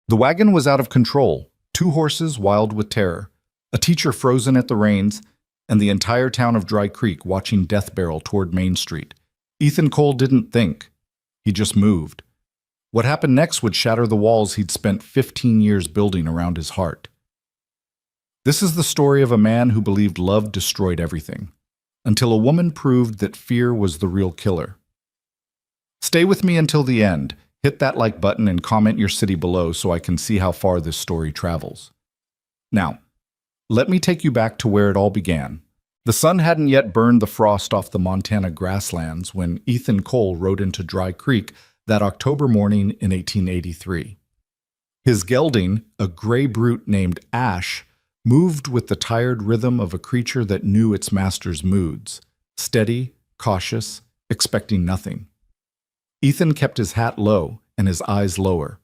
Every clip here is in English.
The wagon was out of control, two horses wild with terror, a teacher frozen at the reins, and the entire town of Dry Creek watching death barrel toward Main Street. Ethan Cole didn't think. He just moved. What happened next would shatter the walls he'd spent 15 years building around his heart. This is the story of a man who believed love destroyed everything, until a woman proved that fear was the real killer. Stay with me until the end. Hit that like button and comment your city below so I can see how far this story travels. Now, let me take you back to where it all began. The sun hadn't yet burned the frost off the Montana grasslands when Ethan Cole rode into Dry Creek that October morning in 1883. His gelding, a gray brute named Ash, moved with the tired rhythm of a creature that knew its master's moods, steady, cautious, expecting nothing. Ethan kept his hat low and his eyes lower.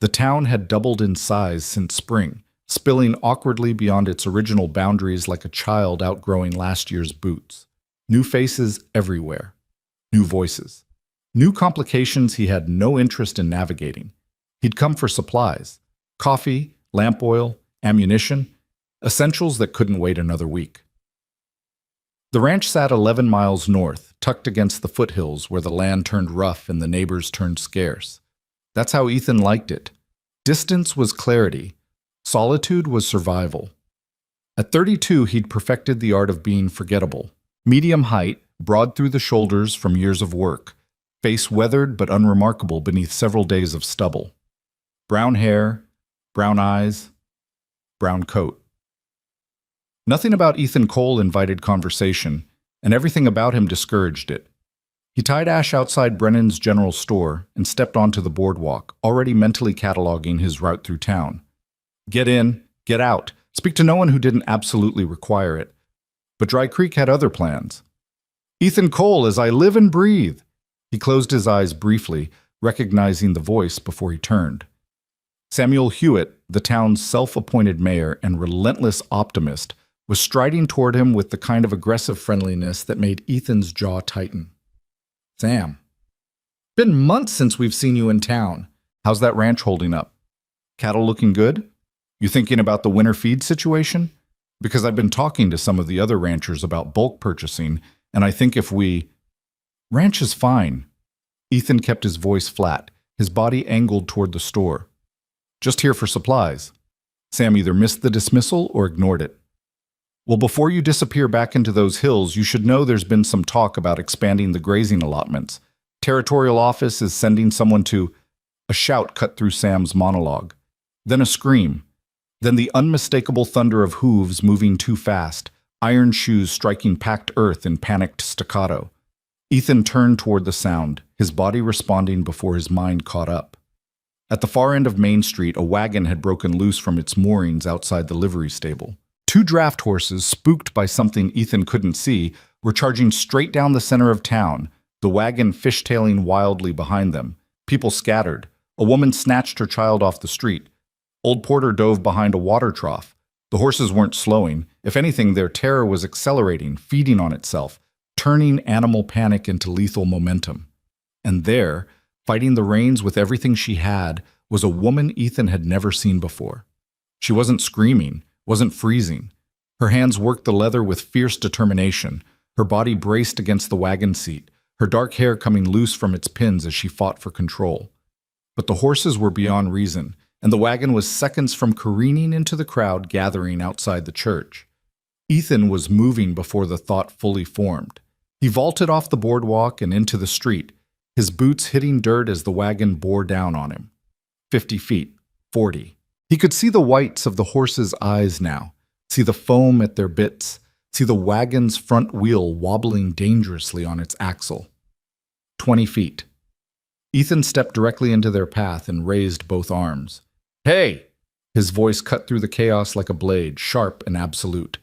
The town had doubled in size since spring, spilling awkwardly beyond its original boundaries like a child outgrowing last year's boots. New faces everywhere. New voices. New complications he had no interest in navigating. He'd come for supplies. Coffee, lamp oil, ammunition, essentials that couldn't wait another week. The ranch sat 11 miles north, tucked against the foothills where the land turned rough and the neighbors turned scarce. That's how Ethan liked it. Distance was clarity. Solitude was survival. At 32, he'd perfected the art of being forgettable. Medium height, broad through the shoulders from years of work, face weathered but unremarkable beneath several days of stubble. Brown hair, brown eyes, brown coat. Nothing about Ethan Cole invited conversation, and everything about him discouraged it. He tied Ash outside Brennan's general store and stepped onto the boardwalk, already mentally cataloging his route through town. Get in, get out, speak to no one who didn't absolutely require it. But Dry Creek had other plans. Ethan Cole, as I live and breathe. He closed his eyes briefly, recognizing the voice before he turned. Samuel Hewitt, the town's self-appointed mayor and relentless optimist, was striding toward him with the kind of aggressive friendliness that made Ethan's jaw tighten. Sam, been months since we've seen you in town. How's that ranch holding up? Cattle looking good? You thinking about the winter feed situation? Because I've been talking to some of the other ranchers about bulk purchasing, and I think if we... Ranch is fine. Ethan kept his voice flat, his body angled toward the store. Just here for supplies. Sam either missed the dismissal or ignored it. Well, before you disappear back into those hills, you should know there's been some talk about expanding the grazing allotments. Territorial office is sending someone to... A shout cut through Sam's monologue. Then a scream. Then the unmistakable thunder of hooves moving too fast, iron shoes striking packed earth in panicked staccato. Ethan turned toward the sound, his body responding before his mind caught up. At the far end of Main Street, a wagon had broken loose from its moorings outside the livery stable. Two draft horses, spooked by something Ethan couldn't see, were charging straight down the center of town, the wagon fishtailing wildly behind them. People scattered. A woman snatched her child off the street. Old Porter dove behind a water trough. The horses weren't slowing. If anything, their terror was accelerating, feeding on itself, turning animal panic into lethal momentum. And there, fighting the reins with everything she had, was a woman Ethan had never seen before. She wasn't screaming, wasn't freezing. Her hands worked the leather with fierce determination, her body braced against the wagon seat, her dark hair coming loose from its pins as she fought for control. But the horses were beyond reason, and the wagon was seconds from careening into the crowd gathering outside the church. Ethan was moving before the thought fully formed. He vaulted off the boardwalk and into the street, his boots hitting dirt as the wagon bore down on him. 50 feet, 40. He could see the whites of the horses' eyes now, see the foam at their bits, see the wagon's front wheel wobbling dangerously on its axle. 20 feet. Ethan stepped directly into their path and raised both arms. Hey! His voice cut through the chaos like a blade, sharp and absolute.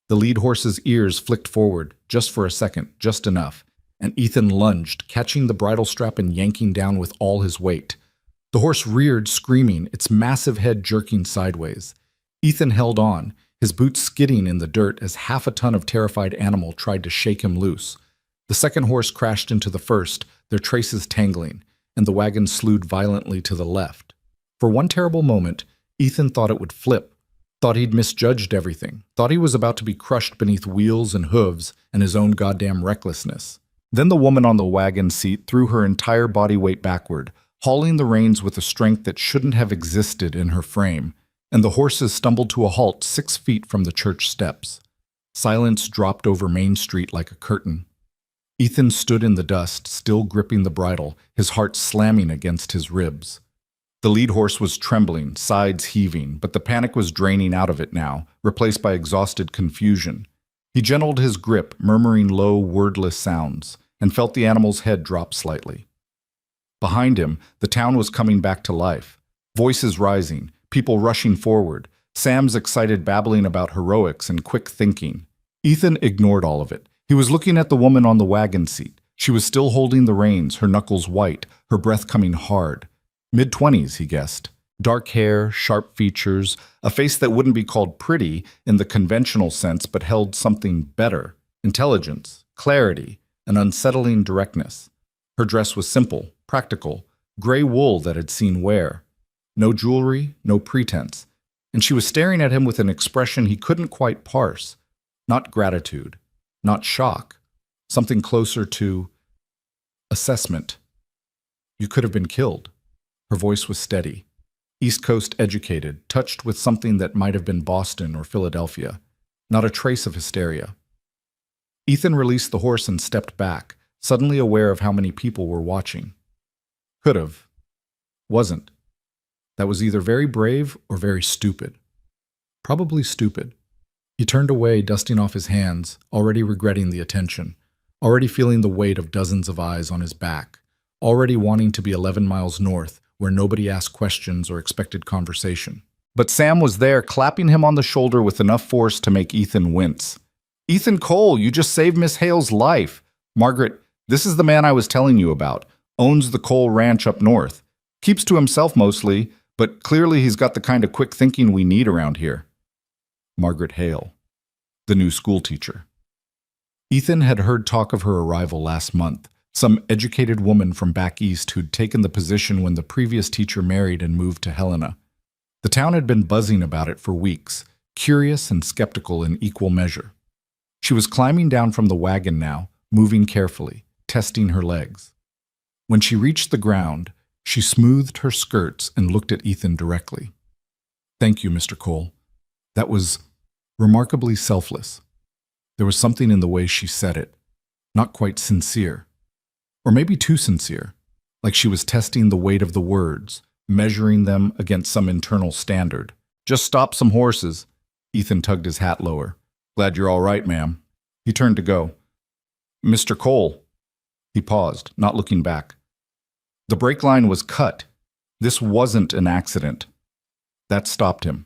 The lead horse's ears flicked forward, just for a second, just enough, and Ethan lunged, catching the bridle strap and yanking down with all his weight. The horse reared, screaming, its massive head jerking sideways. Ethan held on, his boots skidding in the dirt as half a ton of terrified animal tried to shake him loose. The second horse crashed into the first, their traces tangling, and the wagon slewed violently to the left. For one terrible moment, Ethan thought it would flip, thought he'd misjudged everything, thought he was about to be crushed beneath wheels and hooves and his own goddamn recklessness. Then the woman on the wagon seat threw her entire body weight backward, hauling the reins with a strength that shouldn't have existed in her frame, and the horses stumbled to a halt 6 feet from the church steps. Silence dropped over Main Street like a curtain. Ethan stood in the dust, still gripping the bridle, his heart slamming against his ribs. The lead horse was trembling, sides heaving, but the panic was draining out of it now, replaced by exhausted confusion. He gentled his grip, murmuring low, wordless sounds, and felt the animal's head drop slightly. Behind him, the town was coming back to life. Voices rising, people rushing forward, Sam's excited babbling about heroics and quick thinking. Ethan ignored all of it. He was looking at the woman on the wagon seat. She was still holding the reins, her knuckles white, her breath coming hard. Mid-20s, he guessed. Dark hair, sharp features, a face that wouldn't be called pretty in the conventional sense but held something better. Intelligence, clarity, an unsettling directness. Her dress was simple, practical, gray wool that had seen wear. No jewelry, no pretense. And she was staring at him with an expression he couldn't quite parse. Not gratitude, not shock, something closer to assessment. You could have been killed. Her voice was steady. East Coast educated, touched with something that might have been Boston or Philadelphia. Not a trace of hysteria. Ethan released the horse and stepped back, suddenly aware of how many people were watching. Could have. Wasn't. That was either very brave or very stupid. Probably stupid. He turned away, dusting off his hands, already regretting the attention, already feeling the weight of dozens of eyes on his back, already wanting to be 11 miles north, where nobody asked questions or expected conversation. But Sam was there, clapping him on the shoulder with enough force to make Ethan wince. "Ethan Cole, you just saved Miss Hale's life. Margaret, this is the man I was telling you about. Owns the Cole Ranch up north. Keeps to himself mostly, but clearly he's got the kind of quick thinking we need around here." Margaret Hale, the new schoolteacher. Ethan had heard talk of her arrival last month, some educated woman from back east who'd taken the position when the previous teacher married and moved to Helena. The town had been buzzing about it for weeks, curious and skeptical in equal measure. She was climbing down from the wagon now, moving carefully, testing her legs. When she reached the ground, she smoothed her skirts and looked at Ethan directly. "Thank you, Mr. Cole." That was remarkably selfless. There was something in the way she said it, not quite sincere. Or maybe too sincere, like she was testing the weight of the words, measuring them against some internal standard. "Just stop some horses." Ethan tugged his hat lower. "Glad you're all right, ma'am." He turned to go. "Mr. Cole." He paused, not looking back. The brake line was cut. This wasn't an accident. That stopped him.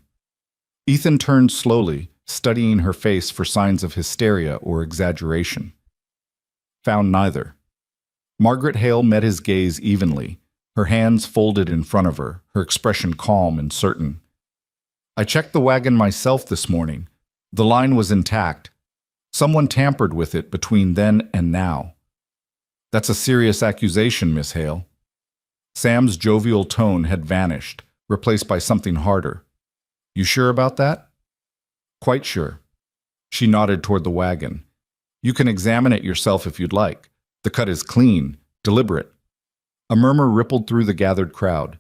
Ethan turned slowly, studying her face for signs of hysteria or exaggeration. Found neither. Margaret Hale met his gaze evenly, her hands folded in front of her, her expression calm and certain. "I checked the wagon myself this morning. The line was intact. Someone tampered with it between then and now." "That's a serious accusation, Miss Hale." Sam's jovial tone had vanished, replaced by something harder. "You sure about that?" "Quite sure." She nodded toward the wagon. "You can examine it yourself if you'd like. The cut is clean, deliberate." A murmur rippled through the gathered crowd.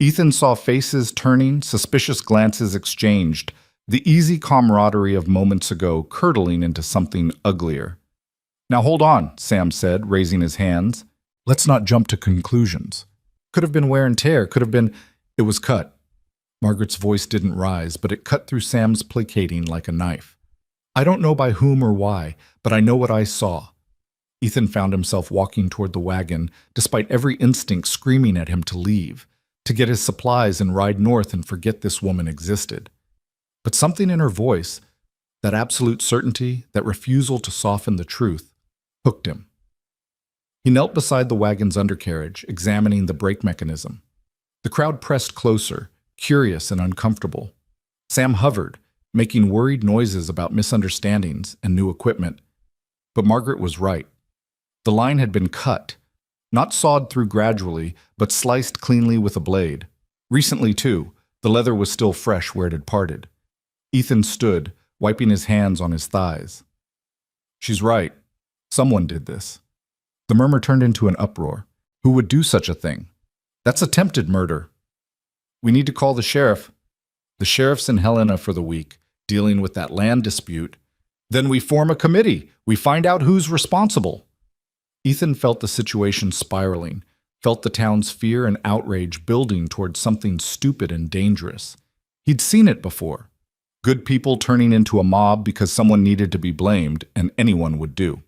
Ethan saw faces turning, suspicious glances exchanged, the easy camaraderie of moments ago curdling into something uglier. "Now hold on," Sam said, raising his hands. "Let's not jump to conclusions. Could have been wear and tear, could have been—" It was cut. Margaret's voice didn't rise, but it cut through Sam's placating like a knife. "I don't know by whom or why, but I know what I saw." Ethan found himself walking toward the wagon, despite every instinct screaming at him to leave, to get his supplies and ride north and forget this woman existed. But something in her voice, that absolute certainty, that refusal to soften the truth, hooked him. He knelt beside the wagon's undercarriage, examining the brake mechanism. The crowd pressed closer, curious and uncomfortable. Sam hovered, making worried noises about misunderstandings and new equipment. But Margaret was right. The line had been cut, not sawed through gradually, but sliced cleanly with a blade. Recently, too, the leather was still fresh where it had parted. Ethan stood, wiping his hands on his thighs. She's right. Someone did this. The murmur turned into an uproar. Who would do such a thing? That's attempted murder. We need to call the sheriff. The sheriff's in Helena for the week, dealing with that land dispute. Then we form a committee. We find out who's responsible. Ethan felt the situation spiraling, felt the town's fear and outrage building towards something stupid and dangerous. He'd seen it before. Good people turning into a mob because someone needed to be blamed, and anyone would do.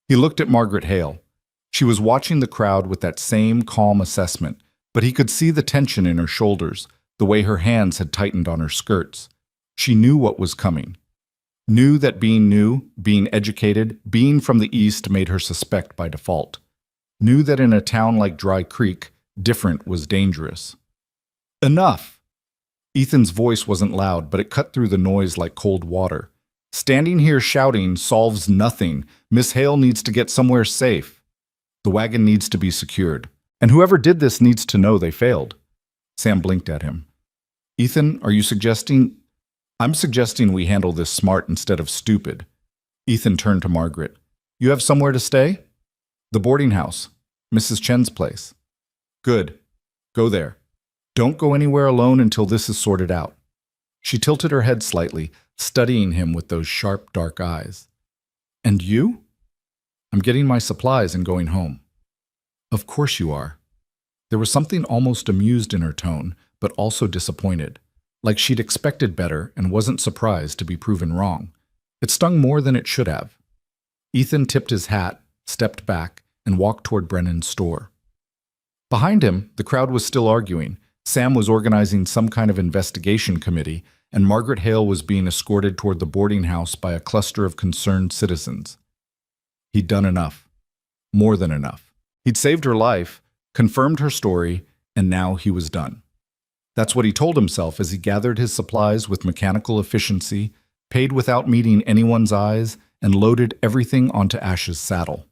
He looked at Margaret Hale. She was watching the crowd with that same calm assessment, but he could see the tension in her shoulders, the way her hands had tightened on her skirts. She knew what was coming. Knew that being new, being educated, being from the East made her suspect by default. Knew that in a town like Dry Creek, different was dangerous. Enough! Ethan's voice wasn't loud, but it cut through the noise like cold water. Standing here shouting solves nothing. Miss Hale needs to get somewhere safe. The wagon needs to be secured. And whoever did this needs to know they failed. Sam blinked at him. Ethan, are you suggesting? I'm suggesting we handle this smart instead of stupid. Ethan turned to Margaret. You have somewhere to stay? The boarding house. Mrs. Chen's place. Good. Go there. Don't go anywhere alone until this is sorted out. She tilted her head slightly, studying him with those sharp, dark eyes. And you? I'm getting my supplies and going home. Of course you are. There was something almost amused in her tone, but also disappointed, like she'd expected better and wasn't surprised to be proven wrong. It stung more than it should have. Ethan tipped his hat, stepped back, and walked toward Brennan's store. Behind him, the crowd was still arguing. Sam was organizing some kind of investigation committee, and Margaret Hale was being escorted toward the boarding house by a cluster of concerned citizens. He'd done enough. More than enough. He'd saved her life, confirmed her story, and now he was done. That's what he told himself as he gathered his supplies with mechanical efficiency, paid without meeting anyone's eyes, and loaded everything onto Ash's saddle.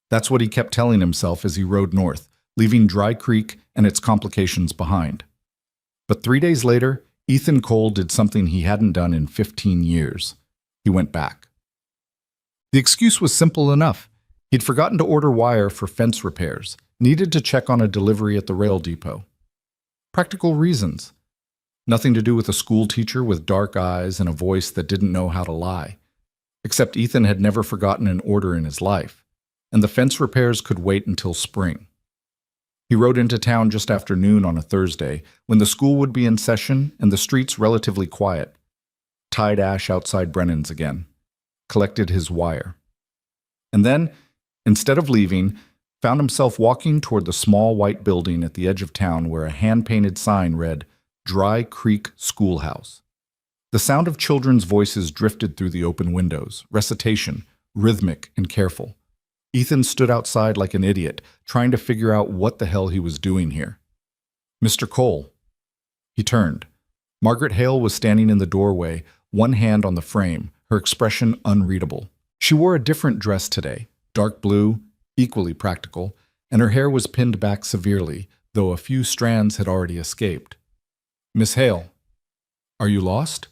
That's what he kept telling himself as he rode north, leaving Dry Creek and its complications behind. But 3 days later, Ethan Cole did something he hadn't done in 15 years. He went back. The excuse was simple enough. He'd forgotten to order wire for fence repairs, needed to check on a delivery at the rail depot. Practical reasons. Nothing to do with a school teacher with dark eyes and a voice that didn't know how to lie. Except Ethan had never forgotten an order in his life, and the fence repairs could wait until spring. He rode into town just after noon on a Thursday, when the school would be in session and the streets relatively quiet. Tied Ash outside Brennan's again. Collected his wire. And then, instead of leaving, found himself walking toward the small white building at the edge of town where a hand-painted sign read, Dry Creek Schoolhouse. The sound of children's voices drifted through the open windows, recitation, rhythmic and careful. Ethan stood outside like an idiot, trying to figure out what the hell he was doing here. Mr. Cole. He turned. Margaret Hale was standing in the doorway, one hand on the frame, her expression unreadable. She wore a different dress today, dark blue, equally practical, and her hair was pinned back severely, though a few strands had already escaped. Miss Hale, are you lost?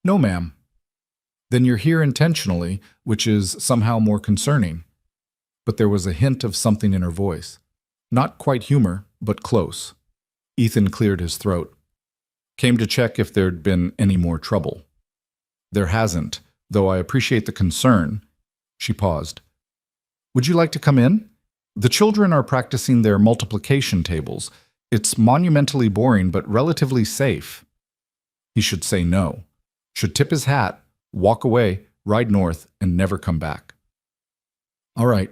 No, ma'am. Then you're here intentionally, which is somehow more concerning. But there was a hint of something in her voice. Not quite humor, but close. Ethan cleared his throat. Came to check if there'd been any more trouble. There hasn't, though I appreciate the concern. She paused. Would you like to come in? The children are practicing their multiplication tables. It's monumentally boring, but relatively safe. He should say no. Should tip his hat, walk away, ride north, and never come back. All right.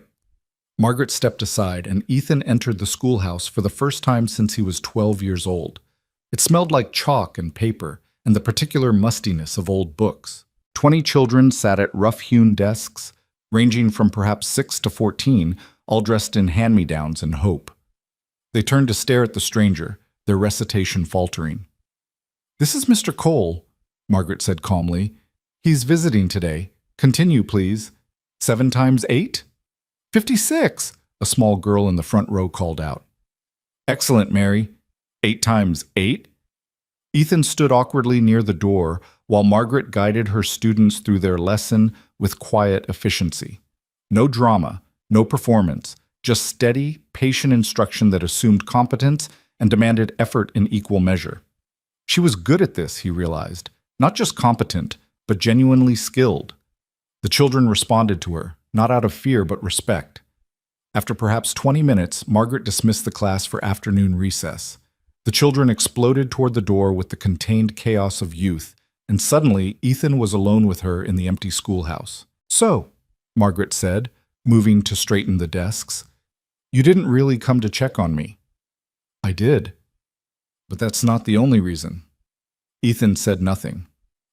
Margaret stepped aside, and Ethan entered the schoolhouse for the first time since he was 12 years old. It smelled like chalk and paper, and the particular mustiness of old books. 20 children sat at rough-hewn desks, ranging from perhaps 6 to 14, all dressed in hand-me-downs and hope. They turned to stare at the stranger, their recitation faltering. This is Mr. Cole, Margaret said calmly. He's visiting today. Continue, please. 7 times 8? 56, a small girl in the front row called out. Excellent, Mary. 8 times 8? Ethan stood awkwardly near the door while Margaret guided her students through their lesson with quiet efficiency. No drama, no performance, just steady, patient instruction that assumed competence and demanded effort in equal measure. She was good at this, he realized, not just competent, but genuinely skilled. The children responded to her, not out of fear but respect. After perhaps 20 minutes, Margaret dismissed the class for afternoon recess. The children exploded toward the door with the contained chaos of youth, and suddenly Ethan was alone with her in the empty schoolhouse. "So," Margaret said, moving to straighten the desks, "you didn't really come to check on me." "I did. But that's not the only reason." Ethan said nothing.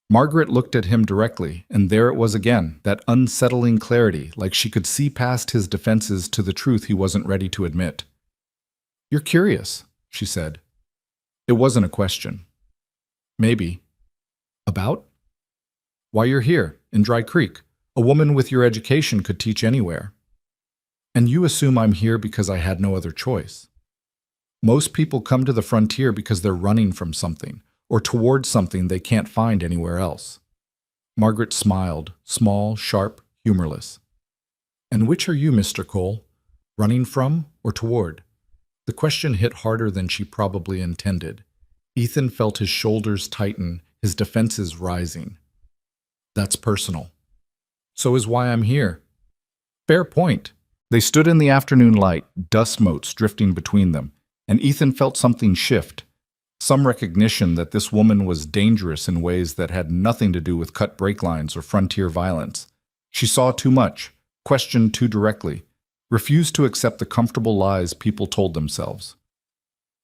Margaret looked at him directly, and there it was again, that unsettling clarity, like she could see past his defenses to the truth he wasn't ready to admit. "You're curious," she said. It wasn't a question. "Maybe." "About?" "Why you're here, in Dry Creek. A woman with your education could teach anywhere." "And you assume I'm here because I had no other choice." "Most people come to the frontier because they're running from something, or towards something they can't find anywhere else." Margaret smiled, small, sharp, humorless. "And which are you, Mr. Cole? Running from or toward?" The question hit harder than she probably intended. Ethan felt his shoulders tighten, his defenses rising. "That's personal." "So is why I'm here." "Fair point." They stood in the afternoon light, dust motes drifting between them, and Ethan felt something shift, some recognition that this woman was dangerous in ways that had nothing to do with cut brake lines or frontier violence. She saw too much, questioned too directly, refused to accept the comfortable lies people told themselves.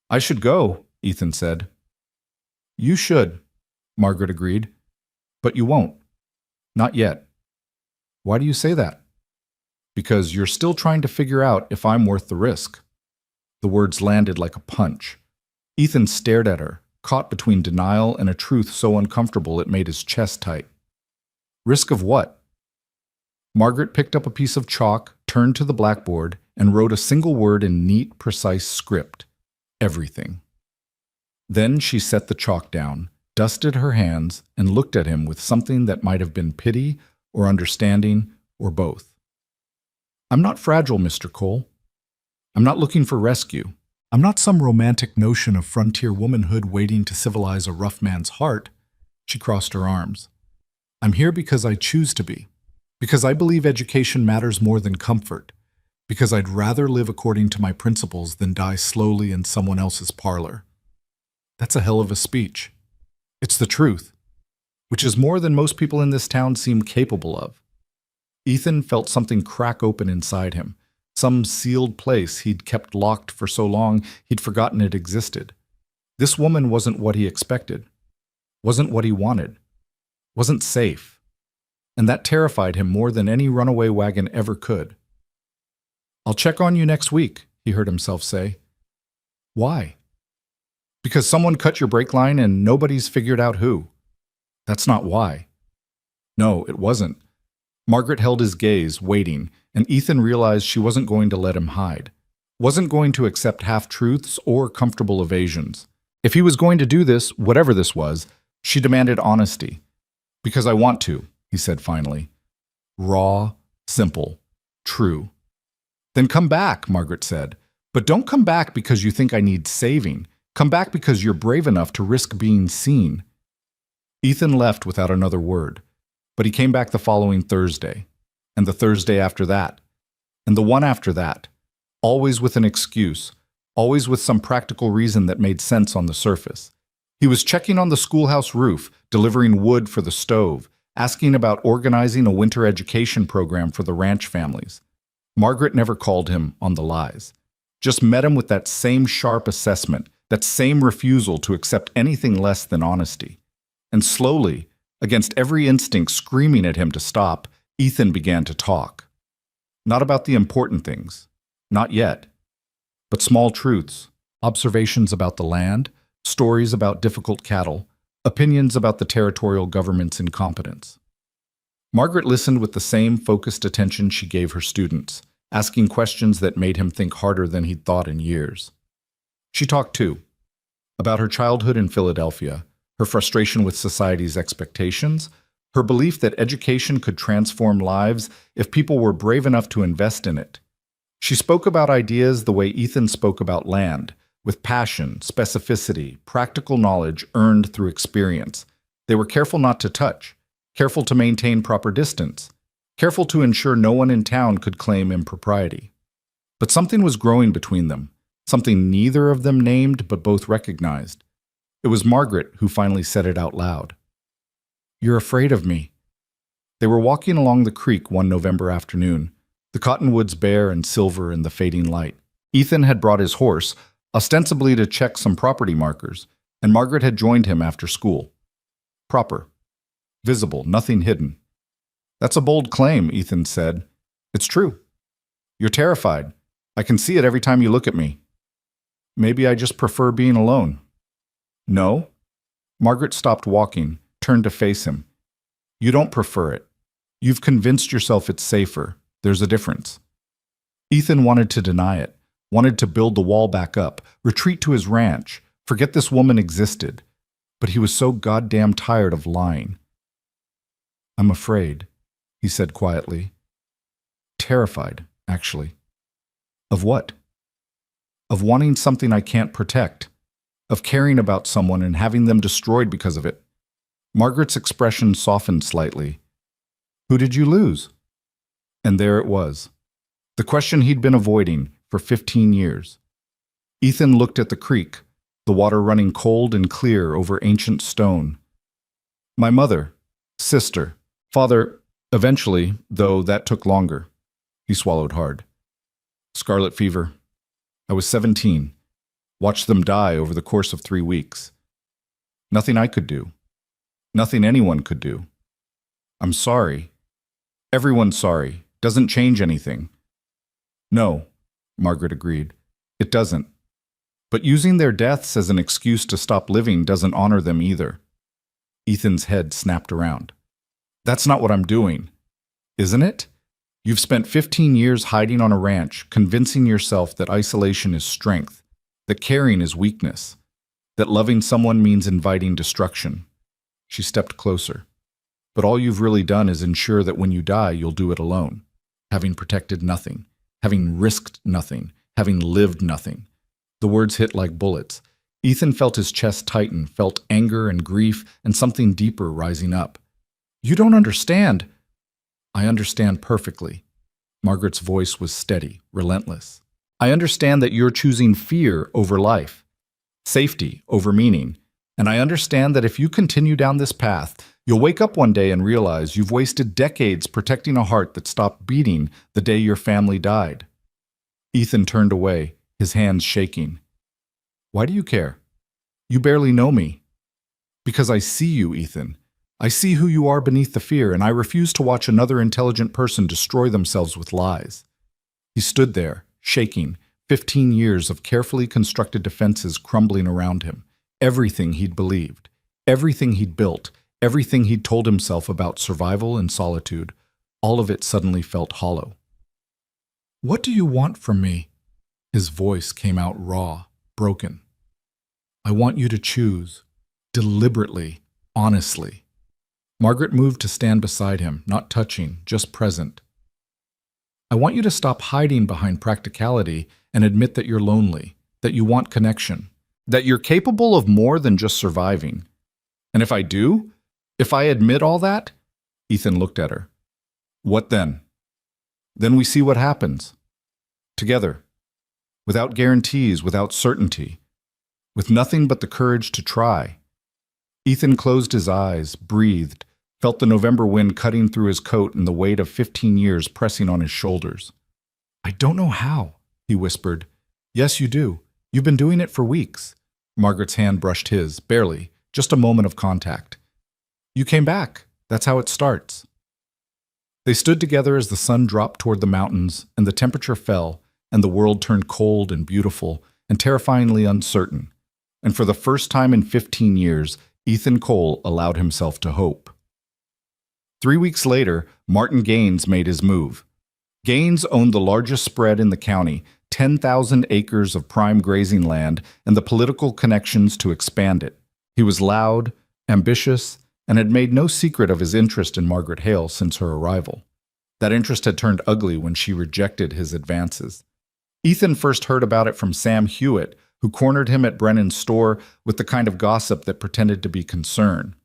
"I should go," Ethan said. "You should," Margaret agreed. "But you won't. Not yet." "Why do you say that?" "Because you're still trying to figure out if I'm worth the risk." The words landed like a punch. Ethan stared at her, caught between denial and a truth so uncomfortable it made his chest tight. "Risk of what?" Margaret picked up a piece of chalk, turned to the blackboard, and wrote a single word in neat, precise script: everything. Then she set the chalk down, dusted her hands, and looked at him with something that might have been pity or understanding or both. "I'm not fragile, Mr. Cole. I'm not looking for rescue. I'm not some romantic notion of frontier womanhood waiting to civilize a rough man's heart." She crossed her arms. "I'm here because I choose to be. Because I believe education matters more than comfort. Because I'd rather live according to my principles than die slowly in someone else's parlor." That's a hell of a speech. It's the truth, which is more than most people in this town seem capable of. Ethan felt something crack open inside him, some sealed place he'd kept locked for so long he'd forgotten it existed. This woman wasn't what he expected, wasn't what he wanted, wasn't safe. And that terrified him more than any runaway wagon ever could. "I'll check on you next week," he heard himself say. "Why?" "Because someone cut your brake line and nobody's figured out who." "That's not why." No, it wasn't. Margaret held his gaze, waiting, and Ethan realized she wasn't going to let him hide. Wasn't going to accept half-truths or comfortable evasions. If he was going to do this, whatever this was, she demanded honesty. "Because I want to," he said finally. Raw, simple, true. "Then come back," Margaret said. "But don't come back because you think I need saving. Come back because you're brave enough to risk being seen." Ethan left without another word, but he came back the following Thursday, and the Thursday after that, and the one after that, always with an excuse, always with some practical reason that made sense on the surface. He was checking on the schoolhouse roof, delivering wood for the stove, asking about organizing a winter education program for the ranch families. Margaret never called him on the lies, just met him with that same sharp assessment, that same refusal to accept anything less than honesty. And slowly, against every instinct screaming at him to stop, Ethan began to talk. Not about the important things, not yet, but small truths, observations about the land, stories about difficult cattle, opinions about the territorial government's incompetence. Margaret listened with the same focused attention she gave her students, asking questions that made him think harder than he'd thought in years. She talked too. about her childhood in Philadelphia, her frustration with society's expectations, her belief that education could transform lives if people were brave enough to invest in it. She spoke about ideas the way Ethan spoke about land, with passion, specificity, practical knowledge earned through experience. They were careful not to touch, careful to maintain proper distance, careful to ensure no one in town could claim impropriety. But something was growing between them, something neither of them named but both recognized. It was Margaret who finally said it out loud. "You're afraid of me." They were walking along the creek one November afternoon, the cottonwoods bare and silver in the fading light. Ethan had brought his horse, ostensibly to check some property markers, and Margaret had joined him after school. Proper. Visible, nothing hidden. "That's a bold claim," Ethan said. "It's true. You're terrified. I can see it every time you look at me." "Maybe I just prefer being alone." "No." Margaret stopped walking, turned to face him. "You don't prefer it. You've convinced yourself it's safer. There's a difference." Ethan wanted to deny it, wanted to build the wall back up, retreat to his ranch, forget this woman existed. But he was so goddamn tired of lying. "I'm afraid," he said quietly. "Terrified, actually." "Of what?" "Of wanting something I can't protect. Of caring about someone and having them destroyed because of it." Margaret's expression softened slightly. "Who did you lose?" And there it was. The question he'd been avoiding for 15 years. Ethan looked at the creek, the water running cold and clear over ancient stone. "My mother, sister, father, eventually, though that took longer." He swallowed hard. "Scarlet fever. I was 17. Watched them die over the course of 3 weeks. Nothing I could do. Nothing anyone could do. I'm sorry. Everyone's sorry. Doesn't change anything." "No," Margaret agreed. "It doesn't. But using their deaths as an excuse to stop living doesn't honor them either." Ethan's head snapped around. "That's not what I'm doing." "Isn't it? You've spent 15 years hiding on a ranch, convincing yourself that isolation is strength, that caring is weakness, that loving someone means inviting destruction." She stepped closer. "But all you've really done is ensure that when you die, you'll do it alone, having protected nothing, having risked nothing, having lived nothing." The words hit like bullets. Ethan felt his chest tighten, felt anger and grief and something deeper rising up. "You don't understand." "I understand perfectly." Margaret's voice was steady, relentless. "I understand that you're choosing fear over life, safety over meaning, and I understand that if you continue down this path, you'll wake up one day and realize you've wasted decades protecting a heart that stopped beating the day your family died." Ethan turned away, his hands shaking. "Why do you care? You barely know me." "Because I see you, Ethan. I see who you are beneath the fear, and I refuse to watch another intelligent person destroy themselves with lies." He stood there, shaking, 15 years of carefully constructed defenses crumbling around him. Everything he'd believed, everything he'd built, everything he'd told himself about survival and solitude, all of it suddenly felt hollow. "What do you want from me?" His voice came out raw, broken. "I want you to choose, deliberately, honestly." Margaret moved to stand beside him, not touching, just present. "I want you to stop hiding behind practicality and admit that you're lonely, that you want connection, that you're capable of more than just surviving. And if I do, if I admit all that," Ethan looked at her, "what then? Then we see what happens. Together. Without guarantees, without certainty. With nothing but the courage to try." Ethan closed his eyes, breathed, felt the November wind cutting through his coat and the weight of 15 years pressing on his shoulders. "I don't know how," he whispered. "Yes, you do. You've been doing it for weeks." Margaret's hand brushed his, barely, just a moment of contact. "You came back. That's how it starts." They stood together as the sun dropped toward the mountains and the temperature fell and the world turned cold and beautiful and terrifyingly uncertain. And for the first time in 15 years, Ethan Cole allowed himself to hope. 3 weeks later, Martin Gaines made his move. Gaines owned the largest spread in the county, 10,000 acres of prime grazing land and the political connections to expand it. He was loud, ambitious, and had made no secret of his interest in Margaret Hale since her arrival. That interest had turned ugly when she rejected his advances. Ethan first heard about it from Sam Hewitt, who cornered him at Brennan's store with the kind of gossip that pretended to be concern.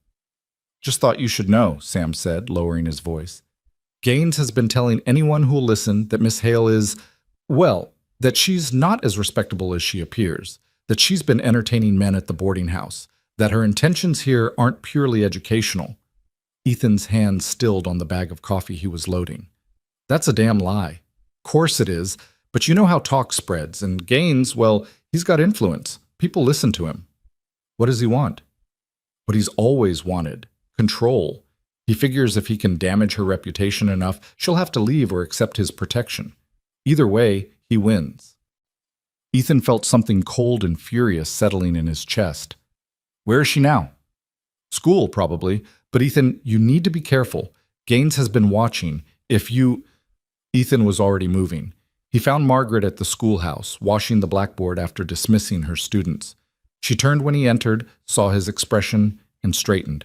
"Just thought you should know," Sam said, lowering his voice. "Gaines has been telling anyone who'll listen that Miss Hale is, well, that she's not as respectable as she appears, that she's been entertaining men at the boarding house, that her intentions here aren't purely educational." Ethan's hand stilled on the bag of coffee he was loading. "That's a damn lie. Course it is, but you know how talk spreads, and Gaines, well, he's got influence. People listen to him." "What does he want?" "What he's always wanted. Control. He figures if he can damage her reputation enough, she'll have to leave or accept his protection. Either way, he wins." Ethan felt something cold and furious settling in his chest. "Where is she now?" "School, probably. But Ethan, you need to be careful. Gaines has been watching. If you—" Ethan was already moving. He found Margaret at the schoolhouse, washing the blackboard after dismissing her students. She turned when he entered, saw his expression, and straightened.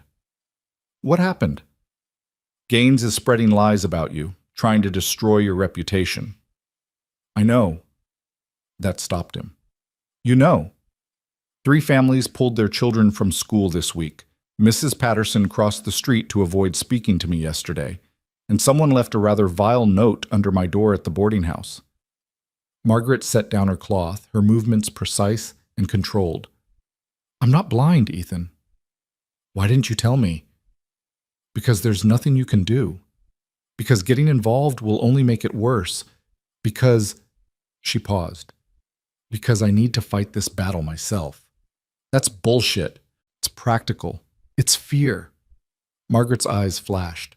"What happened?" "Gaines is spreading lies about you, trying to destroy your reputation." "I know." That stopped him. "You know." 3 families pulled their children from school this week. Mrs. Patterson crossed the street to avoid speaking to me yesterday, and someone left a rather vile note under my door at the boarding house. Margaret set down her cloth, her movements precise and controlled. "I'm not blind, Ethan." "Why didn't you tell me?" "Because there's nothing you can do. Because getting involved will only make it worse. Because—" She paused. "Because I need to fight this battle myself." "That's bullshit. It's practical. It's fear." Margaret's eyes flashed.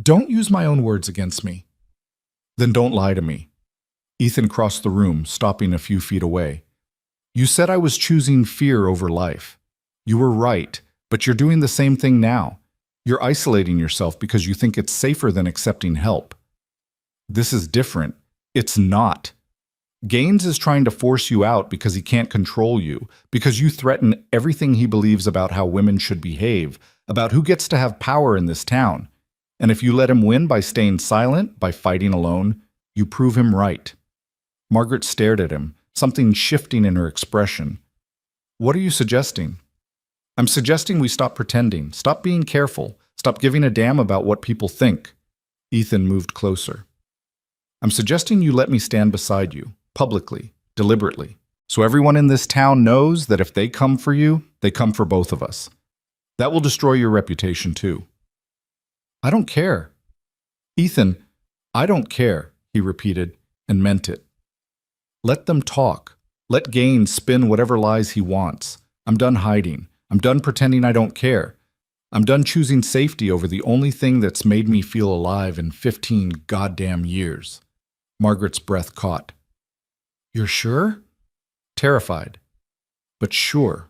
"Don't use my own words against me." "Then don't lie to me." Ethan crossed the room, stopping a few feet away. "You said I was choosing fear over life. You were right, but you're doing the same thing now. You're isolating yourself because you think it's safer than accepting help. This is different. It's not. Gaines is trying to force you out because he can't control you, because you threaten everything he believes about how women should behave, about who gets to have power in this town. And if you let him win by staying silent, by fighting alone, you prove him right." Margaret stared at him, something shifting in her expression. "What are you suggesting?" "I'm suggesting we stop pretending, stop being careful, stop giving a damn about what people think." Ethan moved closer. "I'm suggesting you let me stand beside you, publicly, deliberately, so everyone in this town knows that if they come for you, they come for both of us. That will destroy your reputation too." "I don't care." "Ethan, I don't care," he repeated, and meant it. "Let them talk. Let Gaines spin whatever lies he wants. I'm done hiding. I'm done pretending I don't care. I'm done choosing safety over the only thing that's made me feel alive in 15 goddamn years." Margaret's breath caught. "You're sure?" Terrified, but sure.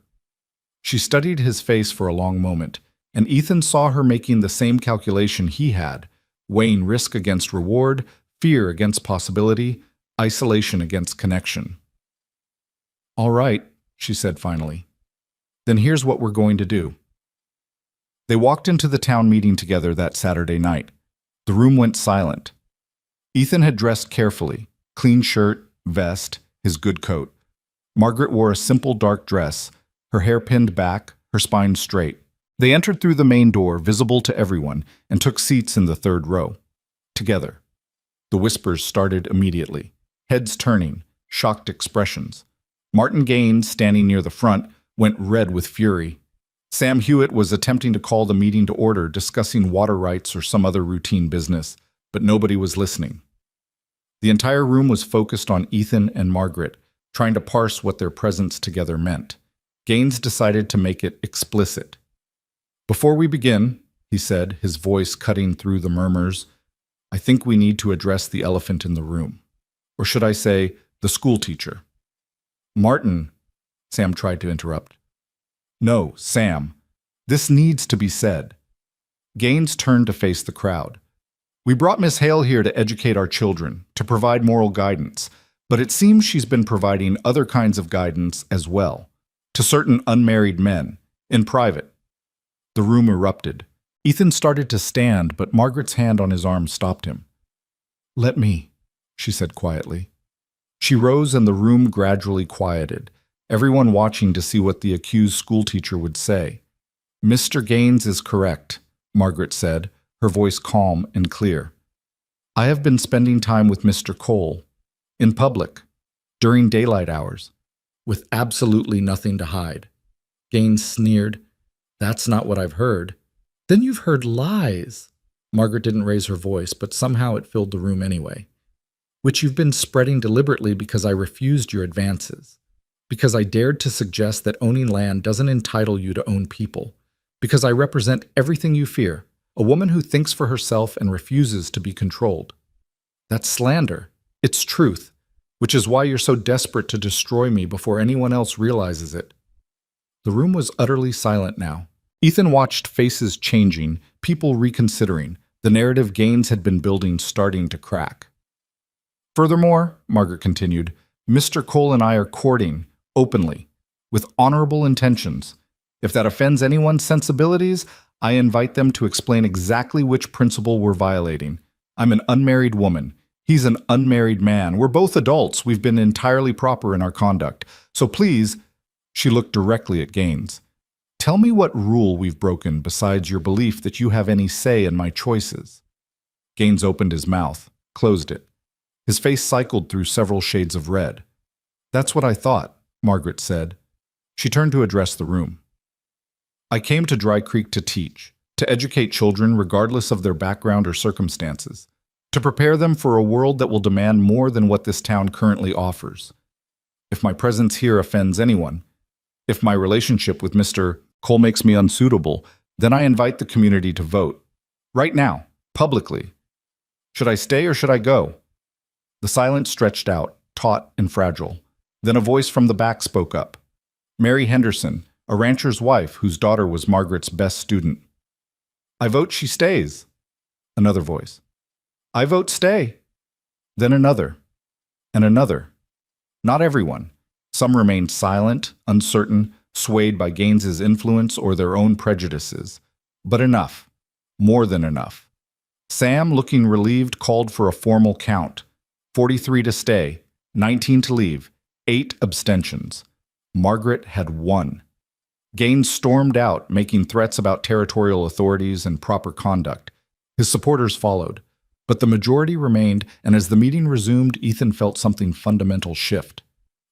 She studied his face for a long moment, and Ethan saw her making the same calculation he had, weighing risk against reward, fear against possibility, isolation against connection. "All right," she said finally. "Then here's what we're going to do." They walked into the town meeting together that Saturday night. The room went silent. Ethan had dressed carefully, clean shirt, vest, his good coat. Margaret wore a simple dark dress, her hair pinned back, her spine straight. They entered through the main door, visible to everyone, and took seats in the 3rd row. Together. The whispers started immediately. Heads turning, shocked expressions. Martin Gaines, standing near the front, went red with fury. Sam Hewitt was attempting to call the meeting to order, discussing water rights or some other routine business, but nobody was listening. The entire room was focused on Ethan and Margaret, trying to parse what their presence together meant. Gaines decided to make it explicit. "Before we begin," he said, his voice cutting through the murmurs, "I think we need to address the elephant in the room. Or should I say, the school teacher." "Martin," Sam tried to interrupt. "No, Sam. This needs to be said." Gaines turned to face the crowd. "We brought Miss Hale here to educate our children, to provide moral guidance. But it seems she's been providing other kinds of guidance as well, to certain unmarried men, in private. The room erupted. Ethan started to stand, but Margaret's hand on his arm stopped him. "Let me," she said quietly. She rose and the room gradually quieted, everyone watching to see what the accused schoolteacher would say. "Mr. Gaines is correct," Margaret said, her voice calm and clear. "I have been spending time with Mr. Cole, in public, during daylight hours, with absolutely nothing to hide." Gaines sneered. "That's not what I've heard." "Then you've heard lies." Margaret didn't raise her voice, but somehow it filled the room anyway. "Which you've been spreading deliberately because I refused your advances. Because I dared to suggest that owning land doesn't entitle you to own people. Because I represent everything you fear, a woman who thinks for herself and refuses to be controlled. That's slander. It's truth, which is why you're so desperate to destroy me before anyone else realizes it." The room was utterly silent now. Ethan watched faces changing, people reconsidering, the narrative Gaines had been building starting to crack. "Furthermore," Margaret continued, "Mr. Cole and I are courting, openly, with honorable intentions. If that offends anyone's sensibilities, I invite them to explain exactly which principle we're violating. I'm an unmarried woman. He's an unmarried man. We're both adults. We've been entirely proper in our conduct. So please," she looked directly at Gaines, "tell me what rule we've broken besides your belief that you have any say in my choices." Gaines opened his mouth, closed it. His face cycled through several shades of red. "That's what I thought," Margaret said. She turned to address the room. "I came to Dry Creek to teach, to educate children regardless of their background or circumstances, to prepare them for a world that will demand more than what this town currently offers. If my presence here offends anyone, if my relationship with Mr. Cole makes me unsuitable, then I invite the community to vote. Right now, publicly. Should I stay or should I go?" The silence stretched out, taut and fragile. Then a voice from the back spoke up. Mary Henderson, a rancher's wife whose daughter was Margaret's best student. "I vote she stays." Another voice. "I vote stay." Then another, and another. Not everyone. Some remained silent, uncertain, swayed by Gaines's influence or their own prejudices. But enough. More than enough. Sam, looking relieved, called for a formal count. 43 to stay, 19 to leave, 8 abstentions. Margaret had won. Gaines stormed out, making threats about territorial authorities and proper conduct. His supporters followed. But the majority remained, and as the meeting resumed, Ethan felt something fundamental shift.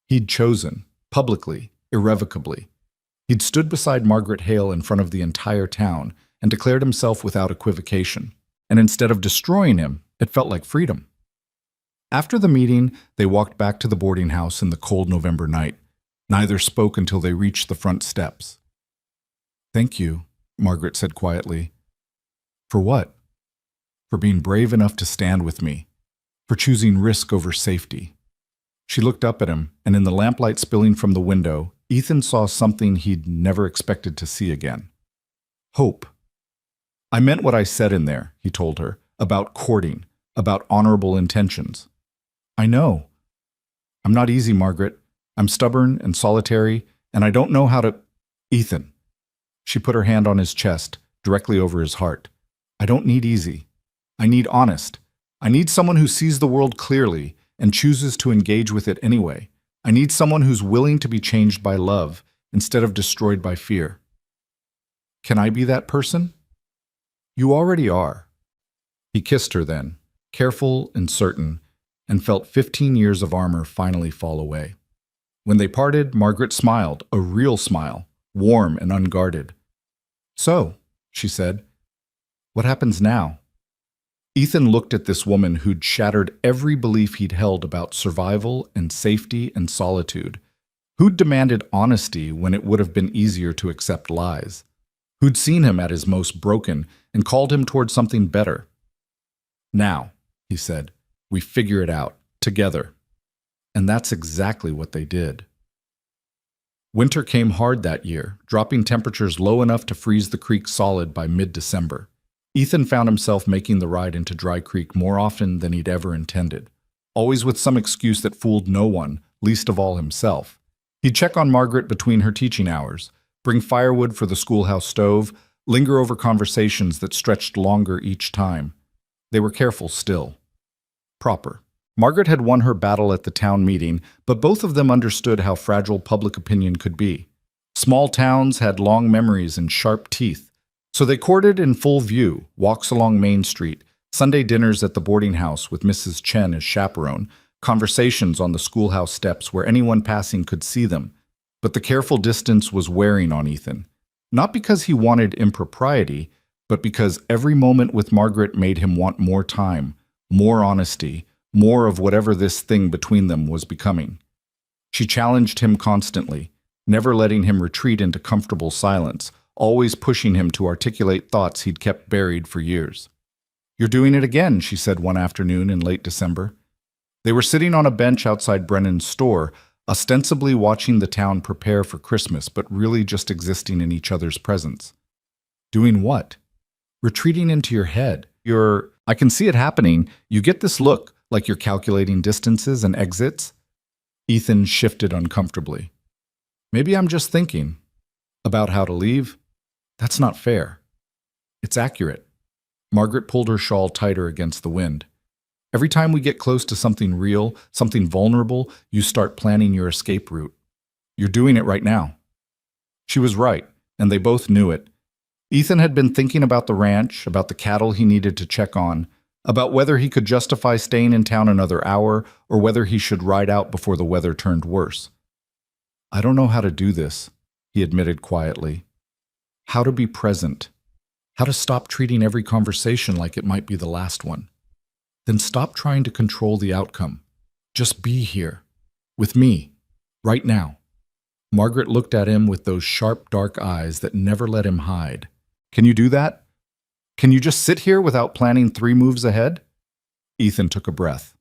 He'd chosen, publicly, irrevocably. He'd stood beside Margaret Hale in front of the entire town and declared himself without equivocation. And instead of destroying him, it felt like freedom. After the meeting, they walked back to the boarding house in the cold November night. Neither spoke until they reached the front steps. "Thank you," Margaret said quietly. "For what?" "For being brave enough to stand with me. For choosing risk over safety." She looked up at him, and in the lamplight spilling from the window, Ethan saw something he'd never expected to see again. Hope. "I meant what I said in there," he told her, "about courting, about honorable intentions. I know. I'm not easy, Margaret. I'm stubborn and solitary, and I don't know how to—" "Ethan." She put her hand on his chest, directly over his heart. "I don't need easy. I need honest. I need someone who sees the world clearly and chooses to engage with it anyway. I need someone who's willing to be changed by love instead of destroyed by fear. Can I be that person?" "You already are." He kissed her then, careful and certain, and felt 15 years of armor finally fall away. When they parted, Margaret smiled, a real smile, warm and unguarded. "So," she said, "what happens now?" Ethan looked at this woman who'd shattered every belief he'd held about survival and safety and solitude, who'd demanded honesty when it would have been easier to accept lies, who'd seen him at his most broken and called him toward something better. "Now," he said, "we figure it out, together." And that's exactly what they did. Winter came hard that year, dropping temperatures low enough to freeze the creek solid by mid-December. Ethan found himself making the ride into Dry Creek more often than he'd ever intended. always with some excuse that fooled no one, least of all himself. He'd check on Margaret between her teaching hours, bring firewood for the schoolhouse stove, linger over conversations that stretched longer each time. They were careful still. Proper. Margaret had won her battle at the town meeting, but both of them understood how fragile public opinion could be. Small towns had long memories and sharp teeth, so they courted in full view, walks along Main Street, Sunday dinners at the boarding house with Mrs. Chen as chaperone, conversations on the schoolhouse steps where anyone passing could see them. But the careful distance was wearing on Ethan, not because he wanted impropriety, but because every moment with Margaret made him want more time, more honesty, more of whatever this thing between them was becoming. She challenged him constantly, never letting him retreat into comfortable silence, always pushing him to articulate thoughts he'd kept buried for years. "You're doing it again," she said one afternoon in late December. They were sitting on a bench outside Brennan's store, ostensibly watching the town prepare for Christmas, but really just existing in each other's presence. "Doing what?" "Retreating into your head. I can see it happening. You get this look, like you're calculating distances and exits." Ethan shifted uncomfortably. "Maybe I'm just thinking. About how to leave? That's not fair." "It's accurate." Margaret pulled her shawl tighter against the wind. "Every time we get close to something real, something vulnerable, you start planning your escape route. You're doing it right now." She was right, and they both knew it. Ethan had been thinking about the ranch, about the cattle he needed to check on, about whether he could justify staying in town another hour or whether he should ride out before the weather turned worse. "I don't know how to do this," he admitted quietly. "How to be present. How to stop treating every conversation like it might be the last one. Then stop trying to control the outcome. Just be here. With me. Right now." Margaret looked at him with those sharp, dark eyes that never let him hide. "Can you do that? Can you just sit here without planning 3 moves ahead?" Ethan took a breath,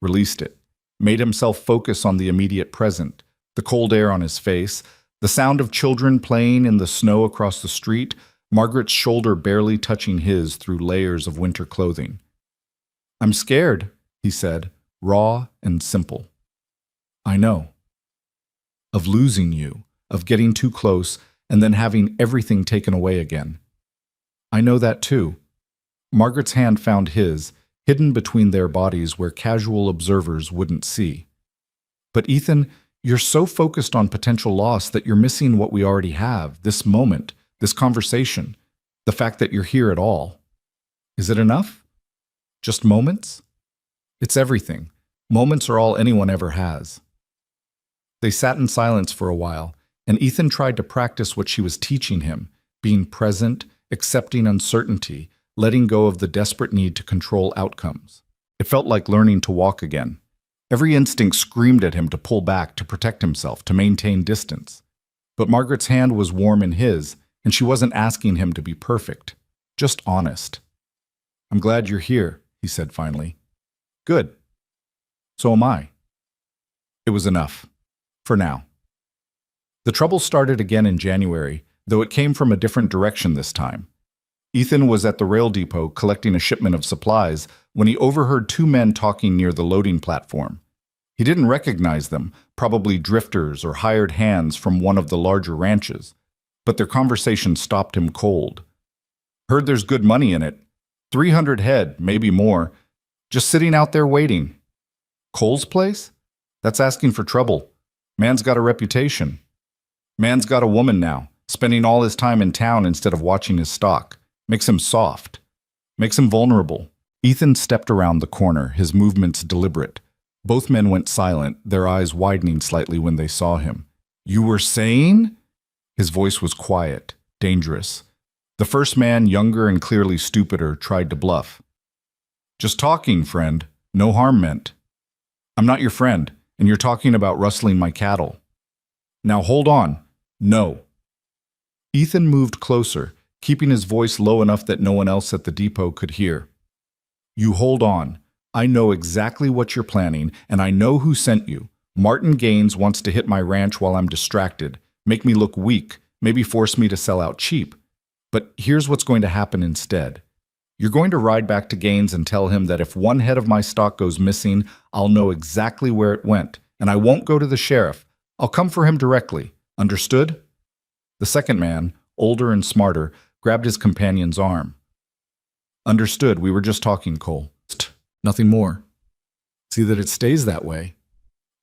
released it, made himself focus on the immediate present, the cold air on his face, the sound of children playing in the snow across the street, Margaret's shoulder barely touching his through layers of winter clothing. "I'm scared," he said, raw and simple. "I know. Of losing you, of getting too close, and then having everything taken away again. I know that too." Margaret's hand found his, hidden between their bodies where casual observers wouldn't see. "But Ethan, you're so focused on potential loss that you're missing what we already have, this moment, this conversation, the fact that you're here at all. Is it enough? Just moments? It's everything. Moments are all anyone ever has." They sat in silence for a while, and Ethan tried to practice what she was teaching him, being present, accepting uncertainty, letting go of the desperate need to control outcomes. It felt like learning to walk again. Every instinct screamed at him to pull back, to protect himself, to maintain distance. But Margaret's hand was warm in his, and she wasn't asking him to be perfect, just honest. "I'm glad you're here," he said finally. "Good. So am I." It was enough. For now. The trouble started again in January, though it came from a different direction this time. Ethan was at the rail depot collecting a shipment of supplies when he overheard 2 men talking near the loading platform. He didn't recognize them, probably drifters or hired hands from one of the larger ranches, but their conversation stopped him cold. "Heard there's good money in it. 300 head, maybe more. Just sitting out there waiting. Cole's place? That's asking for trouble. Man's got a reputation. Man's got a woman now, spending all his time in town instead of watching his stock. Makes him soft. Makes him vulnerable." Ethan stepped around the corner, his movements deliberate. Both men went silent, their eyes widening slightly when they saw him. "You were saying?" His voice was quiet, dangerous. The first man, younger and clearly stupider, tried to bluff. "Just talking, friend. No harm meant." "I'm not your friend, and you're talking about rustling my cattle." "Now hold on. No." Ethan moved closer, keeping his voice low enough that no one else at the depot could hear. "You hold on. I know exactly what you're planning, and I know who sent you. Martin Gaines wants to hit my ranch while I'm distracted, make me look weak, maybe force me to sell out cheap. But here's what's going to happen instead. You're going to ride back to Gaines and tell him that if one head of my stock goes missing, I'll know exactly where it went, and I won't go to the sheriff. I'll come for him directly. Understood?" The second man, older and smarter, grabbed his companion's arm. "Understood. We were just talking, Cole. Nothing more. See that it stays that way."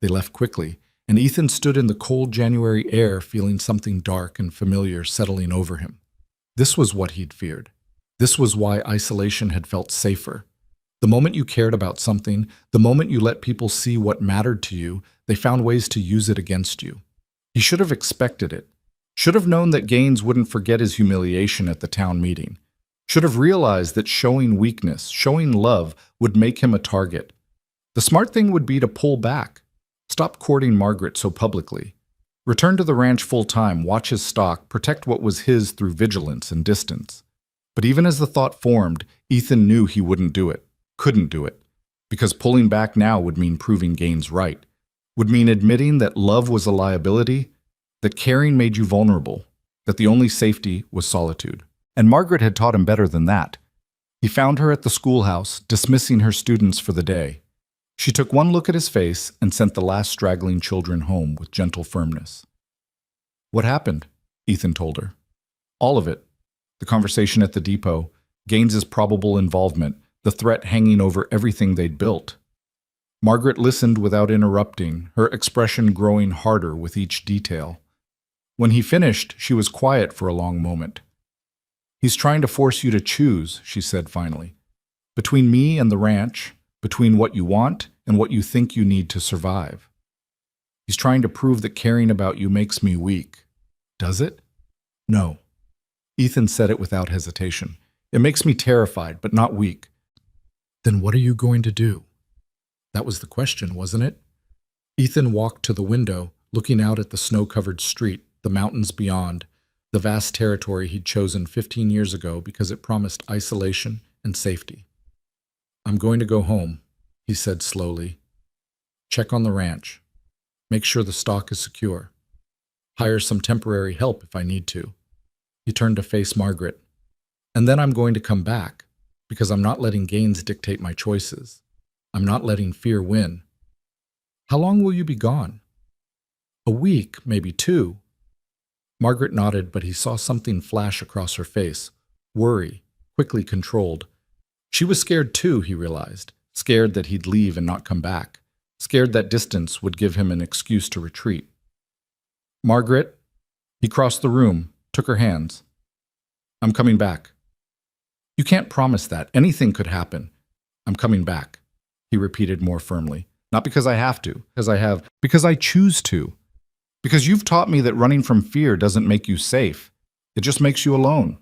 They left quickly, and Ethan stood in the cold January air feeling something dark and familiar settling over him. This was what he'd feared. This was why isolation had felt safer. The moment you cared about something, the moment you let people see what mattered to you, they found ways to use it against you. He should have expected it. Should have known that Gaines wouldn't forget his humiliation at the town meeting. Should have realized that showing weakness, showing love, would make him a target. The smart thing would be to pull back. Stop courting Margaret so publicly. Return to the ranch full-time, watch his stock, protect what was his through vigilance and distance. But even as the thought formed, Ethan knew he wouldn't do it, couldn't do it, because pulling back now would mean proving Gaines right, would mean admitting that love was a liability, that caring made you vulnerable, that the only safety was solitude. And Margaret had taught him better than that. He found her at the schoolhouse, dismissing her students for the day. She took one look at his face and sent the last straggling children home with gentle firmness. "What happened?" Ethan told her. All of it. The conversation at the depot, Gaines's probable involvement, the threat hanging over everything they'd built. Margaret listened without interrupting, her expression growing harder with each detail. When he finished, she was quiet for a long moment. "He's trying to force you to choose," she said finally. "Between me and the ranch, between what you want and what you think you need to survive. He's trying to prove that caring about you makes me weak. Does it?" "No." Ethan said it without hesitation. "It makes me terrified, but not weak." "Then what are you going to do?" That was the question, wasn't it? Ethan walked to the window, looking out at the snow-covered street, the mountains beyond, the vast territory he'd chosen 15 years ago because it promised isolation and safety. "I'm going to go home," he said slowly. "Check on the ranch. Make sure the stock is secure. Hire some temporary help if I need to." He turned to face Margaret. "And then I'm going to come back, because I'm not letting Gaines dictate my choices. I'm not letting fear win." "How long will you be gone?" "A week, maybe 2. Margaret nodded, but he saw something flash across her face. Worry, quickly controlled. She was scared too, he realized. Scared that he'd leave and not come back. Scared that distance would give him an excuse to retreat. "Margaret?" He crossed the room, took her hands. "I'm coming back." "You can't promise that. Anything could happen." "I'm coming back," he repeated more firmly. "Not because I have to, because I choose to. Because you've taught me that running from fear doesn't make you safe. It just makes you alone."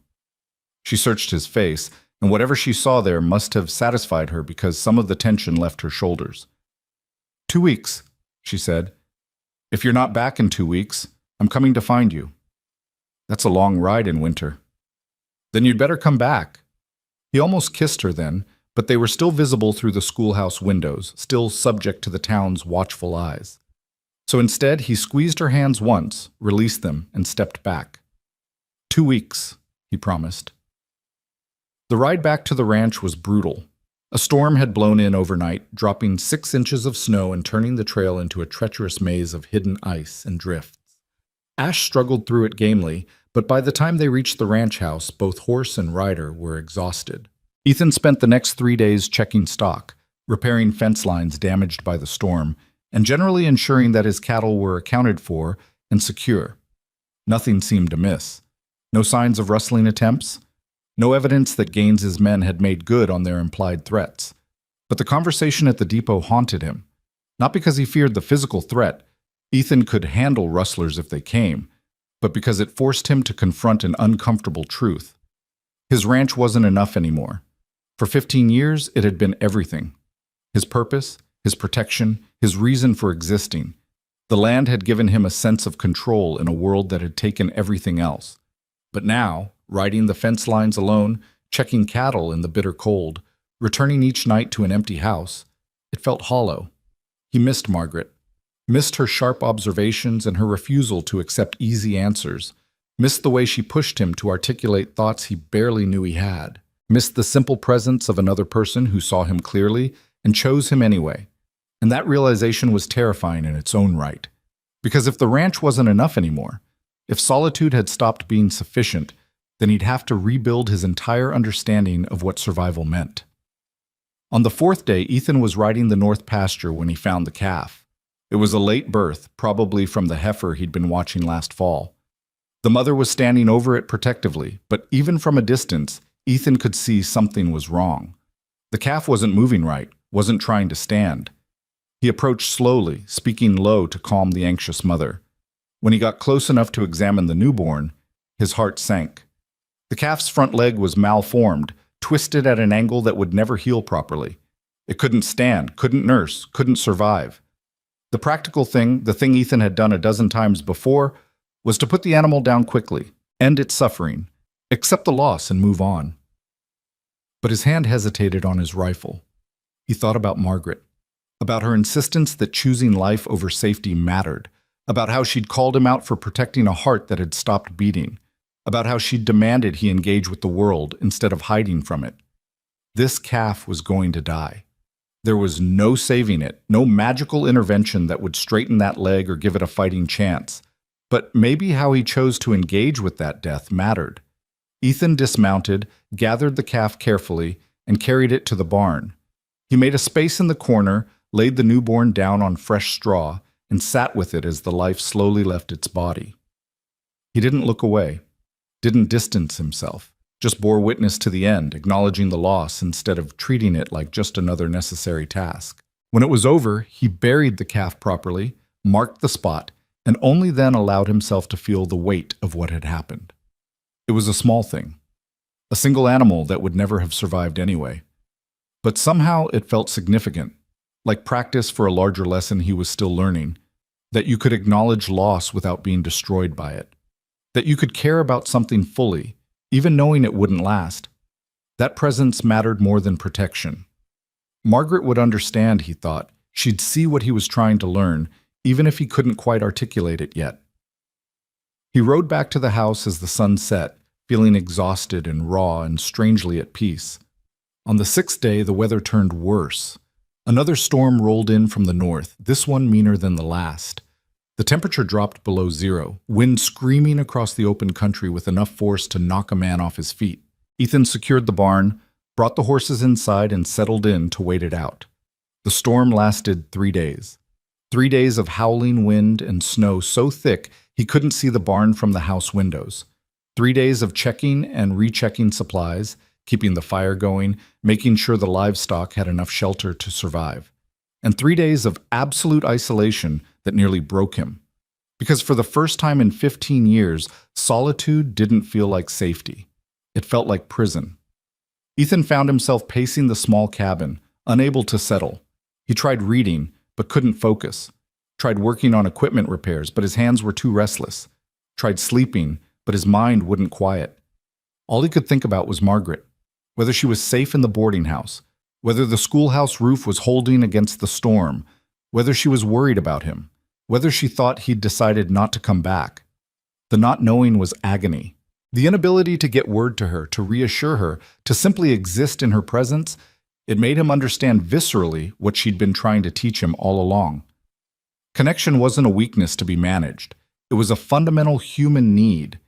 She searched his face, and whatever she saw there must have satisfied her because some of the tension left her shoulders. 2 weeks, she said. "If you're not back in 2 weeks, I'm coming to find you." "That's a long ride in winter." "Then you'd better come back." He almost kissed her then, but they were still visible through the schoolhouse windows, still subject to the town's watchful eyes. So instead, he squeezed her hands once, released them, and stepped back. 2 weeks, he promised. The ride back to the ranch was brutal. A storm had blown in overnight, dropping 6 inches of snow and turning the trail into a treacherous maze of hidden ice and drifts. Ash struggled through it gamely, but by the time they reached the ranch house, both horse and rider were exhausted. Ethan spent the next 3 days checking stock, repairing fence lines damaged by the storm, and generally ensuring that his cattle were accounted for and secure. Nothing seemed amiss. No signs of rustling attempts. No evidence that Gaines's men had made good on their implied threats. But the conversation at the depot haunted him. Not because he feared the physical threat. Ethan could handle rustlers if they came, but because it forced him to confront an uncomfortable truth. His ranch wasn't enough anymore. For 15 years, it had been everything. His purpose, his protection, his reason for existing. The land had given him a sense of control in a world that had taken everything else. But now, riding the fence lines alone, checking cattle in the bitter cold, returning each night to an empty house, it felt hollow. He missed Margaret, missed her sharp observations and her refusal to accept easy answers, missed the way she pushed him to articulate thoughts he barely knew he had. missed the simple presence of another person who saw him clearly and chose him anyway. And that realization was terrifying in its own right. Because if the ranch wasn't enough anymore, if solitude had stopped being sufficient, then he'd have to rebuild his entire understanding of what survival meant. On the fourth day, Ethan was riding the north pasture when he found the calf. It was a late birth, probably from the heifer he'd been watching last fall. The mother was standing over it protectively, but even from a distance, Ethan could see something was wrong. The calf wasn't moving right, wasn't trying to stand. He approached slowly, speaking low to calm the anxious mother. When he got close enough to examine the newborn, his heart sank. The calf's front leg was malformed, twisted at an angle that would never heal properly. It couldn't stand, couldn't nurse, couldn't survive. The practical thing, the thing Ethan had done a dozen times before, was to put the animal down quickly, end its suffering, accept the loss and move on. But his hand hesitated on his rifle. He thought about Margaret, about her insistence that choosing life over safety mattered, about how she'd called him out for protecting a heart that had stopped beating, about how she'd demanded he engage with the world instead of hiding from it. This calf was going to die. There was no saving it, no magical intervention that would straighten that leg or give it a fighting chance. But maybe how he chose to engage with that death mattered. Ethan dismounted, gathered the calf carefully, and carried it to the barn. He made a space in the corner, laid the newborn down on fresh straw, and sat with it as the life slowly left its body. He didn't look away, didn't distance himself, just bore witness to the end, acknowledging the loss instead of treating it like just another necessary task. When it was over, he buried the calf properly, marked the spot, and only then allowed himself to feel the weight of what had happened. It was a small thing, a single animal that would never have survived anyway. But somehow it felt significant, like practice for a larger lesson he was still learning, that you could acknowledge loss without being destroyed by it, that you could care about something fully, even knowing it wouldn't last. That presence mattered more than protection. Margaret would understand, he thought. She'd see what he was trying to learn, even if he couldn't quite articulate it yet. He rode back to the house as the sun set, feeling exhausted and raw and strangely at peace. On the sixth day, the weather turned worse. Another storm rolled in from the north, this one meaner than the last. The temperature dropped below zero, wind screaming across the open country with enough force to knock a man off his feet. Ethan secured the barn, brought the horses inside, and settled in to wait it out. The storm lasted 3 days. 3 days of howling wind and snow so thick he couldn't see the barn from the house windows. 3 days of checking and rechecking supplies, keeping the fire going, making sure the livestock had enough shelter to survive. And 3 days of absolute isolation that nearly broke him. Because for the first time in 15 years, solitude didn't feel like safety. It felt like prison. Ethan found himself pacing the small cabin, unable to settle. He tried reading, but couldn't focus. Tried working on equipment repairs, but his hands were too restless. Tried sleeping, but his mind wouldn't quiet. All he could think about was Margaret, whether she was safe in the boarding house, whether the schoolhouse roof was holding against the storm, whether she was worried about him, whether she thought he'd decided not to come back. The not knowing was agony. The inability to get word to her, to reassure her, to simply exist in her presence, it made him understand viscerally what she'd been trying to teach him all along. Connection wasn't a weakness to be managed. It was a fundamental human need,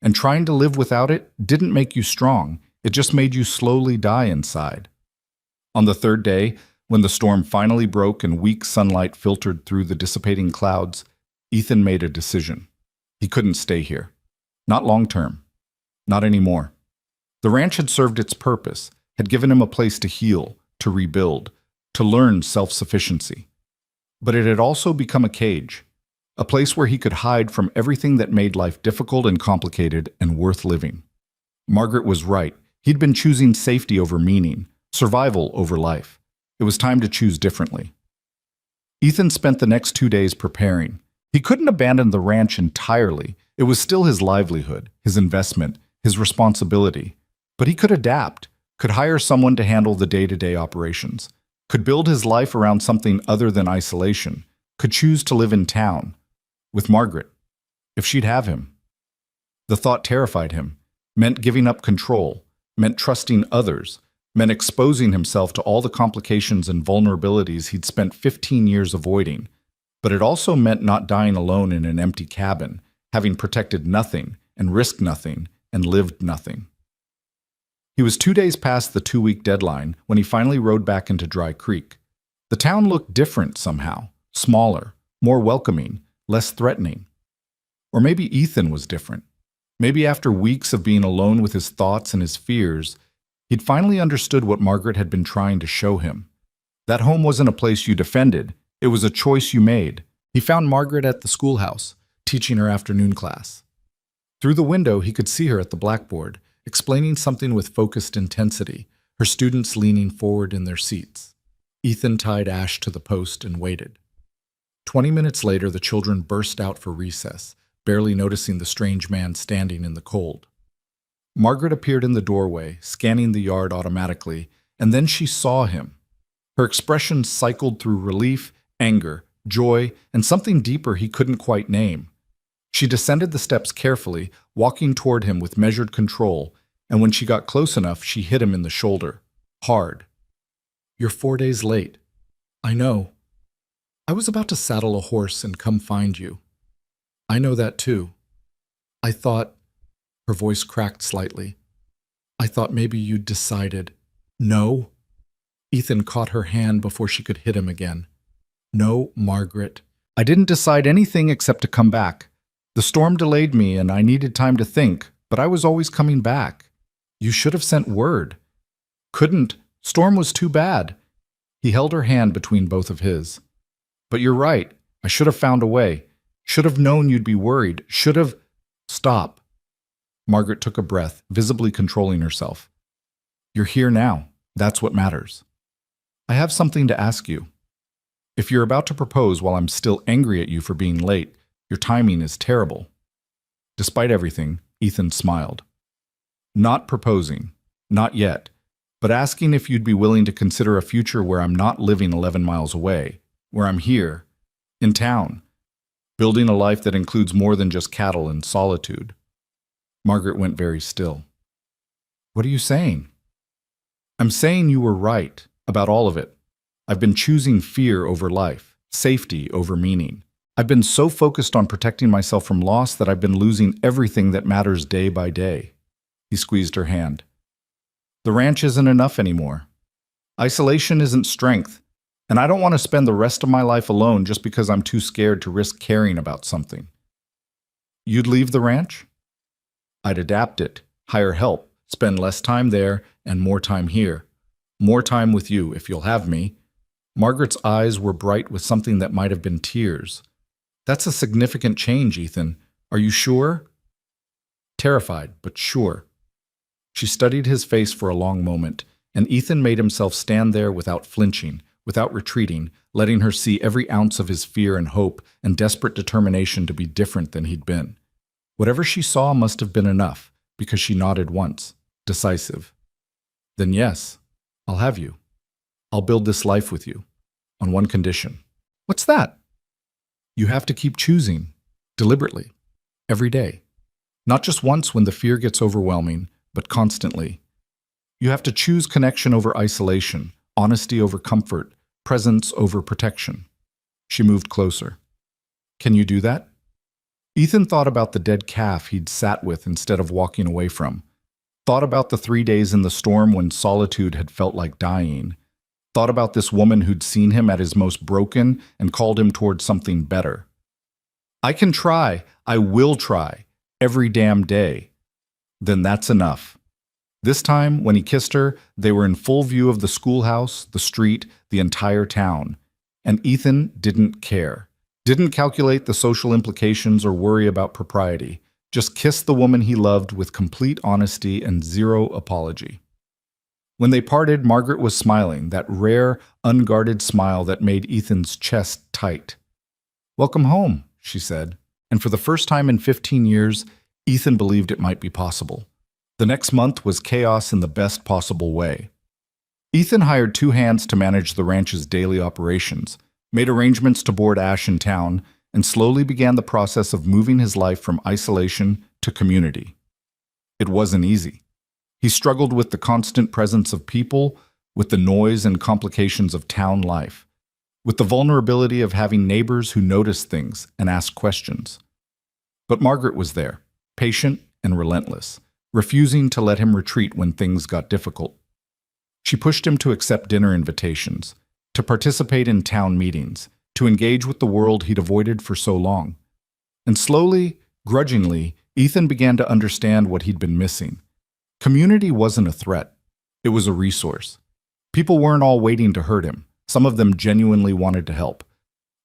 and trying to live without it didn't make you strong. It just made you slowly die inside. On the third day, when the storm finally broke and weak sunlight filtered through the dissipating clouds, Ethan made a decision. He couldn't stay here. Not long term. Not anymore. The ranch had served its purpose, had given him a place to heal, to rebuild, to learn self-sufficiency. But it had also become a cage, a place where he could hide from everything that made life difficult and complicated and worth living. Margaret was right. He'd been choosing safety over meaning, survival over life. It was time to choose differently. Ethan spent the next 2 days preparing. He couldn't abandon the ranch entirely. It was still his livelihood, his investment, his responsibility. But he could adapt, could hire someone to handle the day-to-day operations, could build his life around something other than isolation, could choose to live in town, with Margaret, if she'd have him. The thought terrified him, meant giving up control, meant trusting others, meant exposing himself to all the complications and vulnerabilities he'd spent 15 years avoiding. But it also meant not dying alone in an empty cabin, having protected nothing and risked nothing and lived nothing. He was 2 days past the 2-week deadline when he finally rode back into Dry Creek. The town looked different somehow, smaller, more welcoming, less threatening. Or maybe Ethan was different. Maybe after weeks of being alone with his thoughts and his fears, he'd finally understood what Margaret had been trying to show him. That home wasn't a place you defended, it was a choice you made. He found Margaret at the schoolhouse, teaching her afternoon class. Through the window, he could see her at the blackboard, explaining something with focused intensity, her students leaning forward in their seats. Ethan tied Ash to the post and waited. 20 minutes later, the children burst out for recess, barely noticing the strange man standing in the cold. Margaret appeared in the doorway, scanning the yard automatically, and then she saw him. Her expression cycled through relief, anger, joy, and something deeper he couldn't quite name. She descended the steps carefully, walking toward him with measured control, and when she got close enough, she hit him in the shoulder. Hard. "You're 4 days late." "I know. I was about to saddle a horse and come find you." "I know that too. I thought," her voice cracked slightly, "I thought maybe you'd decided." "No." Ethan caught her hand before she could hit him again. "No, Margaret. I didn't decide anything except to come back. The storm delayed me and I needed time to think, but I was always coming back. You should have sent word." "Couldn't. Storm was too bad." He held her hand between both of his. "But you're right. I should have found a way. Should have known you'd be worried. Should have—" "Stop." Margaret took a breath, visibly controlling herself. "You're here now. That's what matters. I have something to ask you. If you're about to propose while I'm still angry at you for being late, your timing is terrible." Despite everything, Ethan smiled. "Not proposing. Not yet. But asking if you'd be willing to consider a future where I'm not living 11 miles away, where I'm here, in town, building a life that includes more than just cattle and solitude." Margaret went very still. "What are you saying?" "I'm saying you were right about all of it. I've been choosing fear over life, safety over meaning. I've been so focused on protecting myself from loss that I've been losing everything that matters day by day." He squeezed her hand. "The ranch isn't enough anymore. Isolation isn't strength, and I don't want to spend the rest of my life alone just because I'm too scared to risk caring about something." "You'd leave the ranch?" "I'd adapt it, hire help, spend less time there and more time here. More time with you, if you'll have me." Margaret's eyes were bright with something that might have been tears. "That's a significant change, Ethan. Are you sure?" "Terrified, but sure." She studied his face for a long moment, and Ethan made himself stand there without flinching, without retreating, letting her see every ounce of his fear and hope and desperate determination to be different than he'd been. Whatever she saw must have been enough, because she nodded once, decisive. "Then yes, I'll have you. I'll build this life with you, on one condition." "What's that?" "You have to keep choosing, deliberately, every day. Not just once when the fear gets overwhelming, but constantly. You have to choose connection over isolation, honesty over comfort, presence over protection." She moved closer. "Can you do that?" Ethan thought about the dead calf he'd sat with instead of walking away from. Thought about the 3 days in the storm when solitude had felt like dying. Thought about this woman who'd seen him at his most broken and called him toward something better. "I can try. I will try. Every damn day." Then that's enough. This time, when he kissed her, they were in full view of the schoolhouse, the street, the entire town. And Ethan didn't care. Didn't calculate the social implications or worry about propriety. Just kissed the woman he loved with complete honesty and zero apology. When they parted, Margaret was smiling, that rare, unguarded smile that made Ethan's chest tight. "Welcome home," she said, and for the first time in 15 years, Ethan believed it might be possible. The next month was chaos in the best possible way. Ethan hired 2 hands to manage the ranch's daily operations, made arrangements to board Ash in town, and slowly began the process of moving his life from isolation to community. It wasn't easy. He struggled with the constant presence of people, with the noise and complications of town life, with the vulnerability of having neighbors who notice things and ask questions. But Margaret was there, patient and relentless, refusing to let him retreat when things got difficult. She pushed him to accept dinner invitations, to participate in town meetings, to engage with the world he'd avoided for so long. And slowly, grudgingly, Ethan began to understand what he'd been missing. Community wasn't a threat. It was a resource. People weren't all waiting to hurt him. Some of them genuinely wanted to help.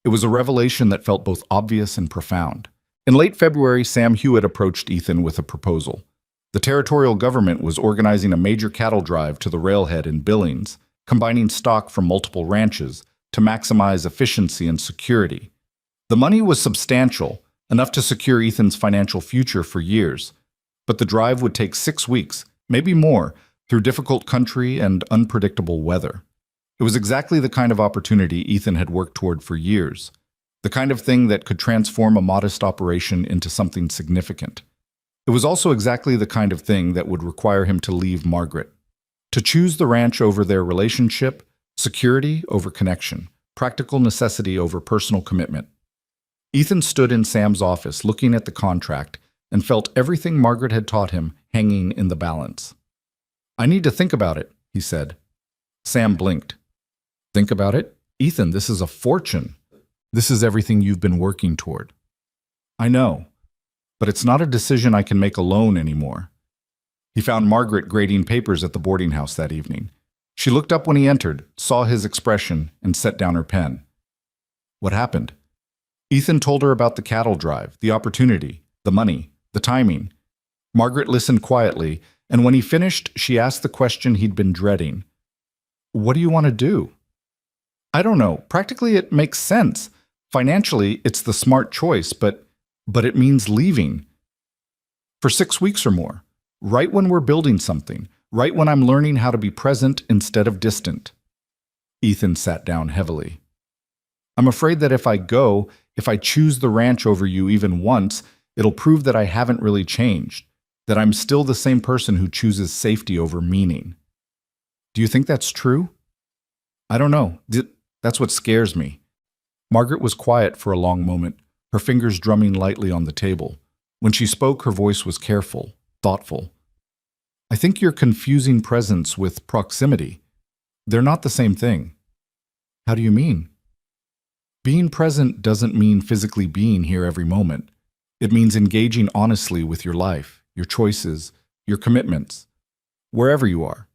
It was a revelation that felt both obvious and profound. In late February, Sam Hewitt approached Ethan with a proposal. The territorial government was organizing a major cattle drive to the railhead in Billings, combining stock from multiple ranches to maximize efficiency and security. The money was substantial, enough to secure Ethan's financial future for years. But the drive would take 6 weeks, maybe more, through difficult country and unpredictable weather. It was exactly the kind of opportunity Ethan had worked toward for years, the kind of thing that could transform a modest operation into something significant. It was also exactly the kind of thing that would require him to leave Margaret, to choose the ranch over their relationship, security over connection, practical necessity over personal commitment. Ethan stood in Sam's office looking at the contract and felt everything Margaret had taught him hanging in the balance. "I need to think about it," he said. Sam blinked. "Think about it? Ethan, this is a fortune. This is everything you've been working toward." "I know, but it's not a decision I can make alone anymore." He found Margaret grading papers at the boarding house that evening. She looked up when he entered, saw his expression, and set down her pen. "What happened?" Ethan told her about the cattle drive, the opportunity, the money, the timing. Margaret listened quietly, and when he finished, she asked the question he'd been dreading. "What do you want to do?" "I don't know. Practically, it makes sense. Financially, it's the smart choice, but it means leaving. For 6 weeks or more. Right when we're building something. Right when I'm learning how to be present instead of distant." Ethan sat down heavily. "I'm afraid that if I choose the ranch over you even once, it'll prove that I haven't really changed, that I'm still the same person who chooses safety over meaning." "Do you think that's true?" "I don't know. That's what scares me." Margaret was quiet for a long moment, her fingers drumming lightly on the table. When she spoke, her voice was careful, thoughtful. "I think you're confusing presence with proximity. They're not the same thing." "How do you mean?" "Being present doesn't mean physically being here every moment. It means engaging honestly with your life, your choices, your commitments, wherever you are.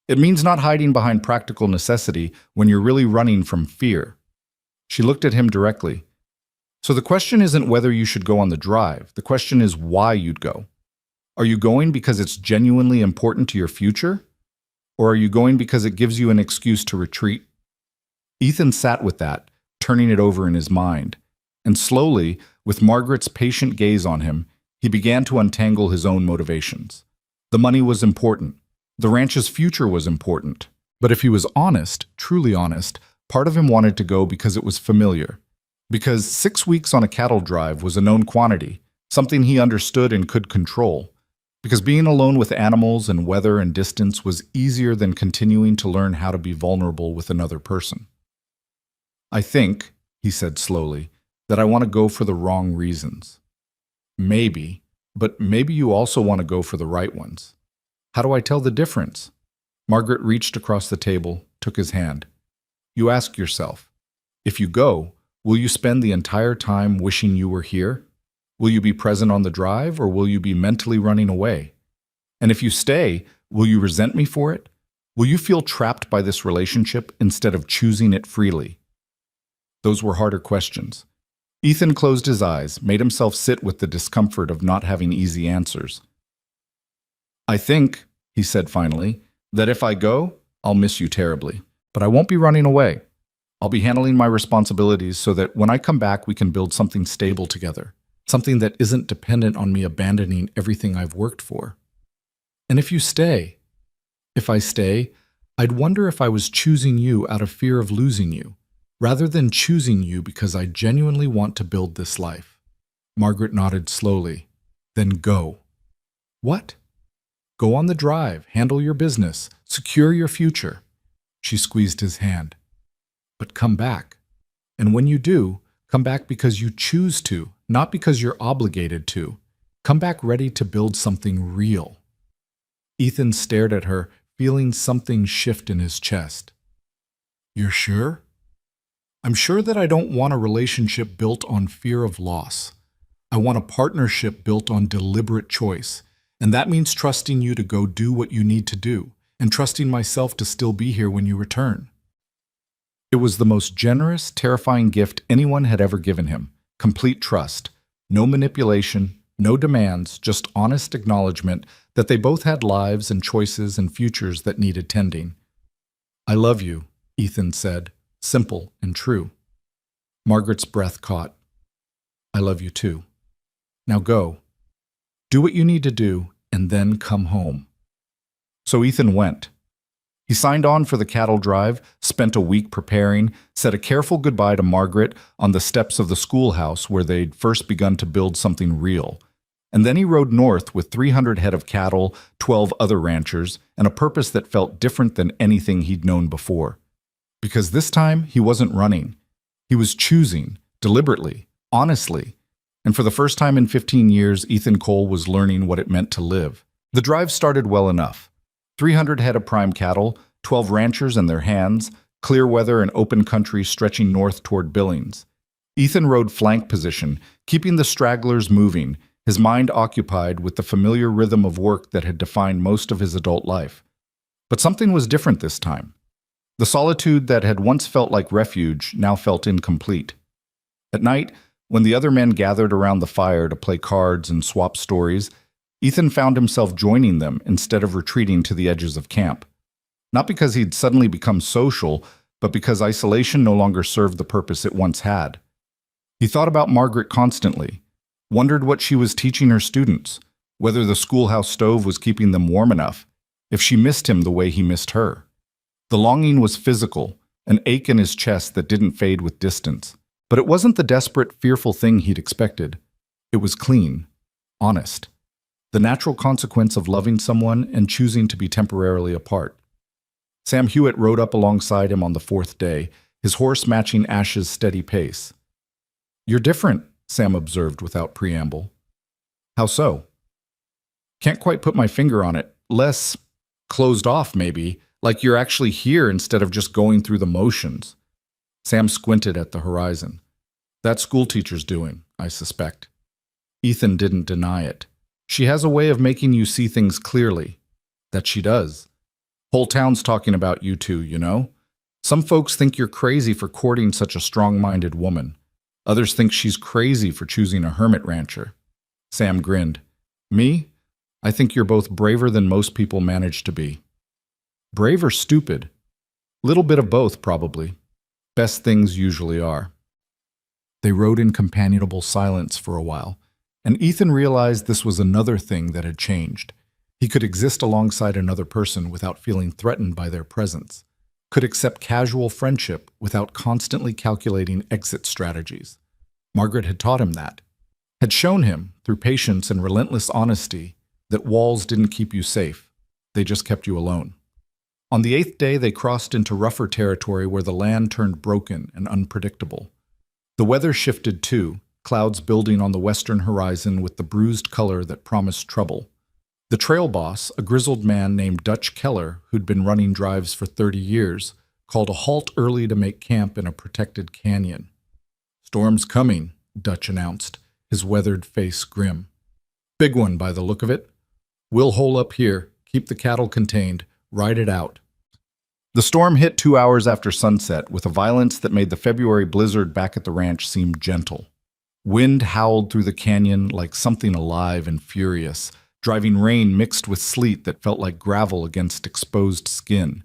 It means not hiding behind practical necessity when you're really running from fear." She looked at him directly. "So the question isn't whether you should go on the drive. The question is why you'd go. Are you going because it's genuinely important to your future? Or are you going because it gives you an excuse to retreat?" Ethan sat with that, turning it over in his mind. And slowly, with Margaret's patient gaze on him, he began to untangle his own motivations. The money was important. The ranch's future was important. But if he was honest, truly honest, part of him wanted to go because it was familiar. Because 6 weeks on a cattle drive was a known quantity, something he understood and could control. Because being alone with animals and weather and distance was easier than continuing to learn how to be vulnerable with another person. "I think," he said slowly, "that I want to go for the wrong reasons. Maybe, but maybe you also want to go for the right ones. How do I tell the difference?" Margaret reached across the table, took his hand. "You ask yourself, if you go, will you spend the entire time wishing you were here? Will you be present on the drive, or will you be mentally running away? And if you stay, will you resent me for it? Will you feel trapped by this relationship instead of choosing it freely?" Those were harder questions. Ethan closed his eyes, made himself sit with the discomfort of not having easy answers. "I think," he said finally, "that if I go, I'll miss you terribly. But I won't be running away. I'll be handling my responsibilities so that when I come back, we can build something stable together. Something that isn't dependent on me abandoning everything I've worked for. And if I stay, I'd wonder if I was choosing you out of fear of losing you, rather than choosing you because I genuinely want to build this life." Margaret nodded slowly. "Then go." "What?" Go on the drive, handle your business, secure your future. She squeezed his hand. But come back. And when you do, come back because you choose to, not because you're obligated to. Come back ready to build something real. Ethan stared at her, feeling something shift in his chest. You're sure? I'm sure that I don't want a relationship built on fear of loss. I want a partnership built on deliberate choice, and that means trusting you to go do what you need to do, and trusting myself to still be here when you return. It was the most generous, terrifying gift anyone had ever given him. Complete trust. No manipulation, no demands, just honest acknowledgement that they both had lives and choices and futures that needed tending. I love you, Ethan said, simple and true. Margaret's breath caught. I love you too. Now go. Do what you need to do, and then come home. So Ethan went. He signed on for the cattle drive, spent a week preparing, said a careful goodbye to Margaret on the steps of the schoolhouse where they'd first begun to build something real. And then he rode north with 300 head of cattle, 12 other ranchers, and a purpose that felt different than anything he'd known before. Because this time, he wasn't running. He was choosing, deliberately, honestly. And for the first time in 15 years, Ethan Cole was learning what it meant to live. The drive started well enough. 300 head of prime cattle, 12 ranchers and their hands, clear weather and open country stretching north toward Billings. Ethan rode flank position, keeping the stragglers moving, his mind occupied with the familiar rhythm of work that had defined most of his adult life. But something was different this time. The solitude that had once felt like refuge now felt incomplete. At night, when the other men gathered around the fire to play cards and swap stories, Ethan found himself joining them instead of retreating to the edges of camp. Not because he'd suddenly become social, but because isolation no longer served the purpose it once had. He thought about Margaret constantly, wondered what she was teaching her students, whether the schoolhouse stove was keeping them warm enough, if she missed him the way he missed her. The longing was physical, an ache in his chest that didn't fade with distance. But it wasn't the desperate, fearful thing he'd expected. It was clean, honest. The natural consequence of loving someone and choosing to be temporarily apart. Sam Hewitt rode up alongside him on the fourth day, his horse matching Ash's steady pace. You're different, Sam observed without preamble. How so? Can't quite put my finger on it. Less closed off, maybe, like you're actually here instead of just going through the motions. Sam squinted at the horizon. That schoolteacher's doing, I suspect. Ethan didn't deny it. She has a way of making you see things clearly. That she does. Whole town's talking about you two, you know? Some folks think you're crazy for courting such a strong-minded woman. Others think she's crazy for choosing a hermit rancher. Sam grinned. Me? I think you're both braver than most people manage to be. Brave or stupid? Little bit of both, probably. Best things usually are. They rode in companionable silence for a while, and Ethan realized this was another thing that had changed. He could exist alongside another person without feeling threatened by their presence, could accept casual friendship without constantly calculating exit strategies. Margaret had taught him that, had shown him, through patience and relentless honesty, that walls didn't keep you safe, they just kept you alone. On the 8th day, they crossed into rougher territory where the land turned broken and unpredictable. The weather shifted too, clouds building on the western horizon with the bruised color that promised trouble. The trail boss, a grizzled man named Dutch Keller, who'd been running drives for 30 years, called a halt early to make camp in a protected canyon. Storm's coming, Dutch announced, his weathered face grim. Big one by the look of it. We'll hole up here, keep the cattle contained, ride it out. The storm hit 2 hours after sunset with a violence that made the February blizzard back at the ranch seem gentle. Wind howled through the canyon like something alive and furious, driving rain mixed with sleet that felt like gravel against exposed skin.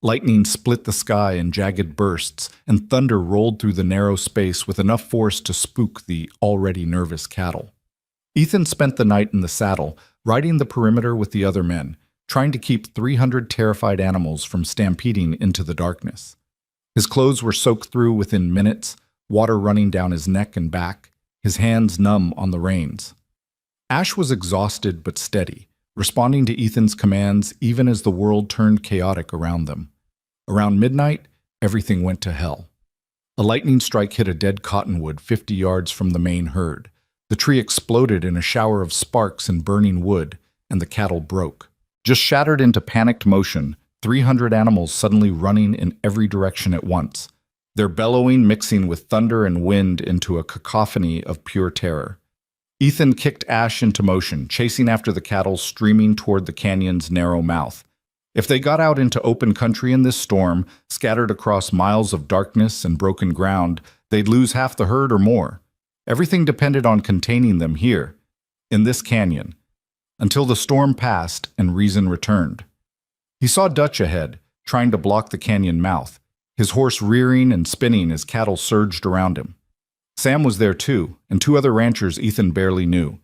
Lightning split the sky in jagged bursts, and thunder rolled through the narrow space with enough force to spook the already nervous cattle. Ethan spent the night in the saddle, riding the perimeter with the other men, trying to keep 300 terrified animals from stampeding into the darkness. His clothes were soaked through within minutes, water running down his neck and back, his hands numb on the reins. Ash was exhausted but steady, responding to Ethan's commands even as the world turned chaotic around them. Around midnight, everything went to hell. A lightning strike hit a dead cottonwood 50 yards from the main herd. The tree exploded in a shower of sparks and burning wood, and the cattle broke. Just shattered into panicked motion, 300 animals suddenly running in every direction at once, their bellowing mixing with thunder and wind into a cacophony of pure terror. Ethan kicked Ash into motion, chasing after the cattle streaming toward the canyon's narrow mouth. If they got out into open country in this storm, scattered across miles of darkness and broken ground, they'd lose half the herd or more. Everything depended on containing them here, in this canyon, until the storm passed and reason returned. He saw Dutch ahead, trying to block the canyon mouth, his horse rearing and spinning as cattle surged around him. Sam was there too, and two other ranchers Ethan barely knew.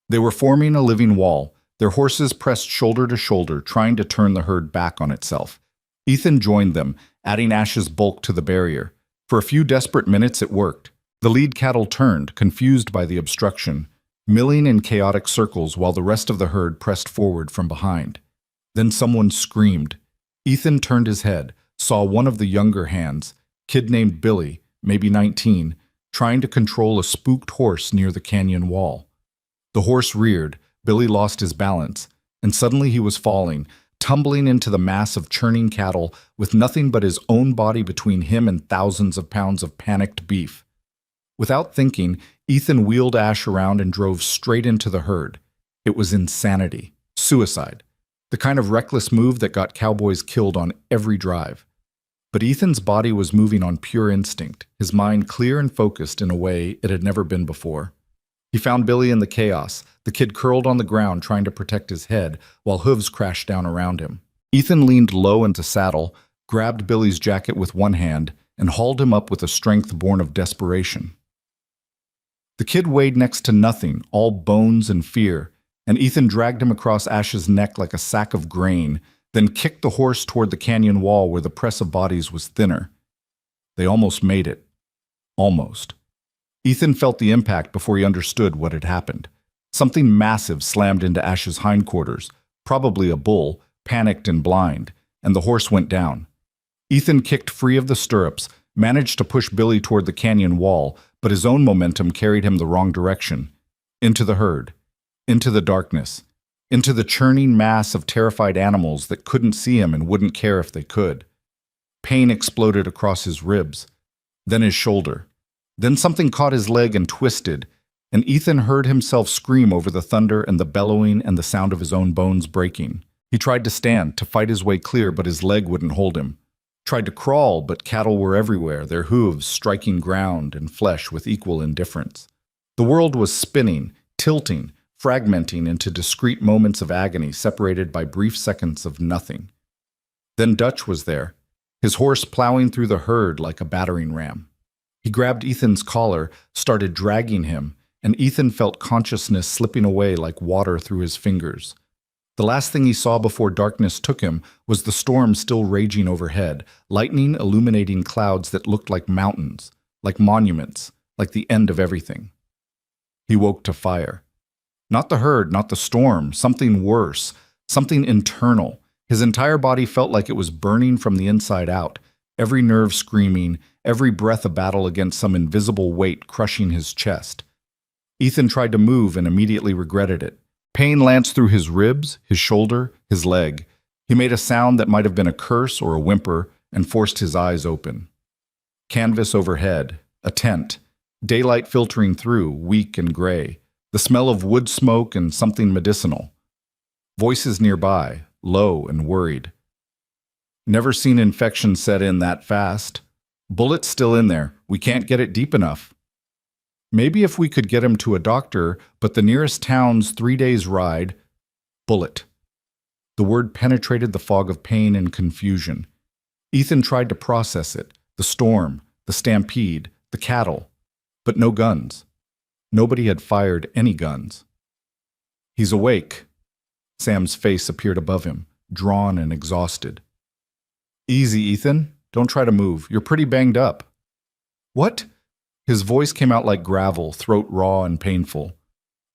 They were forming a living wall, their horses pressed shoulder to shoulder, trying to turn the herd back on itself. Ethan joined them, adding Ash's bulk to the barrier. For a few desperate minutes it worked. The lead cattle turned, confused by the obstruction, milling in chaotic circles while the rest of the herd pressed forward from behind. Then someone screamed. Ethan turned his head, saw one of the younger hands, kid named Billy, maybe 19, trying to control a spooked horse near the canyon wall. The horse reared, Billy lost his balance, and suddenly he was falling, tumbling into the mass of churning cattle with nothing but his own body between him and thousands of pounds of panicked beef. Without thinking, Ethan wheeled Ash around and drove straight into the herd. It was insanity, suicide, the kind of reckless move that got cowboys killed on every drive. But Ethan's body was moving on pure instinct, his mind clear and focused in a way it had never been before. He found Billy in the chaos, the kid curled on the ground trying to protect his head while hooves crashed down around him. Ethan leaned low into saddle, grabbed Billy's jacket with one hand, and hauled him up with a strength born of desperation. The kid weighed next to nothing, all bones and fear, and Ethan dragged him across Ash's neck like a sack of grain, then kicked the horse toward the canyon wall where the press of bodies was thinner. They almost made it. Almost. Ethan felt the impact before he understood what had happened. Something massive slammed into Ash's hindquarters, probably a bull, panicked and blind, and the horse went down. Ethan kicked free of the stirrups, managed to push Billy toward the canyon wall, but his own momentum carried him the wrong direction. Into the herd. Into the darkness. Into the churning mass of terrified animals that couldn't see him and wouldn't care if they could. Pain exploded across his ribs, then his shoulder. Then something caught his leg and twisted, and Ethan heard himself scream over the thunder and the bellowing and the sound of his own bones breaking. He tried to stand, to fight his way clear, but his leg wouldn't hold him. Tried to crawl, but cattle were everywhere, their hooves striking ground and flesh with equal indifference. The world was spinning, tilting, fragmenting into discrete moments of agony separated by brief seconds of nothing. Then Dutch was there, his horse plowing through the herd like a battering ram. He grabbed Ethan's collar, started dragging him, and Ethan felt consciousness slipping away like water through his fingers. The last thing he saw before darkness took him was the storm still raging overhead, lightning illuminating clouds that looked like mountains, like monuments, like the end of everything. He woke to fire. Not the herd, not the storm, something worse, something internal. His entire body felt like it was burning from the inside out, every nerve screaming, every breath a battle against some invisible weight crushing his chest. Ethan tried to move and immediately regretted it. Pain lanced through his ribs, his shoulder, his leg. He made a sound that might have been a curse or a whimper and forced his eyes open. Canvas overhead, a tent, daylight filtering through, weak and gray, the smell of wood smoke and something medicinal. Voices nearby, low and worried. Never seen infection set in that fast. Bullet's still in there. We can't get it deep enough. Maybe if we could get him to a doctor, but the nearest town's 3 days' ride. Bullet. The word penetrated the fog of pain and confusion. Ethan tried to process it, the storm, the stampede, the cattle, but no guns. Nobody had fired any guns. He's awake. Sam's face appeared above him, drawn and exhausted. Easy, Ethan. Don't try to move. You're pretty banged up. What? His voice came out like gravel, throat raw and painful.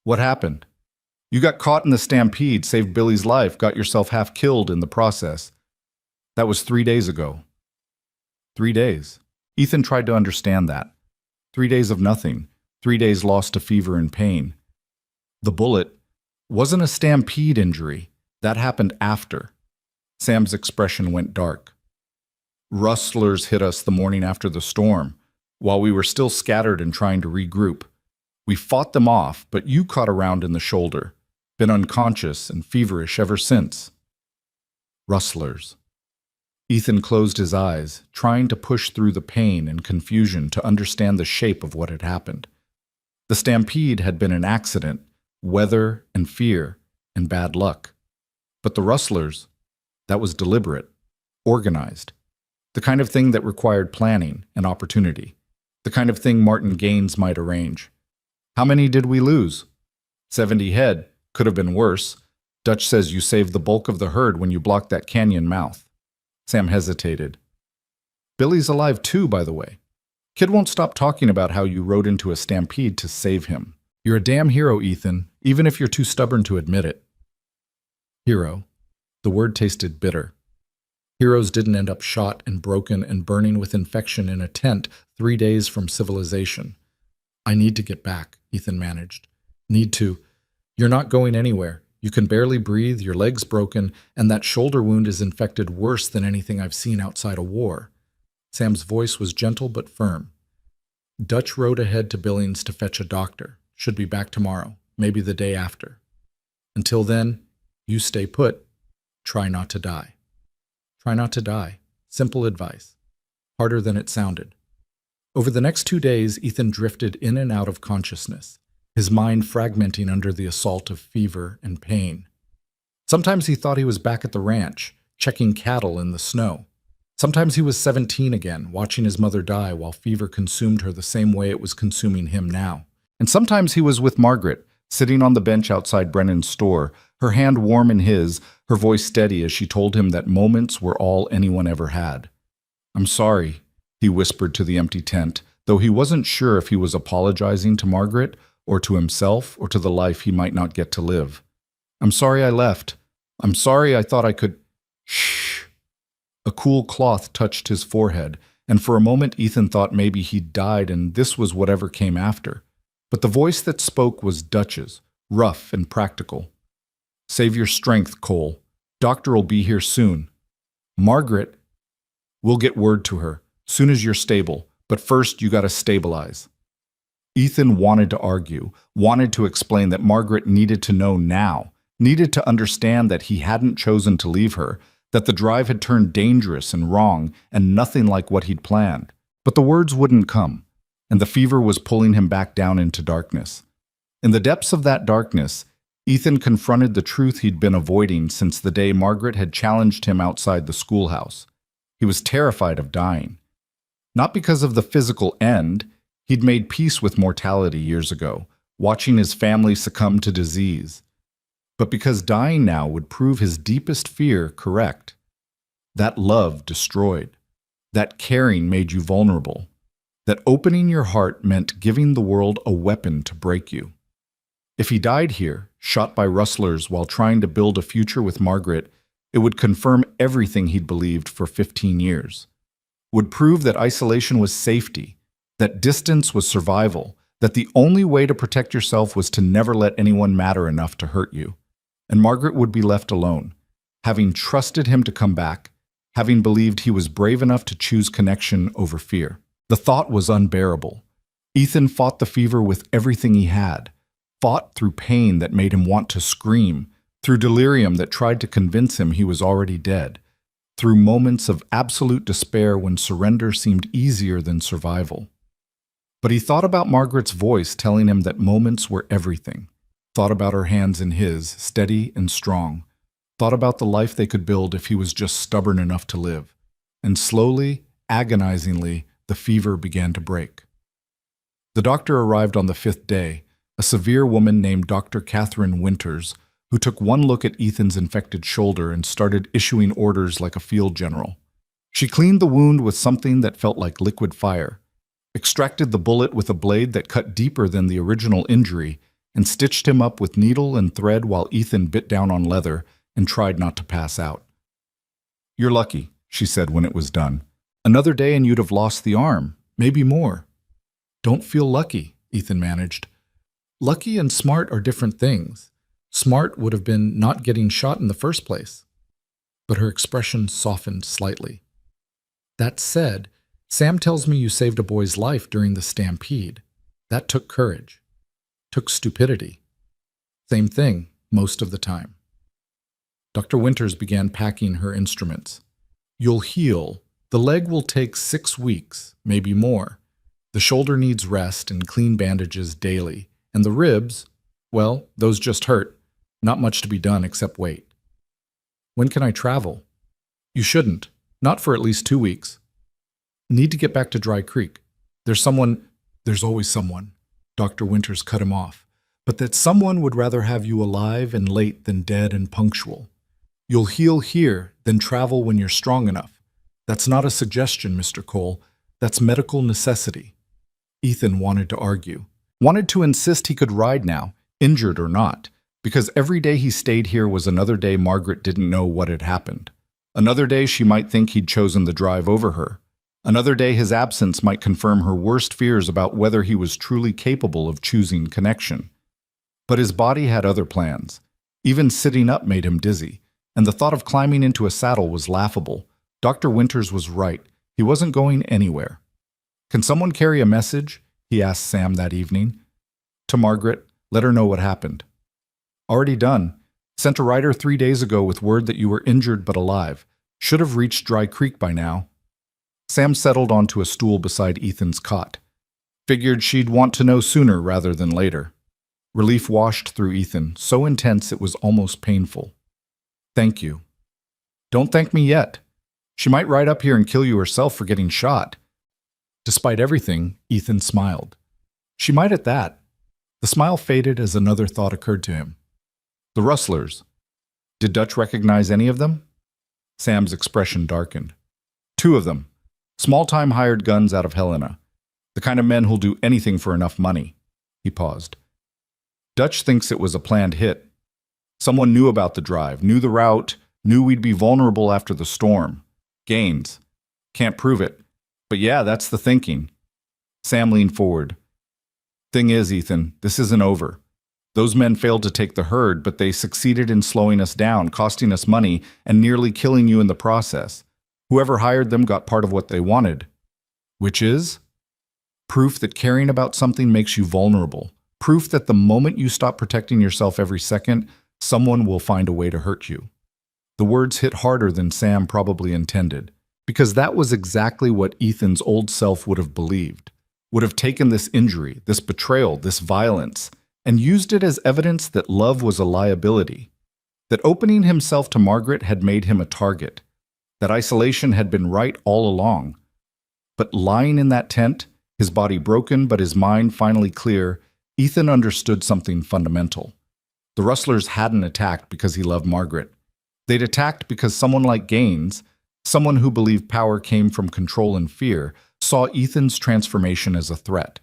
What happened? You got caught in the stampede, saved Billy's life, got yourself half killed in the process. That was 3 days ago. 3 days. Ethan tried to understand that. 3 days of nothing. 3 days lost to fever and pain. The bullet wasn't a stampede injury. That happened after. Sam's expression went dark. Rustlers hit us the morning after the storm, while we were still scattered and trying to regroup. We fought them off, but you caught a round in the shoulder. Been unconscious and feverish ever since. Rustlers. Ethan closed his eyes, trying to push through the pain and confusion to understand the shape of what had happened. The stampede had been an accident, weather and fear, and bad luck. But the rustlers, that was deliberate, organized. The kind of thing that required planning and opportunity. The kind of thing Martin Gaines might arrange. How many did we lose? 70 head. Could have been worse. Dutch says you saved the bulk of the herd when you blocked that canyon mouth. Sam hesitated. Billy's alive too, by the way. Kid won't stop talking about how you rode into a stampede to save him. You're a damn hero, Ethan, even if you're too stubborn to admit it. Hero. The word tasted bitter. Heroes didn't end up shot and broken and burning with infection in a tent 3 days from civilization. I need to get back, Ethan managed. Need to. You're not going anywhere. You can barely breathe, your leg's broken, and that shoulder wound is infected worse than anything I've seen outside a war. Sam's voice was gentle but firm. Dutch rode ahead to Billings to fetch a doctor. Should be back tomorrow, maybe the day after. Until then, you stay put. Try not to die. Try not to die. Simple advice. Harder than it sounded. Over the next 2 days, Ethan drifted in and out of consciousness, his mind fragmenting under the assault of fever and pain. Sometimes he thought he was back at the ranch, checking cattle in the snow. Sometimes he was 17 again, watching his mother die while fever consumed her the same way it was consuming him now. And sometimes he was with Margaret, sitting on the bench outside Brennan's store, her hand warm in his, her voice steady as she told him that moments were all anyone ever had. "I'm sorry," he whispered to the empty tent, though he wasn't sure if he was apologizing to Margaret or to himself or to the life he might not get to live. "I'm sorry I left. I'm sorry I thought I could—" Shh. A cool cloth touched his forehead, and for a moment Ethan thought maybe he'd died and this was whatever came after. But the voice that spoke was Dutch's, rough and practical. "Save your strength, Cole. Doctor'll be here soon. Margaret, we'll get word to her, soon as you're stable, but first you gotta stabilize." Ethan wanted to argue, wanted to explain that Margaret needed to know now, needed to understand that he hadn't chosen to leave her, that the drive had turned dangerous and wrong and nothing like what he'd planned. But the words wouldn't come, and the fever was pulling him back down into darkness. In the depths of that darkness, Ethan confronted the truth he'd been avoiding since the day Margaret had challenged him outside the schoolhouse. He was terrified of dying. Not because of the physical end. He'd made peace with mortality years ago, watching his family succumb to disease. But because dying now would prove his deepest fear correct. That love destroyed. That caring made you vulnerable. That opening your heart meant giving the world a weapon to break you. If he died here, shot by rustlers while trying to build a future with Margaret, it would confirm everything he'd believed for 15 years. Would prove that isolation was safety, that distance was survival, that the only way to protect yourself was to never let anyone matter enough to hurt you. And Margaret would be left alone, having trusted him to come back, having believed he was brave enough to choose connection over fear. The thought was unbearable. Ethan fought the fever with everything he had, fought through pain that made him want to scream, through delirium that tried to convince him he was already dead, through moments of absolute despair when surrender seemed easier than survival. But he thought about Margaret's voice telling him that moments were everything, thought about her hands in his, steady and strong, thought about the life they could build if he was just stubborn enough to live. And slowly, agonizingly, the fever began to break. The doctor arrived on the 5th day, a severe woman named Dr. Catherine Winters, who took one look at Ethan's infected shoulder and started issuing orders like a field general. She cleaned the wound with something that felt like liquid fire, extracted the bullet with a blade that cut deeper than the original injury, and stitched him up with needle and thread while Ethan bit down on leather and tried not to pass out. "You're lucky," she said when it was done. "Another day and you'd have lost the arm, maybe more." "Don't feel lucky," Ethan managed. "Lucky and smart are different things. Smart would have been not getting shot in the first place." But her expression softened slightly. "That said, Sam tells me you saved a boy's life during the stampede. That took courage. Took stupidity. Same thing, most of the time." Dr. Winters began packing her instruments. "You'll heal. The leg will take 6 weeks, maybe more. The shoulder needs rest and clean bandages daily. And the ribs, well, those just hurt. Not much to be done except wait." "When can I travel?" "You shouldn't. Not for at least 2 weeks. Need to get back to Dry Creek. There's always someone." Dr. Winters cut him off. "But that someone would rather have you alive and late than dead and punctual. You'll heal here, then travel when you're strong enough. That's not a suggestion, Mr. Cole. That's medical necessity." Ethan wanted to argue. Wanted to insist he could ride now, injured or not, because every day he stayed here was another day Margaret didn't know what had happened. Another day she might think he'd chosen the drive over her. Another day his absence might confirm her worst fears about whether he was truly capable of choosing connection. But his body had other plans. Even sitting up made him dizzy, and the thought of climbing into a saddle was laughable. Dr. Winters was right. He wasn't going anywhere. "Can someone carry a message?" he asked Sam that evening. "To Margaret, let her know what happened." "Already done. Sent a rider 3 days ago with word that you were injured but alive. Should have reached Dry Creek by now." Sam settled onto a stool beside Ethan's cot. Figured she'd want to know sooner rather than later. Relief washed through Ethan, so intense it was almost painful. "Thank you." "Don't thank me yet. She might ride up here and kill you herself for getting shot." Despite everything, Ethan smiled. "She might at that." The smile faded as another thought occurred to him. "The rustlers. Did Dutch recognize any of them?" Sam's expression darkened. "2 of them. Small-time hired guns out of Helena. The kind of men who'll do anything for enough money." He paused. "Dutch thinks it was a planned hit. Someone knew about the drive, knew the route, knew we'd be vulnerable after the storm. Gaines. Can't prove it. But yeah, that's the thinking." Sam leaned forward. "Thing is, Ethan, this isn't over. Those men failed to take the herd, but they succeeded in slowing us down, costing us money, and nearly killing you in the process. Whoever hired them got part of what they wanted." "Which is?" "Proof that caring about something makes you vulnerable. Proof that the moment you stop protecting yourself every second, someone will find a way to hurt you." The words hit harder than Sam probably intended, because that was exactly what Ethan's old self would have believed. Would have taken this injury, this betrayal, this violence, and used it as evidence that love was a liability. That opening himself to Margaret had made him a target. That isolation had been right all along. But lying in that tent, his body broken but his mind finally clear, Ethan understood something fundamental. The rustlers hadn't attacked because he loved Margaret. They'd attacked because someone like Gaines, someone who believed power came from control and fear, saw Ethan's transformation as a threat.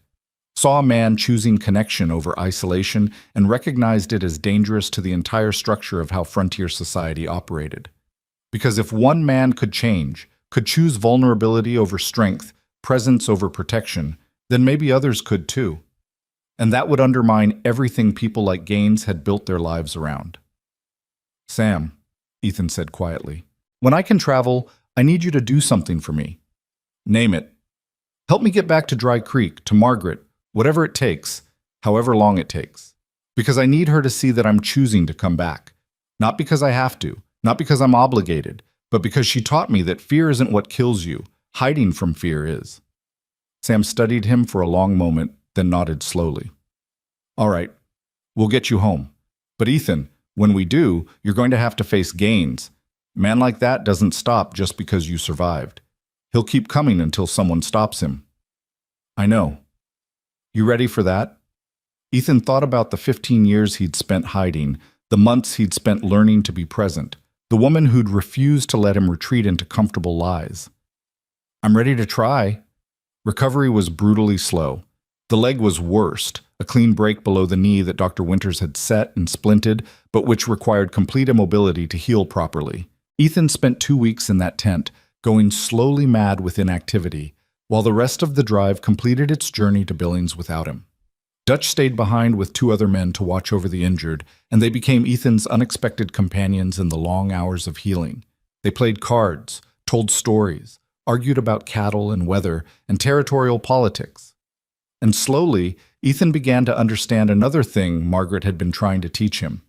Saw a man choosing connection over isolation and recognized it as dangerous to the entire structure of how frontier society operated. Because if one man could change, could choose vulnerability over strength, presence over protection, then maybe others could too. And that would undermine everything people like Gaines had built their lives around. "Sam," Ethan said quietly, "when I can travel, I need you to do something for me. Name it. Help me get back to Dry Creek, to Margaret, whatever it takes, however long it takes. Because I need her to see that I'm choosing to come back. Not because I have to, not because I'm obligated, but because she taught me that fear isn't what kills you, hiding from fear is." Sam studied him for a long moment, then nodded slowly. "All right, we'll get you home. But Ethan, when we do, you're going to have to face Gaines. A man like that doesn't stop just because you survived. He'll keep coming until someone stops him." "I know." "You ready for that?" Ethan thought about the 15 years he'd spent hiding, the months he'd spent learning to be present, the woman who'd refused to let him retreat into comfortable lies. "I'm ready to try." Recovery was brutally slow. The leg was worst, a clean break below the knee that Dr. Winters had set and splinted, but which required complete immobility to heal properly. Ethan spent 2 weeks in that tent, going slowly mad with inactivity, while the rest of the drive completed its journey to Billings without him. Dutch stayed behind with 2 other men to watch over the injured, and they became Ethan's unexpected companions in the long hours of healing. They played cards, told stories, argued about cattle and weather and territorial politics. And slowly, Ethan began to understand another thing Margaret had been trying to teach him.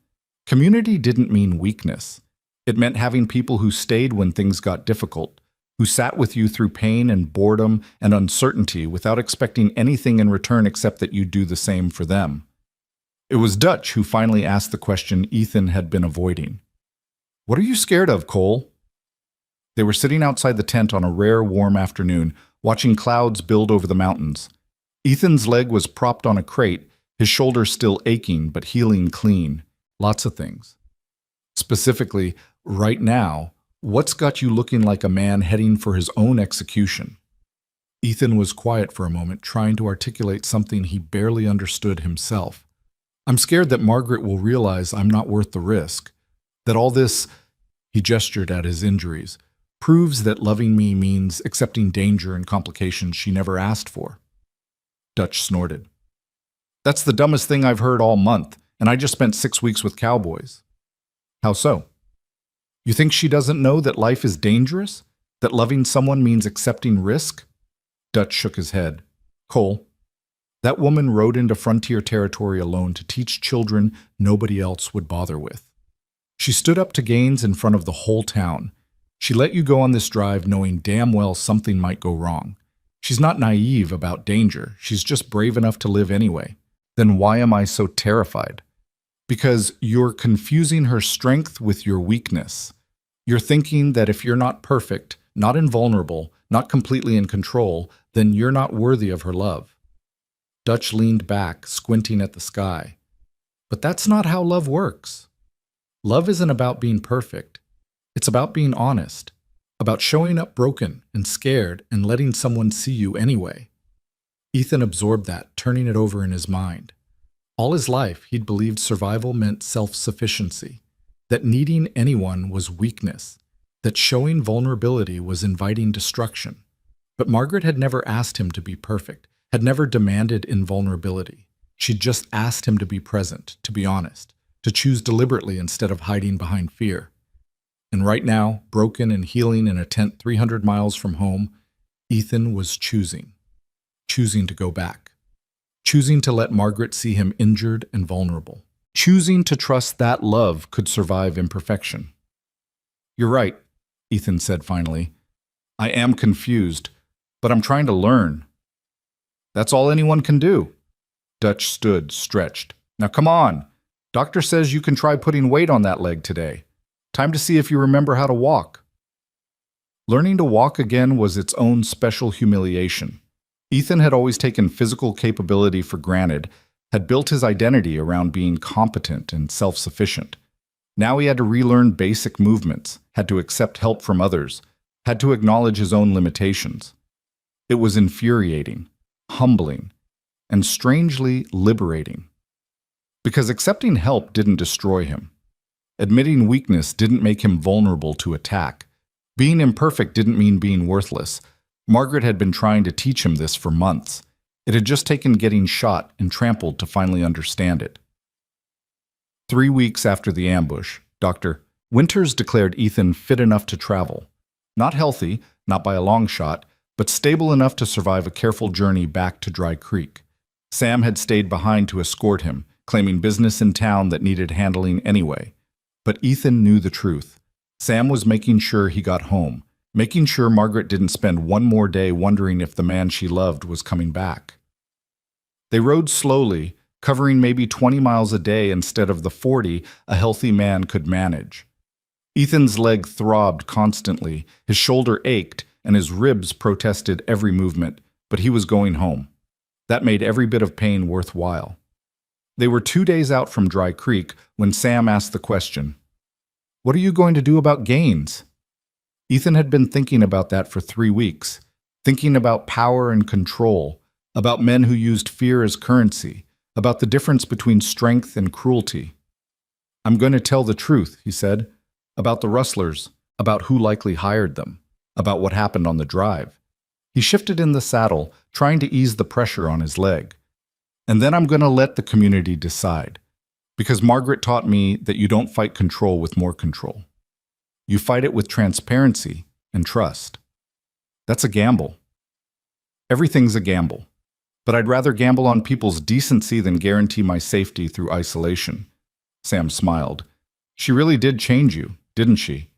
Community didn't mean weakness. It meant having people who stayed when things got difficult, who sat with you through pain and boredom and uncertainty without expecting anything in return except that you do the same for them. It was Dutch who finally asked the question Ethan had been avoiding. "What are you scared of, Cole?" They were sitting outside the tent on a rare warm afternoon, watching clouds build over the mountains. Ethan's leg was propped on a crate, his shoulder still aching but healing clean. Lots of things. Specifically, right now, what's got you looking like a man heading for his own execution? Ethan was quiet for a moment, trying to articulate something he barely understood himself. "I'm scared that Margaret will realize I'm not worth the risk. That all this," he gestured at his injuries, "proves that loving me means accepting danger and complications she never asked for." Dutch snorted. "That's the dumbest thing I've heard all month, and I just spent 6 weeks with cowboys." "How so?" "You think she doesn't know that life is dangerous? That loving someone means accepting risk?" Dutch shook his head. "Cole, that woman rode into frontier territory alone to teach children nobody else would bother with. She stood up to Gaines in front of the whole town. She let you go on this drive knowing damn well something might go wrong. She's not naive about danger. She's just brave enough to live anyway. Then why am I so terrified? Because you're confusing her strength with your weakness. You're thinking that if you're not perfect, not invulnerable, not completely in control, then you're not worthy of her love." Dutch leaned back, squinting at the sky. "But that's not how love works. Love isn't about being perfect. It's about being honest, about showing up broken and scared and letting someone see you anyway." Ethan absorbed that, turning it over in his mind. All his life, he'd believed survival meant self-sufficiency, that needing anyone was weakness, that showing vulnerability was inviting destruction. But Margaret had never asked him to be perfect, had never demanded invulnerability. She'd just asked him to be present, to be honest, to choose deliberately instead of hiding behind fear. And right now, broken and healing in a tent 300 miles from home, Ethan was choosing to go back, choosing to let Margaret see him injured and vulnerable, choosing to trust that love could survive imperfection. "You're right," Ethan said finally. "I am confused, but I'm trying to learn." "That's all anyone can do." Dutch stood, stretched. "Now come on. Doctor says you can try putting weight on that leg today. Time to see if you remember how to walk." Learning to walk again was its own special humiliation. Ethan had always taken physical capability for granted, had built his identity around being competent and self-sufficient. Now he had to relearn basic movements, had to accept help from others, had to acknowledge his own limitations. It was infuriating, humbling, and strangely liberating. Because accepting help didn't destroy him. Admitting weakness didn't make him vulnerable to attack. Being imperfect didn't mean being worthless. Margaret had been trying to teach him this for months. It had just taken getting shot and trampled to finally understand it. 3 weeks after the ambush, Dr. Winters declared Ethan fit enough to travel. Not healthy, not by a long shot, but stable enough to survive a careful journey back to Dry Creek. Sam had stayed behind to escort him, claiming business in town that needed handling anyway. But Ethan knew the truth. Sam was making sure he got home, making sure Margaret didn't spend one more day wondering if the man she loved was coming back. They rode slowly, covering maybe 20 miles a day instead of the 40 a healthy man could manage. Ethan's leg throbbed constantly, his shoulder ached, and his ribs protested every movement, but he was going home. That made every bit of pain worthwhile. They were 2 days out from Dry Creek when Sam asked the question, "What are you going to do about Gaines?" Ethan had been thinking about that for 3 weeks, thinking about power and control, about men who used fear as currency, about the difference between strength and cruelty. I'm going to tell the truth, he said, about the rustlers, about who likely hired them, about what happened on the drive. He shifted in the saddle, trying to ease the pressure on his leg. And then I'm going to let the community decide. Because Margaret taught me that you don't fight control with more control. You fight it with transparency and trust. That's a gamble. Everything's a gamble. But I'd rather gamble on people's decency than guarantee my safety through isolation. Sam smiled. She really did change you, didn't she?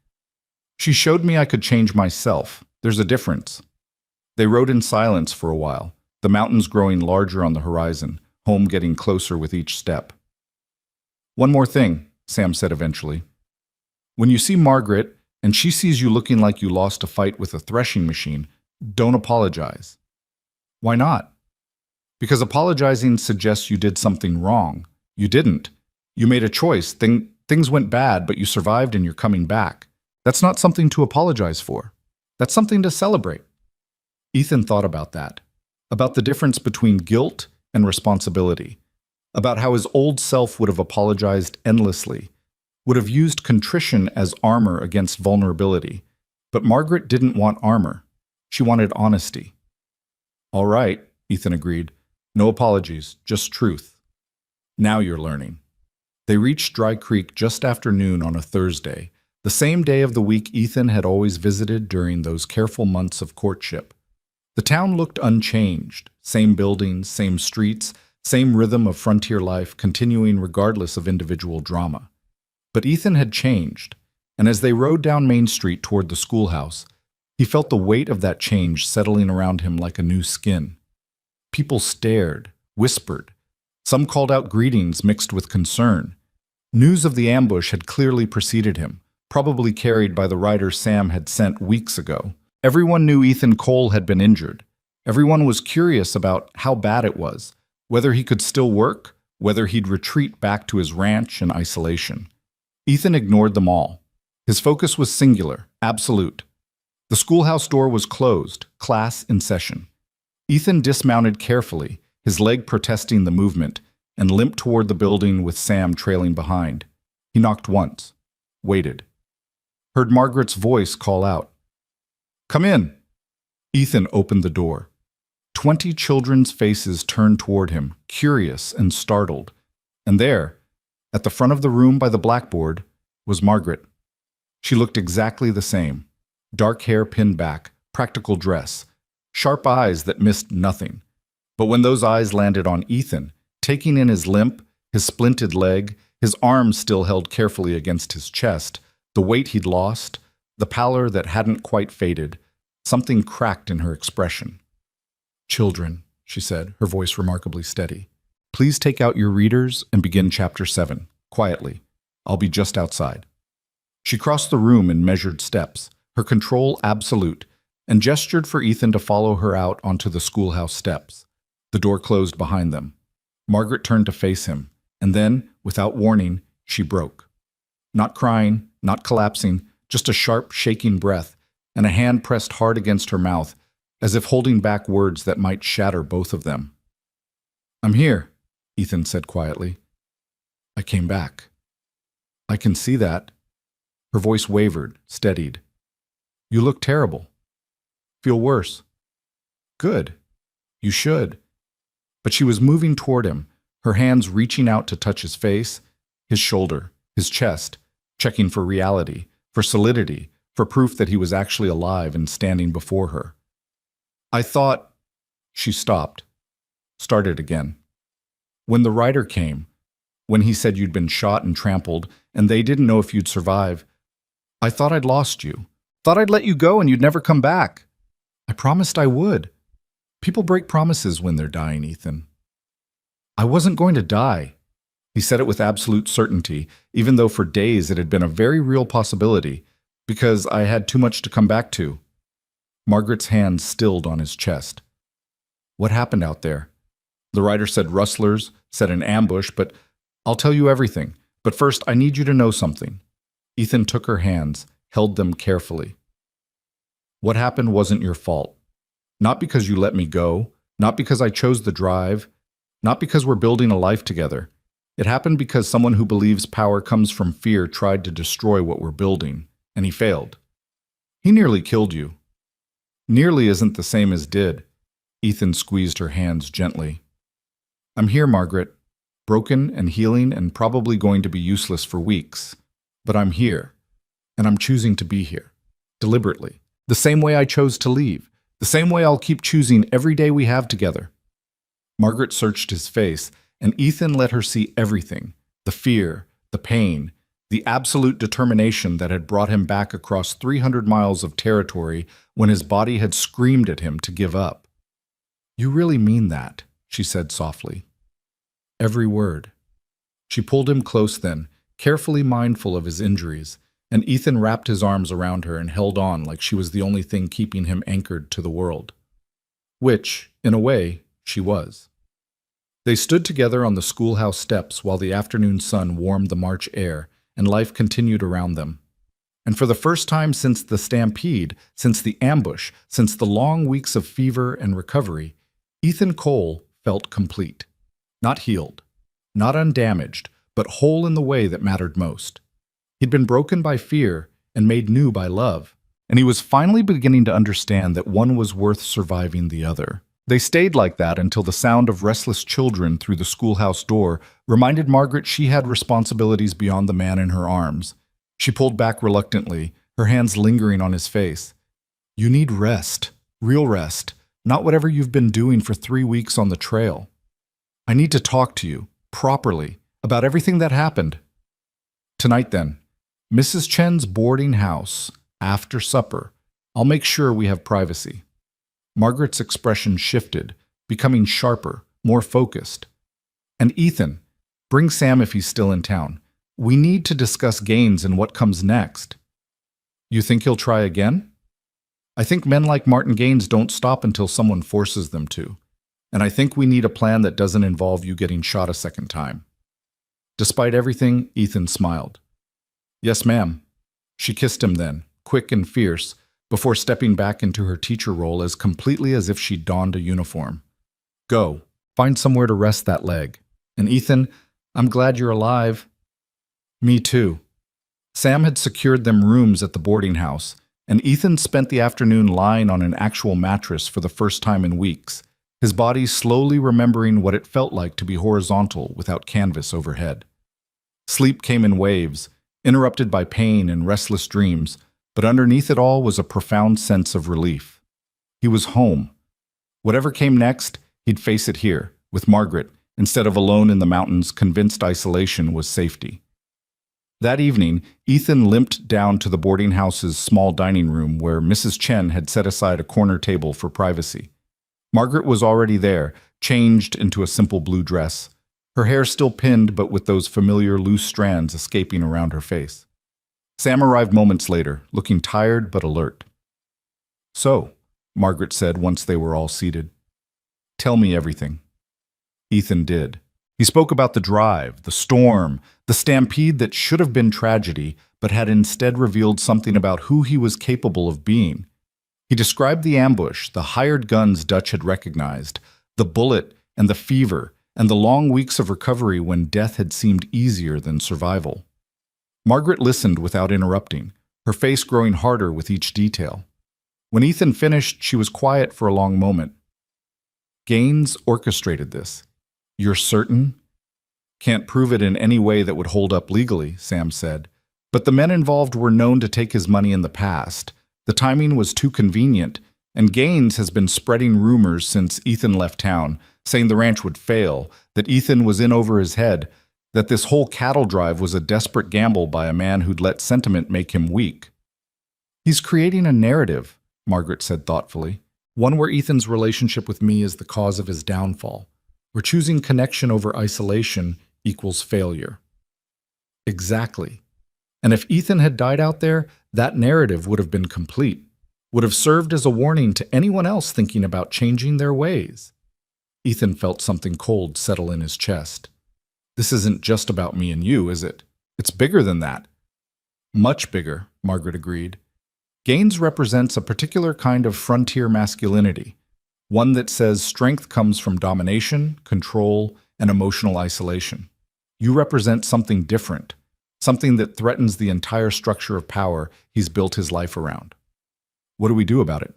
She showed me I could change myself. There's a difference. They rode in silence for a while, the mountains growing larger on the horizon, home getting closer with each step. One more thing, Sam said eventually. When you see Margaret and she sees you looking like you lost a fight with a threshing machine, don't apologize. Why not? Because apologizing suggests you did something wrong. You didn't. You made a choice. Things went bad, but you survived and you're coming back. That's not something to apologize for. That's something to celebrate. Ethan thought about that, about the difference between guilt and responsibility, about how his old self would have apologized endlessly, would have used contrition as armor against vulnerability. But Margaret didn't want armor. She wanted honesty. All right, Ethan agreed. No apologies, just truth. Now you're learning. They reached Dry Creek just after noon on a Thursday, the same day of the week Ethan had always visited during those careful months of courtship. The town looked unchanged, same buildings, same streets, same rhythm of frontier life continuing regardless of individual drama. But Ethan had changed, and as they rode down Main Street toward the schoolhouse, he felt the weight of that change settling around him like a new skin. People stared, whispered. Some called out greetings mixed with concern. News of the ambush had clearly preceded him, probably carried by the rider Sam had sent weeks ago. Everyone knew Ethan Cole had been injured. Everyone was curious about how bad it was, whether he could still work, whether he'd retreat back to his ranch in isolation. Ethan ignored them all. His focus was singular, absolute. The schoolhouse door was closed, class in session. Ethan dismounted carefully, his leg protesting the movement, and limped toward the building with Sam trailing behind. He knocked once, waited. Heard Margaret's voice call out, "Come in." Ethan opened the door. 20 children's faces turned toward him, curious and startled. And there, at the front of the room by the blackboard, was Margaret. She looked exactly the same. Dark hair pinned back, practical dress, sharp eyes that missed nothing. But when those eyes landed on Ethan, taking in his limp, his splinted leg, his arms still held carefully against his chest, the weight he'd lost, the pallor that hadn't quite faded, something cracked in her expression. "Children," she said, her voice remarkably steady. "Please take out your readers and begin chapter 7, quietly. I'll be just outside." She crossed the room in measured steps, her control absolute, and gestured for Ethan to follow her out onto the schoolhouse steps. The door closed behind them. Margaret turned to face him, and then, without warning, she broke. Not crying, not collapsing, just a sharp, shaking breath, and a hand pressed hard against her mouth, as if holding back words that might shatter both of them. "I'm here," Ethan said quietly. "I came back." "I can see that." Her voice wavered, steadied. "You look terrible." "Feel worse." "Good. You should." But she was moving toward him, her hands reaching out to touch his face, his shoulder, his chest, checking for reality, for solidity, for proof that he was actually alive and standing before her. "I thought—" She stopped, started again. "When the rider came, when he said you'd been shot and trampled, and they didn't know if you'd survive, I thought I'd lost you. Thought I'd let you go and you'd never come back. I promised I would. People break promises when they're dying, Ethan." "I wasn't going to die." He said it with absolute certainty, even though for days it had been a very real possibility, because I had too much to come back to. Margaret's hand stilled on his chest. "What happened out there?" The writer said rustlers, said an ambush, but I'll tell you everything. But first, I need you to know something. Ethan took her hands, held them carefully. "What happened wasn't your fault. Not because you let me go, not because I chose the drive. Not because we're building a life together. It happened because someone who believes power comes from fear tried to destroy what we're building, and he failed. He nearly killed you. Nearly isn't the same as did. Ethan squeezed her hands gently. I'm here, Margaret. Broken and healing and probably going to be useless for weeks. But I'm here. And I'm choosing to be here. Deliberately. The same way I chose to leave. The same way I'll keep choosing every day we have together. Margaret searched his face, and Ethan let her see everything. The fear, the pain, the absolute determination that had brought him back across 300 miles of territory when his body had screamed at him to give up. You really mean that, she said softly. Every word. She pulled him close then, carefully mindful of his injuries, and Ethan wrapped his arms around her and held on like she was the only thing keeping him anchored to the world. Which, in a way, she was. They stood together on the schoolhouse steps while the afternoon sun warmed the March air, and life continued around them. And for the first time since the stampede, since the ambush, since the long weeks of fever and recovery, Ethan Cole felt complete. Not healed, not undamaged, but whole in the way that mattered most. He'd been broken by fear and made new by love, and he was finally beginning to understand that one was worth surviving the other. They stayed like that until the sound of restless children through the schoolhouse door reminded Margaret she had responsibilities beyond the man in her arms. She pulled back reluctantly, her hands lingering on his face. You need rest, real rest, not whatever you've been doing for 3 weeks on the trail. I need to talk to you, properly, about everything that happened. Tonight then, Mrs. Chen's boarding house, after supper. I'll make sure we have privacy. Margaret's expression shifted, becoming sharper, more focused. And Ethan, bring Sam if he's still in town. We need to discuss Gaines and what comes next. You think he'll try again? I think men like Martin Gaines don't stop until someone forces them to. And I think we need a plan that doesn't involve you getting shot a second time. Despite everything, Ethan smiled. Yes, ma'am. She kissed him then, quick and fierce, before stepping back into her teacher role as completely as if she'd donned a uniform. Go, find somewhere to rest that leg. And Ethan, I'm glad you're alive. Me too. Sam had secured them rooms at the boarding house, and Ethan spent the afternoon lying on an actual mattress for the first time in weeks, his body slowly remembering what it felt like to be horizontal without canvas overhead. Sleep came in waves, interrupted by pain and restless dreams, but underneath it all was a profound sense of relief. He was home. Whatever came next, he'd face it here, with Margaret, instead of alone in the mountains, convinced isolation was safety. That evening, Ethan limped down to the boarding house's small dining room where Mrs. Chen had set aside a corner table for privacy. Margaret was already there, changed into a simple blue dress, her hair still pinned but with those familiar loose strands escaping around her face. Sam arrived moments later, looking tired but alert. So, Margaret said once they were all seated, tell me everything. Ethan did. He spoke about the drive, the storm, the stampede that should have been tragedy, but had instead revealed something about who he was capable of being. He described the ambush, the hired guns Dutch had recognized, the bullet and the fever, and the long weeks of recovery when death had seemed easier than survival. Margaret listened without interrupting, her face growing harder with each detail. When Ethan finished, she was quiet for a long moment. Gaines orchestrated this. You're certain? Can't prove it in any way that would hold up legally, Sam said. But the men involved were known to take his money in the past. The timing was too convenient, and Gaines has been spreading rumors since Ethan left town, saying the ranch would fail, that Ethan was in over his head, that this whole cattle drive was a desperate gamble by a man who'd let sentiment make him weak. He's creating a narrative, Margaret said thoughtfully, one where Ethan's relationship with me is the cause of his downfall, where choosing connection over isolation equals failure. Exactly. And if Ethan had died out there, that narrative would have been complete, would have served as a warning to anyone else thinking about changing their ways. Ethan felt something cold settle in his chest. This isn't just about me and you, is it? It's bigger than that. Much bigger, Margaret agreed. Gaines represents a particular kind of frontier masculinity, One that says strength comes from domination, control, and emotional isolation. You represent something different, something that threatens the entire structure of power he's built his life around. What do we do about it?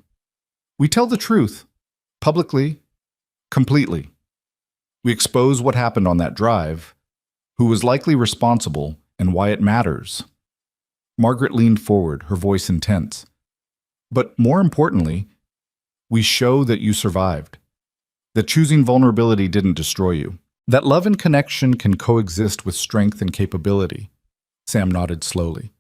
We tell the truth, publicly, completely. We expose what happened on that drive, who was likely responsible, and why it matters. Margaret leaned forward, her voice intense. But more importantly, we show that you survived, that choosing vulnerability didn't destroy you, that love and connection can coexist with strength and capability. Sam nodded slowly.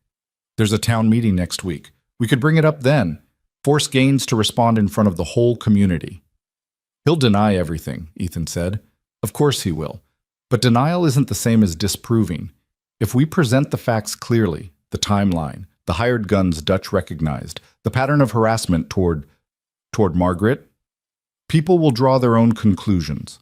There's a town meeting next week. We could bring it up then, force Gaines to respond in front of the whole community. He'll deny everything, Ethan said. Of course he will. But denial isn't the same as disproving. If we present the facts clearly, the timeline, the hired guns Dutch recognized, the pattern of harassment toward Margaret, people will draw their own conclusions.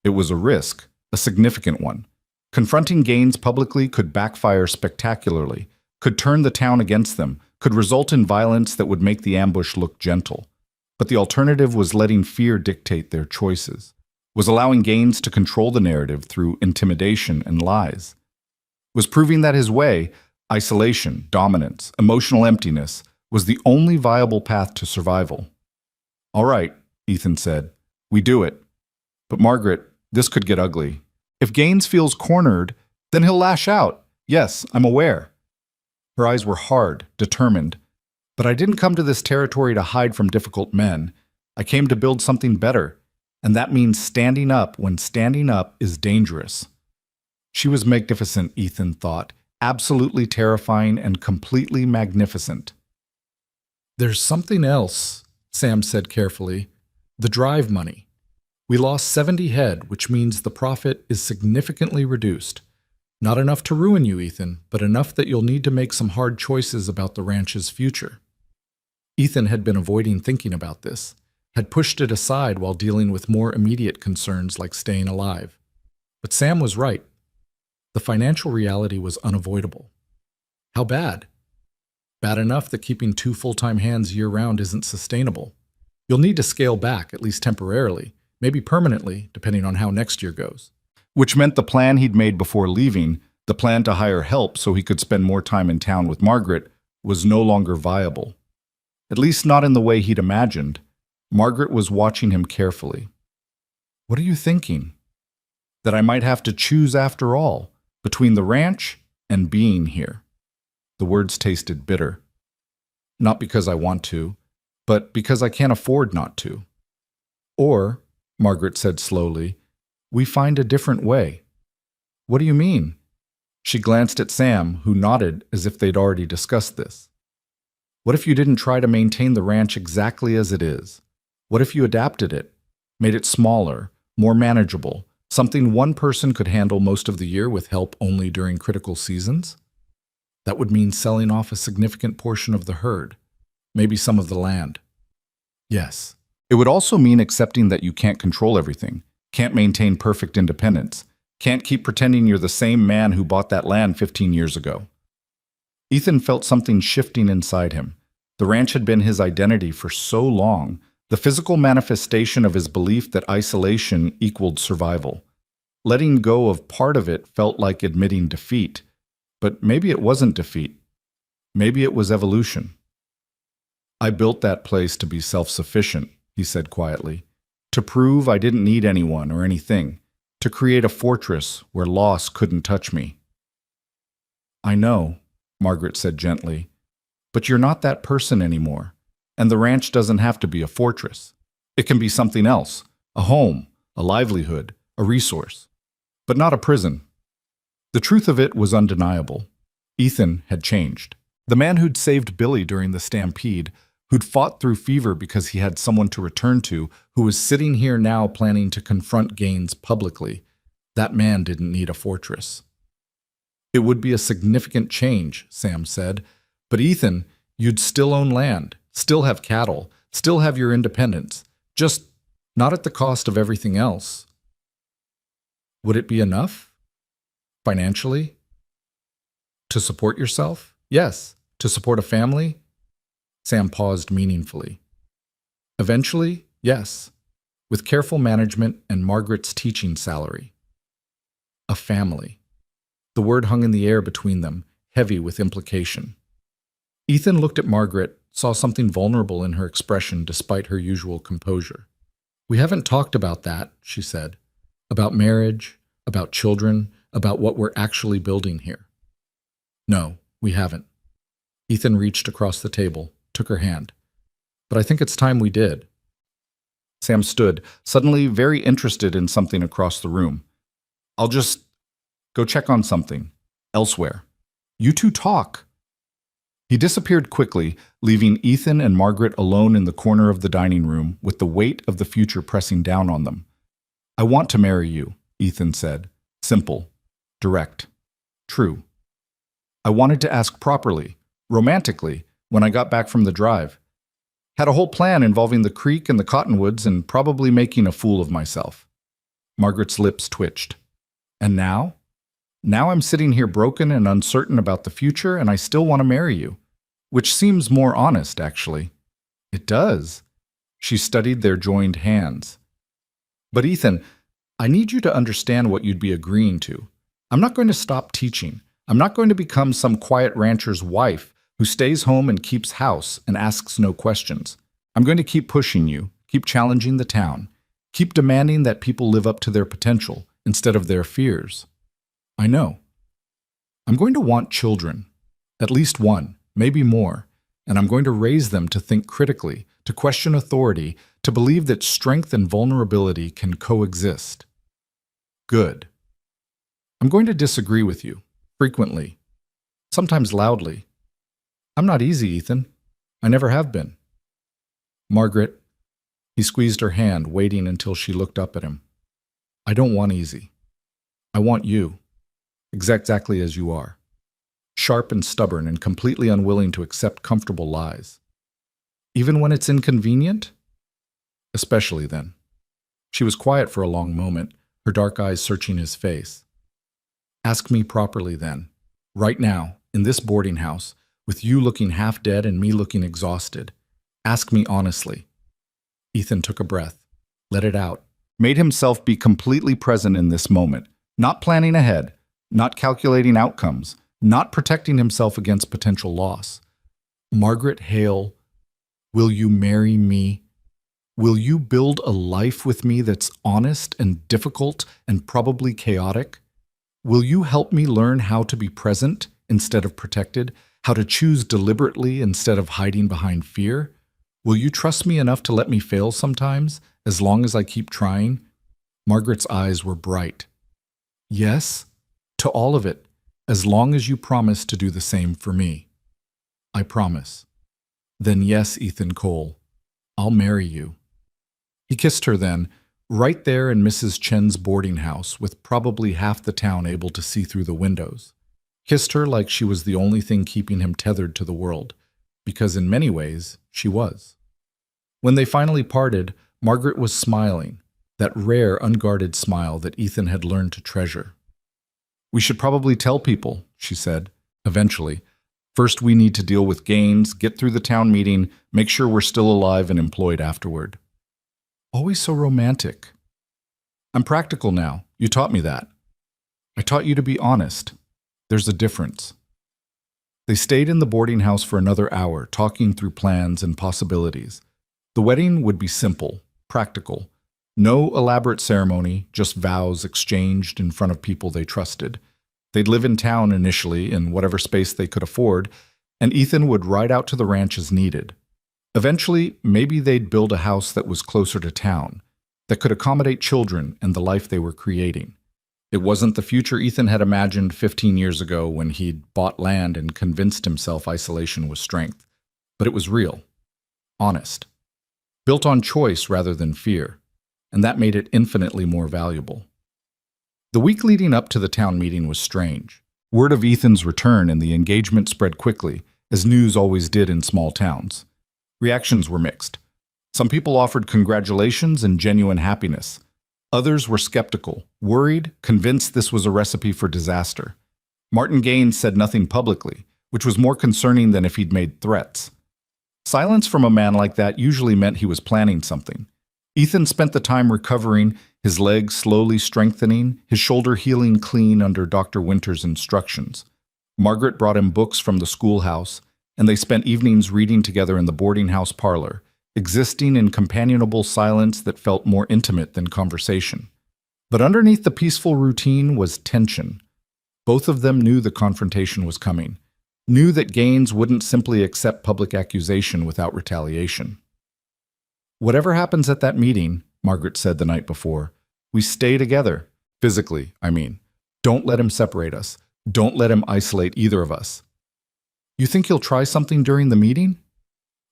It was a risk, a significant one. Confronting Gaines publicly could backfire spectacularly, could turn the town against them, could result in violence that would make the ambush look gentle. But the alternative was letting fear dictate their choices, was allowing Gaines to control the narrative through intimidation and lies, was proving that his way, isolation, dominance, emotional emptiness, was the only viable path to survival. All right, Ethan said, we do it. But Margaret, this could get ugly. If Gaines feels cornered, then he'll lash out. Yes, I'm aware. Her eyes were hard, determined. But I didn't come to this territory to hide from difficult men. I came to build something better, and that means standing up when standing up is dangerous. She was magnificent, Ethan thought, absolutely terrifying and completely magnificent. There's something else, Sam said carefully. The drive money. We lost 70 head, which means the profit is significantly reduced. Not enough to ruin you, Ethan, but enough that you'll need to make some hard choices about the ranch's future. Ethan had been avoiding thinking about this, had pushed it aside while dealing with more immediate concerns like staying alive. But Sam was right. The financial reality was unavoidable. How bad? Bad enough that keeping 2 full-time hands year-round isn't sustainable. You'll need to scale back, at least temporarily, maybe permanently, depending on how next year goes. Which meant the plan he'd made before leaving, the plan to hire help so he could spend more time in town with Margaret, was no longer viable. At least not in the way he'd imagined. Margaret was watching him carefully. What are you thinking? That I might have to choose after all, between the ranch and being here. The words tasted bitter. Not because I want to, but because I can't afford not to. Or, Margaret said slowly, we find a different way. What do you mean? She glanced at Sam, who nodded as if they'd already discussed this. What if you didn't try to maintain the ranch exactly as it is? What if you adapted it, made it smaller, more manageable, something one person could handle most of the year with help only during critical seasons? That would mean selling off a significant portion of the herd, maybe some of the land. Yes. It would also mean accepting that you can't control everything, can't maintain perfect independence, can't keep pretending you're the same man who bought that land 15 years ago. Ethan felt something shifting inside him. The ranch had been his identity for so long, the physical manifestation of his belief that isolation equaled survival. Letting go of part of it felt like admitting defeat, but maybe it wasn't defeat. Maybe it was evolution. I built that place to be self-sufficient, he said quietly, to prove I didn't need anyone or anything, to create a fortress where loss couldn't touch me. I know, Margaret said gently, but you're not that person anymore, and the ranch doesn't have to be a fortress. It can be something else, a home, a livelihood, a resource, but not a prison. The truth of it was undeniable. Ethan had changed. The man who'd saved Billy during the stampede, who'd fought through fever because he had someone to return to, who was sitting here now planning to confront Gaines publicly, that man didn't need a fortress. It would be a significant change, Sam said, but Ethan, you'd still own land, still have cattle, still have your independence, just not at the cost of everything else. Would it be enough? Financially? To support yourself? Yes. To support a family? Sam paused meaningfully. Eventually, Yes, with careful management and Margaret's teaching salary. A family. The word hung in the air between them, heavy with implication. Ethan looked at Margaret, saw something vulnerable in her expression despite her usual composure. "We haven't talked about that," she said. "About marriage, about children, about what we're actually building here." "No, we haven't." Ethan reached across the table, took her hand. "But I think it's time we did." Sam stood, suddenly very interested in something across the room. "I'll just go check on something. Elsewhere. You two talk." He disappeared quickly, leaving Ethan and Margaret alone in the corner of the dining room with the weight of the future pressing down on them. "I want to marry you," Ethan said. Simple. Direct. True. "I wanted to ask properly, romantically, when I got back from the drive. Had a whole plan involving the creek and the cottonwoods and probably making a fool of myself." Margaret's lips twitched. "And now? Now I'm sitting here broken and uncertain about the future, and I still want to marry you. Which seems more honest, actually." "It does." She studied their joined hands. "But Ethan, I need you to understand what you'd be agreeing to. I'm not going to stop teaching. I'm not going to become some quiet rancher's wife who stays home and keeps house and asks no questions. I'm going to keep pushing you, keep challenging the town, keep demanding that people live up to their potential instead of their fears. I know. I'm going to want children, at least one, maybe more, and I'm going to raise them to think critically, to question authority, to believe that strength and vulnerability can coexist. Good. I'm going to disagree with you, frequently, sometimes loudly. I'm not easy, Ethan. I never have been." "Margaret," he squeezed her hand, waiting until she looked up at him. "I don't want easy. I want you, exactly as you are. Sharp and stubborn and completely unwilling to accept comfortable lies. Even when it's inconvenient? Especially then." She was quiet for a long moment, her dark eyes searching his face. "Ask me properly then. Right now, in this boarding house, with you looking half dead and me looking exhausted. Ask me honestly." Ethan took a breath, let it out, made himself be completely present in this moment, not planning ahead, not calculating outcomes, not protecting himself against potential loss. "Margaret Hale, will you marry me? Will you build a life with me that's honest and difficult and probably chaotic? Will you help me learn how to be present instead of protected, how to choose deliberately instead of hiding behind fear? Will you trust me enough to let me fail sometimes, as long as I keep trying?" Margaret's eyes were bright. "Yes, to all of it, as long as you promise to do the same for me." "I promise." "Then yes, Ethan Cole, I'll marry you." He kissed her then, right there in Mrs. Chen's boarding house, with probably half the town able to see through the windows. Kissed her like she was the only thing keeping him tethered to the world, because in many ways, she was. When they finally parted, Margaret was smiling, that rare, unguarded smile that Ethan had learned to treasure. "We should probably tell people," she said, eventually. "First, we need to deal with Gaines, get through the town meeting, make sure we're still alive and employed afterward." "Always so romantic." "I'm practical now. You taught me that." "I taught you to be honest. There's a difference." They stayed in the boarding house for another hour, talking through plans and possibilities. The wedding would be simple, practical. No elaborate ceremony, just vows exchanged in front of people they trusted. They'd live in town initially, in whatever space they could afford, and Ethan would ride out to the ranch as needed. Eventually, maybe they'd build a house that was closer to town, that could accommodate children and the life they were creating. It wasn't the future Ethan had imagined 15 years ago when he'd bought land and convinced himself isolation was strength. But it was real, honest, built on choice rather than fear, and that made it infinitely more valuable. The week leading up to the town meeting was strange. Word of Ethan's return and the engagement spread quickly, as news always did in small towns. Reactions were mixed. Some people offered congratulations and genuine happiness. Others were skeptical, worried, convinced this was a recipe for disaster. Martin Gaines said nothing publicly, which was more concerning than if he'd made threats. Silence from a man like that usually meant he was planning something. Ethan spent the time recovering, his legs slowly strengthening, his shoulder healing clean under Dr. Winter's instructions. Margaret brought him books from the schoolhouse, and they spent evenings reading together in the boarding house parlor, existing in companionable silence that felt more intimate than conversation. But underneath the peaceful routine was tension. Both of them knew the confrontation was coming, knew that Gaines wouldn't simply accept public accusation without retaliation. "Whatever happens at that meeting," Margaret said the night before, "we stay together. Physically, I mean. Don't let him separate us. Don't let him isolate either of us." "You think he'll try something during the meeting?"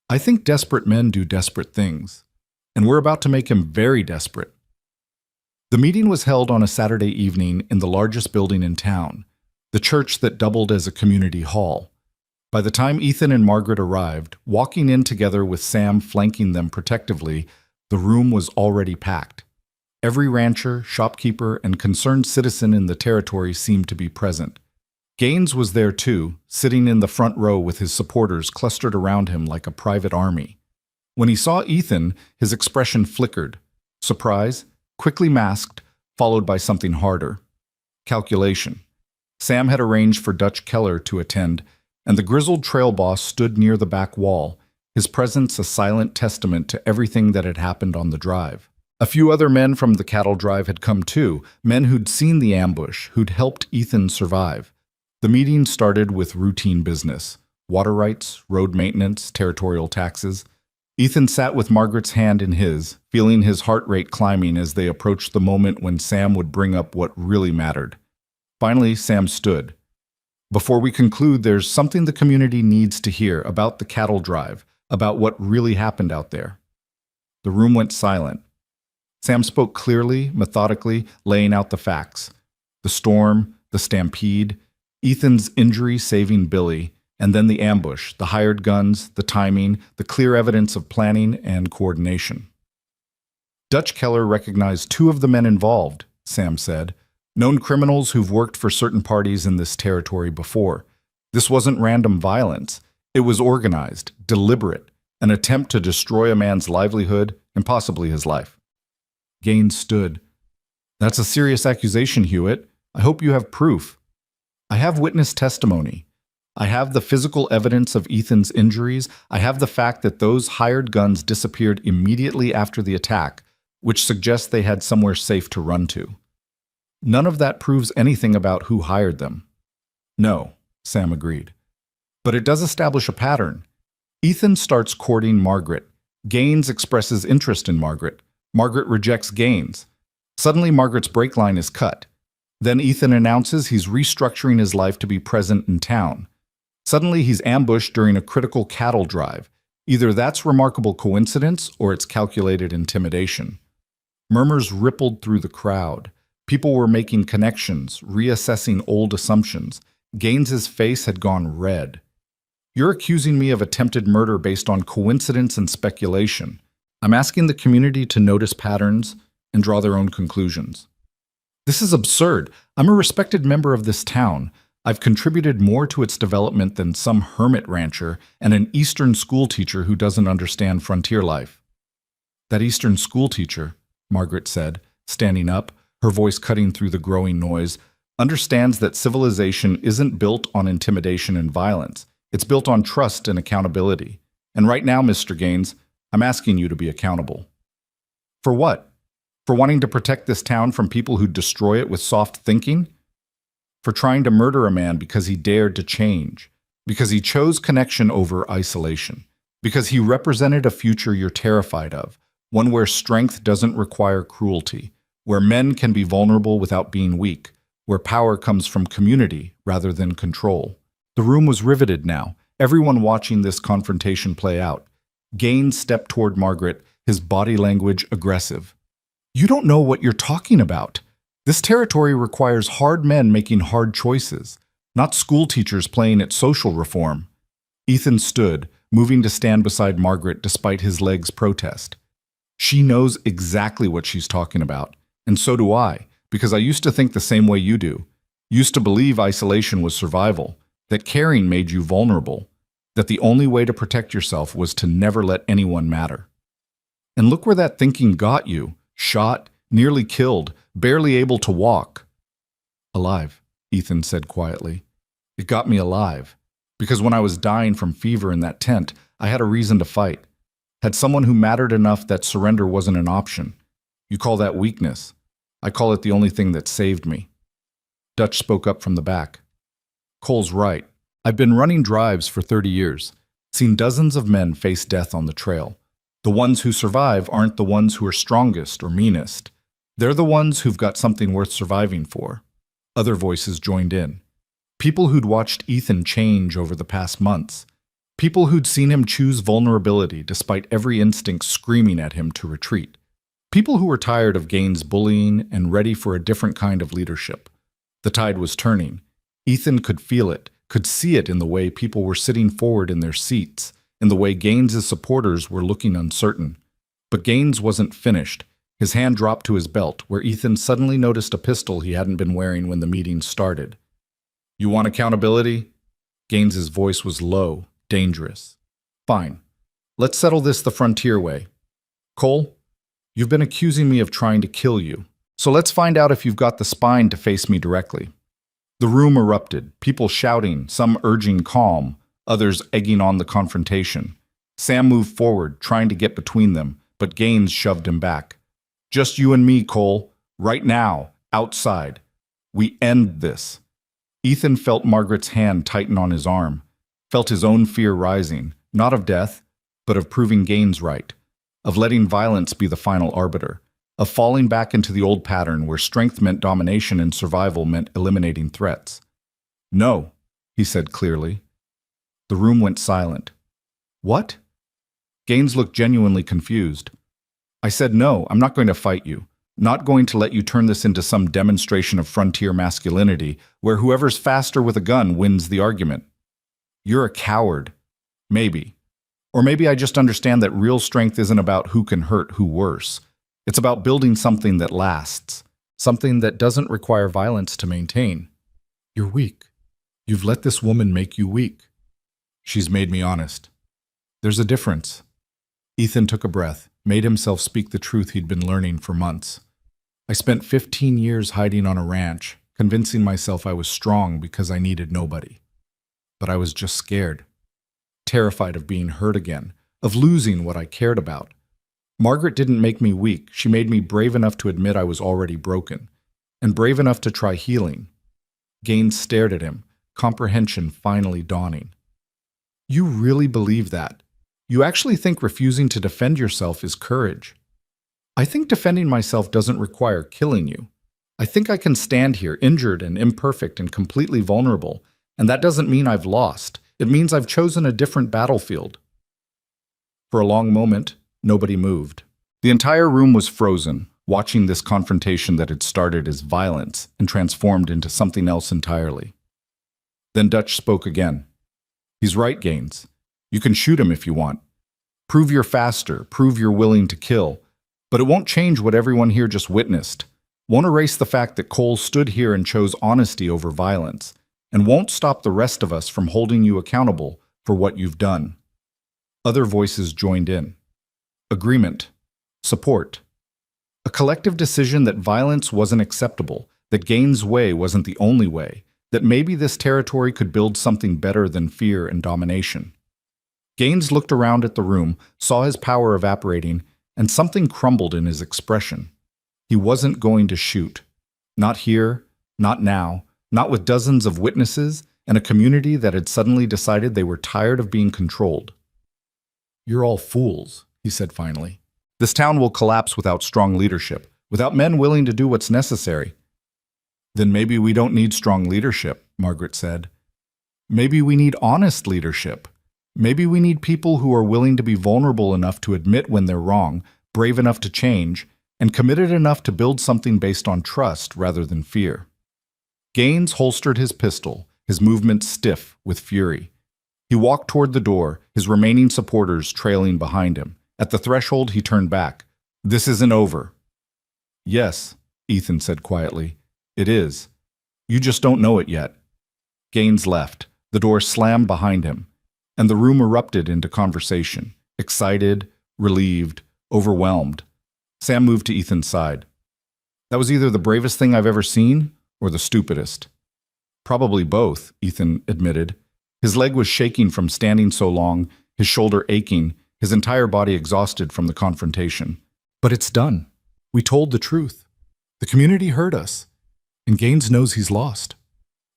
"I think desperate men do desperate things, and we're about to make him very desperate." The meeting was held on a Saturday evening in the largest building in town, the church that doubled as a community hall. By the time Ethan and Margaret arrived, walking in together with Sam flanking them protectively, the room was already packed. Every rancher, shopkeeper, and concerned citizen in the territory seemed to be present. Gaines was there too, sitting in the front row with his supporters clustered around him like a private army. When he saw Ethan, his expression flickered. Surprise, quickly masked, followed by something harder. Calculation. Sam had arranged for Dutch Keller to attend, and the grizzled trail boss stood near the back wall, his presence a silent testament to everything that had happened on the drive. A few other men from the cattle drive had come too, men who'd seen the ambush, who'd helped Ethan survive. The meeting started with routine business: water rights, road maintenance, territorial taxes. Ethan sat with Margaret's hand in his, feeling his heart rate climbing as they approached the moment when Sam would bring up what really mattered. Finally, Sam stood. "Before we conclude, there's something the community needs to hear about the cattle drive, about what really happened out there." The room went silent. Sam spoke clearly, methodically, laying out the facts. The storm, the stampede, Ethan's injury saving Billy, and then the ambush, the hired guns, the timing, the clear evidence of planning and coordination. "Dutch Keller recognized two of the men involved," Sam said. "Known criminals who've worked for certain parties in this territory before. This wasn't random violence. It was organized, deliberate, an attempt to destroy a man's livelihood and possibly his life." Gaines stood. "That's a serious accusation, Hewitt. I hope you have proof." "I have witness testimony. I have the physical evidence of Ethan's injuries. I have the fact that those hired guns disappeared immediately after the attack, which suggests they had somewhere safe to run to. None of that proves anything about who hired them." "No," Sam agreed. "But it does establish a pattern. Ethan starts courting Margaret. Gaines expresses interest in Margaret. Margaret rejects Gaines. Suddenly, Margaret's brake line is cut. Then Ethan announces he's restructuring his life to be present in town. Suddenly, he's ambushed during a critical cattle drive. Either that's remarkable coincidence or it's calculated intimidation." Murmurs rippled through the crowd. People were making connections, reassessing old assumptions. Gaines's face had gone red. "You're accusing me of attempted murder based on coincidence and speculation. I'm asking the community to notice patterns and draw their own conclusions." "This is absurd. I'm a respected member of this town. I've contributed more to its development than some hermit rancher and an Eastern school teacher who doesn't understand frontier life." "That Eastern school teacher," Margaret said, standing up, her voice cutting through the growing noise, "understands that civilization isn't built on intimidation and violence. It's built on trust and accountability. And right now, Mr. Gaines, I'm asking you to be accountable." "For what? For wanting to protect this town from people who destroy it with soft thinking? For trying to murder a man because he dared to change, because he chose connection over isolation, because he represented a future you're terrified of, one where strength doesn't require cruelty, where men can be vulnerable without being weak, where power comes from community rather than control." The room was riveted now, everyone watching this confrontation play out. Gaines stepped toward Margaret, his body language aggressive. "You don't know what you're talking about. This territory requires hard men making hard choices, not school teachers playing at social reform." Ethan stood, moving to stand beside Margaret despite his legs' protest. "She knows exactly what she's talking about, and so do I, because I used to think the same way you do. Used to believe isolation was survival, that caring made you vulnerable, that the only way to protect yourself was to never let anyone matter." And look where that thinking got you. Shot, nearly killed, barely able to walk. Alive, Ethan said quietly. It got me alive. Because when I was dying from fever in that tent, I had a reason to fight. Had someone who mattered enough that surrender wasn't an option. You call that weakness. I call it the only thing that saved me. Dutch spoke up from the back. Cole's right. I've been running drives for 30 years, seen dozens of men face death on the trail. The ones who survive aren't the ones who are strongest or meanest. They're the ones who've got something worth surviving for. Other voices joined in. People who'd watched Ethan change over the past months. People who'd seen him choose vulnerability despite every instinct screaming at him to retreat. People who were tired of Gaines' bullying and ready for a different kind of leadership. The tide was turning. Ethan could feel it, could see it in the way people were sitting forward in their seats, in the way Gaines' supporters were looking uncertain. But Gaines wasn't finished. His hand dropped to his belt, where Ethan suddenly noticed a pistol he hadn't been wearing when the meeting started. You want accountability? Gaines' voice was low, dangerous. Fine. Let's settle this the frontier way. Cole, you've been accusing me of trying to kill you, so let's find out if you've got the spine to face me directly. The room erupted, people shouting, some urging calm, others egging on the confrontation. Sam moved forward, trying to get between them, but Gaines shoved him back. Just you and me, Cole. Right now, outside. We end this. Ethan felt Margaret's hand tighten on his arm, felt his own fear rising, not of death, but of proving Gaines right, of letting violence be the final arbiter, of falling back into the old pattern where strength meant domination and survival meant eliminating threats. No, he said clearly. The room went silent. What? Gaines looked genuinely confused. I said no, I'm not going to fight you. Not going to let you turn this into some demonstration of frontier masculinity where whoever's faster with a gun wins the argument. You're a coward. Maybe. Or maybe I just understand that real strength isn't about who can hurt who worse. It's about building something that lasts, something that doesn't require violence to maintain. You're weak. You've let this woman make you weak. She's made me honest. There's a difference. Ethan took a breath, made himself speak the truth he'd been learning for months. I spent 15 years hiding on a ranch, convincing myself I was strong because I needed nobody. But I was just scared. Terrified of being hurt again, of losing what I cared about. Margaret didn't make me weak. She made me brave enough to admit I was already broken, and brave enough to try healing. Gaines stared at him, comprehension finally dawning. You really believe that? You actually think refusing to defend yourself is courage? I think defending myself doesn't require killing you. I think I can stand here, injured and imperfect and completely vulnerable, and that doesn't mean I've lost. It means I've chosen a different battlefield. For a long moment, nobody moved. The entire room was frozen, watching this confrontation that had started as violence and transformed into something else entirely. Then Dutch spoke again. He's right, Gaines. You can shoot him if you want. Prove you're faster, prove you're willing to kill. But it won't change what everyone here just witnessed. Won't erase the fact that Cole stood here and chose honesty over violence, and won't stop the rest of us from holding you accountable for what you've done. Other voices joined in. Agreement. Support. A collective decision that violence wasn't acceptable, that Gaines' way wasn't the only way, that maybe this territory could build something better than fear and domination. Gaines looked around at the room, saw his power evaporating, and something crumbled in his expression. He wasn't going to shoot. Not here, not now, not with dozens of witnesses and a community that had suddenly decided they were tired of being controlled. You're all fools, he said finally. This town will collapse without strong leadership, without men willing to do what's necessary. Then maybe we don't need strong leadership, Margaret said. Maybe we need honest leadership. Maybe we need people who are willing to be vulnerable enough to admit when they're wrong, brave enough to change, and committed enough to build something based on trust rather than fear. Gaines holstered his pistol, his movements stiff with fury. He walked toward the door, his remaining supporters trailing behind him. At the threshold, he turned back. This isn't over. Yes, Ethan said quietly. It is. You just don't know it yet. Gaines left. The door slammed behind him, and the room erupted into conversation, excited, relieved, overwhelmed. Sam moved to Ethan's side. That was either the bravest thing I've ever seen or the stupidest. Probably both, Ethan admitted. His leg was shaking from standing so long, his shoulder aching, his entire body exhausted from the confrontation. But it's done. We told the truth. The community heard us. And Gaines knows he's lost.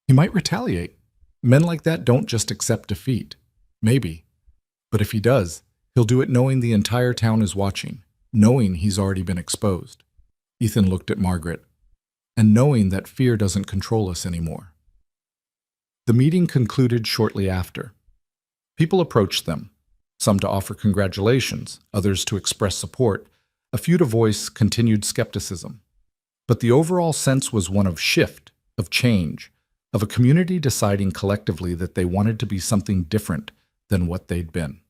He might retaliate. Men like that don't just accept defeat. Maybe. But if he does, he'll do it knowing the entire town is watching, knowing he's already been exposed. Ethan looked at Margaret, and knowing that fear doesn't control us anymore. The meeting concluded shortly after. People approached them, some to offer congratulations, others to express support, a few to voice continued skepticism. But the overall sense was one of shift, of change, of a community deciding collectively that they wanted to be something different than what they'd been.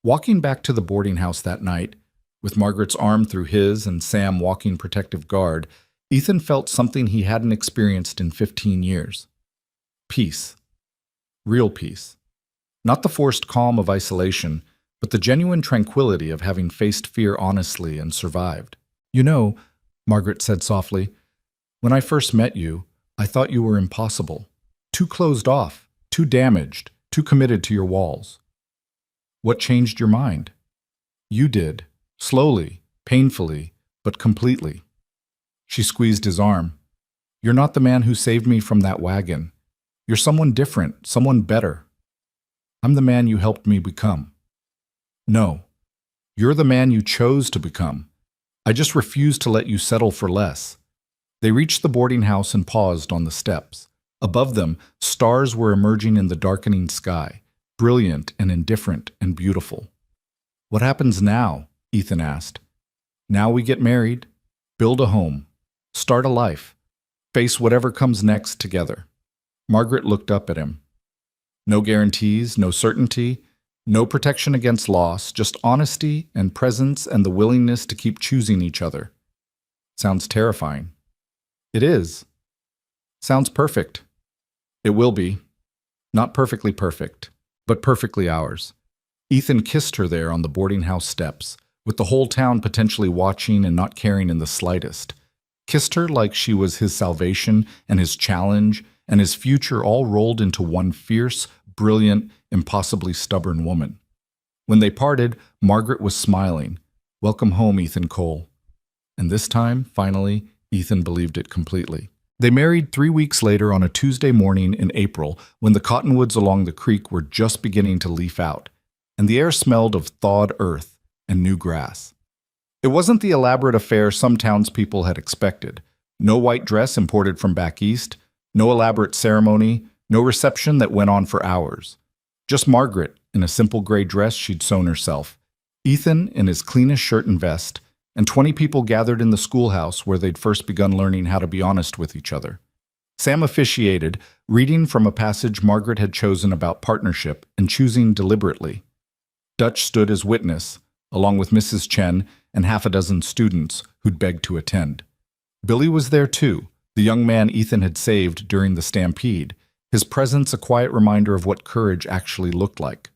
Walking back to the boarding house that night, with Margaret's arm through his and Sam walking protective guard, Ethan felt something he hadn't experienced in 15 years. Peace. Real peace. Not the forced calm of isolation, but the genuine tranquility of having faced fear honestly and survived. You know, Margaret said softly, when I first met you, I thought you were impossible. Too closed off, too damaged, too committed to your walls. What changed your mind? You did. Slowly, painfully, but completely. She squeezed his arm. You're not the man who saved me from that wagon. You're someone different, someone better. I'm the man you helped me become. No, you're the man you chose to become. I just refuse to let you settle for less. They reached the boarding house and paused on the steps. Above them, stars were emerging in the darkening sky, brilliant and indifferent and beautiful. What happens now? Ethan asked. Now we get married, build a home, start a life, face whatever comes next together. Margaret looked up at him. No guarantees, no certainty, no protection against loss, just honesty and presence and the willingness to keep choosing each other. Sounds terrifying. It is. Sounds perfect. It will be. Not perfectly perfect, but perfectly ours. Ethan kissed her there on the boarding house steps, with the whole town potentially watching and not caring in the slightest. Kissed her like she was his salvation and his challenge and his future all rolled into one fierce, brilliant, impossibly stubborn woman. When they parted, Margaret was smiling. Welcome home, Ethan Cole. And this time, finally, Ethan believed it completely. They married 3 weeks later on a Tuesday morning in April when the cottonwoods along the creek were just beginning to leaf out, and the air smelled of thawed earth and new grass. It wasn't the elaborate affair some townspeople had expected. No white dress imported from back east, no elaborate ceremony, no reception that went on for hours. Just Margaret in a simple gray dress she'd sewn herself, Ethan in his cleanest shirt and vest, and 20 people gathered in the schoolhouse where they'd first begun learning how to be honest with each other. Sam officiated, reading from a passage Margaret had chosen about partnership and choosing deliberately. Dutch stood as witness, along with Mrs. Chen and half a dozen students who'd begged to attend. Billy was there too, the young man Ethan had saved during the stampede, his presence a quiet reminder of what courage actually looked like.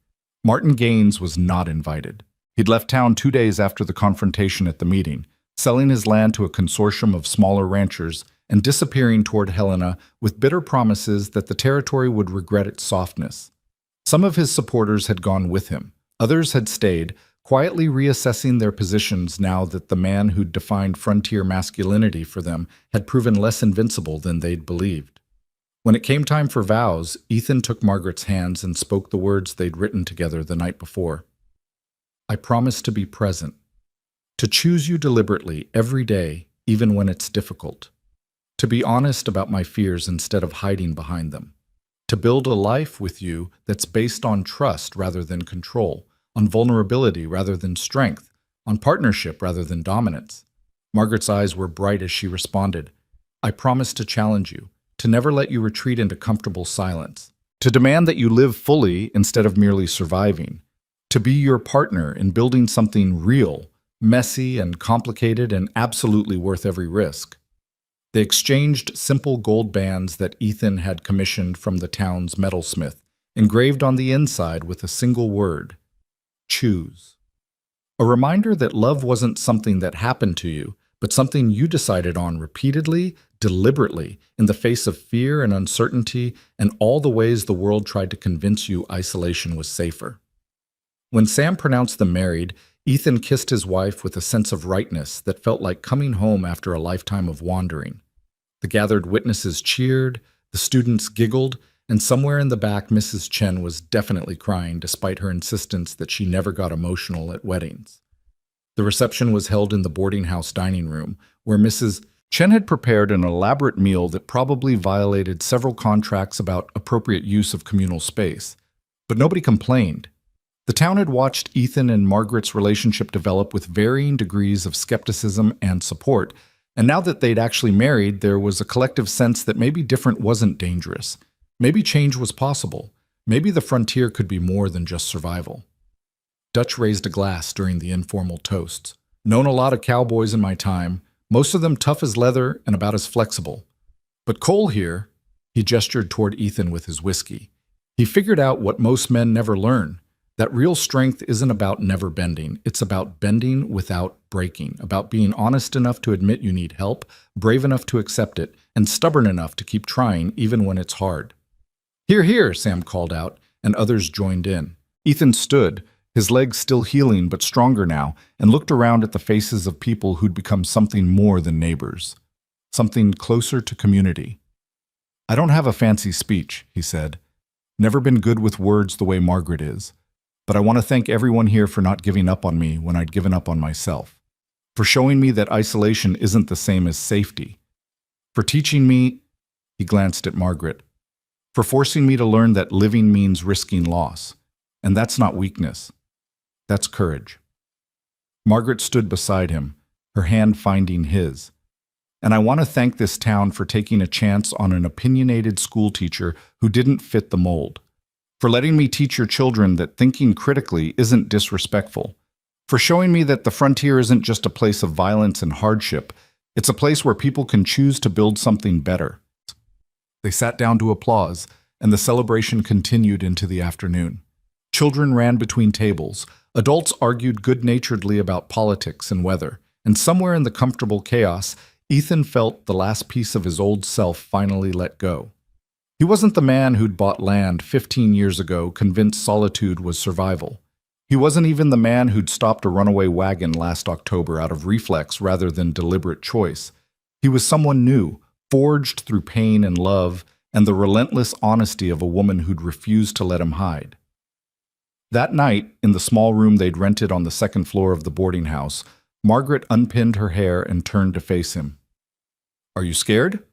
Martin Gaines was not invited. He'd left town 2 days after the confrontation at the meeting, selling his land to a consortium of smaller ranchers and disappearing toward Helena with bitter promises that the territory would regret its softness. Some of his supporters had gone with him. Others had stayed, quietly reassessing their positions now that the man who'd defined frontier masculinity for them had proven less invincible than they'd believed. When it came time for vows, Ethan took Margaret's hands and spoke the words they'd written together the night before. I promise to be present, to choose you deliberately every day, even when it's difficult, to be honest about my fears instead of hiding behind them, to build a life with you that's based on trust rather than control, on vulnerability rather than strength, on partnership rather than dominance. Margaret's eyes were bright as she responded, I promise to challenge you, to never let you retreat into comfortable silence, to demand that you live fully instead of merely surviving, to be your partner in building something real, messy and complicated and absolutely worth every risk. They exchanged simple gold bands that Ethan had commissioned from the town's metalsmith, engraved on the inside with a single word, choose. A reminder that love wasn't something that happened to you, but something you decided on repeatedly, deliberately, in the face of fear and uncertainty and all the ways the world tried to convince you isolation was safer. When Sam pronounced them married, Ethan kissed his wife with a sense of rightness that felt like coming home after a lifetime of wandering. The gathered witnesses cheered, the students giggled, and somewhere in the back Mrs. Chen was definitely crying despite her insistence that she never got emotional at weddings. The reception was held in the boarding house dining room, where Mrs. Chen had prepared an elaborate meal that probably violated several contracts about appropriate use of communal space. But nobody complained. The town had watched Ethan and Margaret's relationship develop with varying degrees of skepticism and support, and now that they'd actually married, there was a collective sense that maybe different wasn't dangerous. Maybe change was possible. Maybe the frontier could be more than just survival. Dutch raised a glass during the informal toasts. Known a lot of cowboys in my time, most of them tough as leather and about as flexible. But Cole here, he gestured toward Ethan with his whiskey. He figured out what most men never learn, that real strength isn't about never bending. It's about bending without breaking, about being honest enough to admit you need help, brave enough to accept it, and stubborn enough to keep trying even when it's hard. "Hear, hear," Sam called out, and others joined in. Ethan stood, his legs still healing but stronger now, and looked around at the faces of people who'd become something more than neighbors, something closer to community. "I don't have a fancy speech," he said. "Never been good with words the way Margaret is. But I want to thank everyone here for not giving up on me when I'd given up on myself. For showing me that isolation isn't the same as safety. For teaching me," he glanced at Margaret, "for forcing me to learn that living means risking loss. And that's not weakness. That's courage." Margaret stood beside him, her hand finding his. "And I want to thank this town for taking a chance on an opinionated schoolteacher who didn't fit the mold. For letting me teach your children that thinking critically isn't disrespectful. For showing me that the frontier isn't just a place of violence and hardship. It's a place where people can choose to build something better." They sat down to applause, and the celebration continued into the afternoon. Children ran between tables. Adults argued good-naturedly about politics and weather. And somewhere in the comfortable chaos, Ethan felt the last piece of his old self finally let go. He wasn't the man who'd bought land 15 years ago, convinced solitude was survival. He wasn't even the man who'd stopped a runaway wagon last October out of reflex rather than deliberate choice. He was someone new, forged through pain and love, and the relentless honesty of a woman who'd refused to let him hide. That night, in the small room they'd rented on the second floor of the boarding house, Margaret unpinned her hair and turned to face him. "Are you scared?"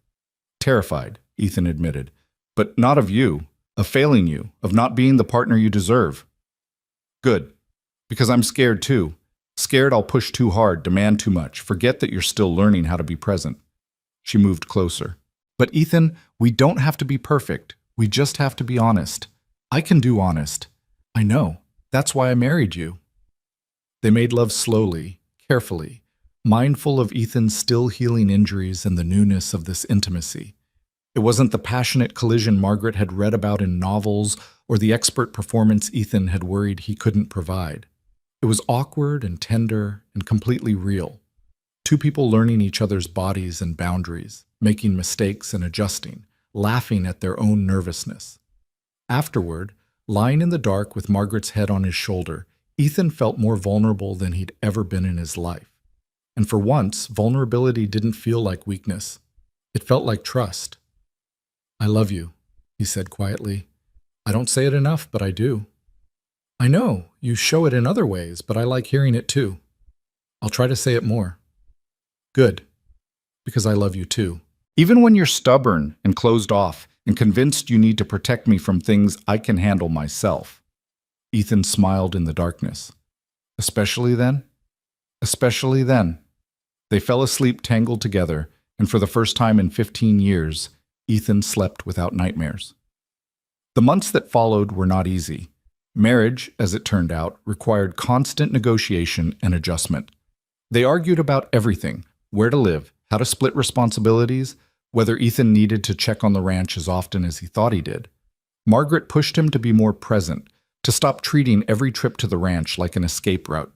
"Terrified," Ethan admitted. "But not of you, of failing you, of not being the partner you deserve." "Good. Because I'm scared too. Scared I'll push too hard, demand too much, forget that you're still learning how to be present." She moved closer. "But Ethan, we don't have to be perfect. We just have to be honest. I can do honest. I know. That's why I married you." They made love slowly, carefully, mindful of Ethan's still healing injuries and the newness of this intimacy. It wasn't the passionate collision Margaret had read about in novels or the expert performance Ethan had worried he couldn't provide. It was awkward and tender and completely real. Two people learning each other's bodies and boundaries, making mistakes and adjusting, laughing at their own nervousness. Afterward, lying in the dark with Margaret's head on his shoulder, Ethan felt more vulnerable than he'd ever been in his life. And for once, vulnerability didn't feel like weakness. It felt like trust. "I love you," he said quietly. "I don't say it enough, but I do." "I know, you show it in other ways, but I like hearing it too. I'll try to say it more." "Good, because I love you too. Even when you're stubborn and closed off and convinced you need to protect me from things I can handle myself." Ethan smiled in the darkness. "Especially then?" "Especially then." They fell asleep tangled together, and for the first time in 15 years, Ethan slept without nightmares. The months that followed were not easy. Marriage, as it turned out, required constant negotiation and adjustment. They argued about everything: where to live, how to split responsibilities, whether Ethan needed to check on the ranch as often as he thought he did. Margaret pushed him to be more present, to stop treating every trip to the ranch like an escape route.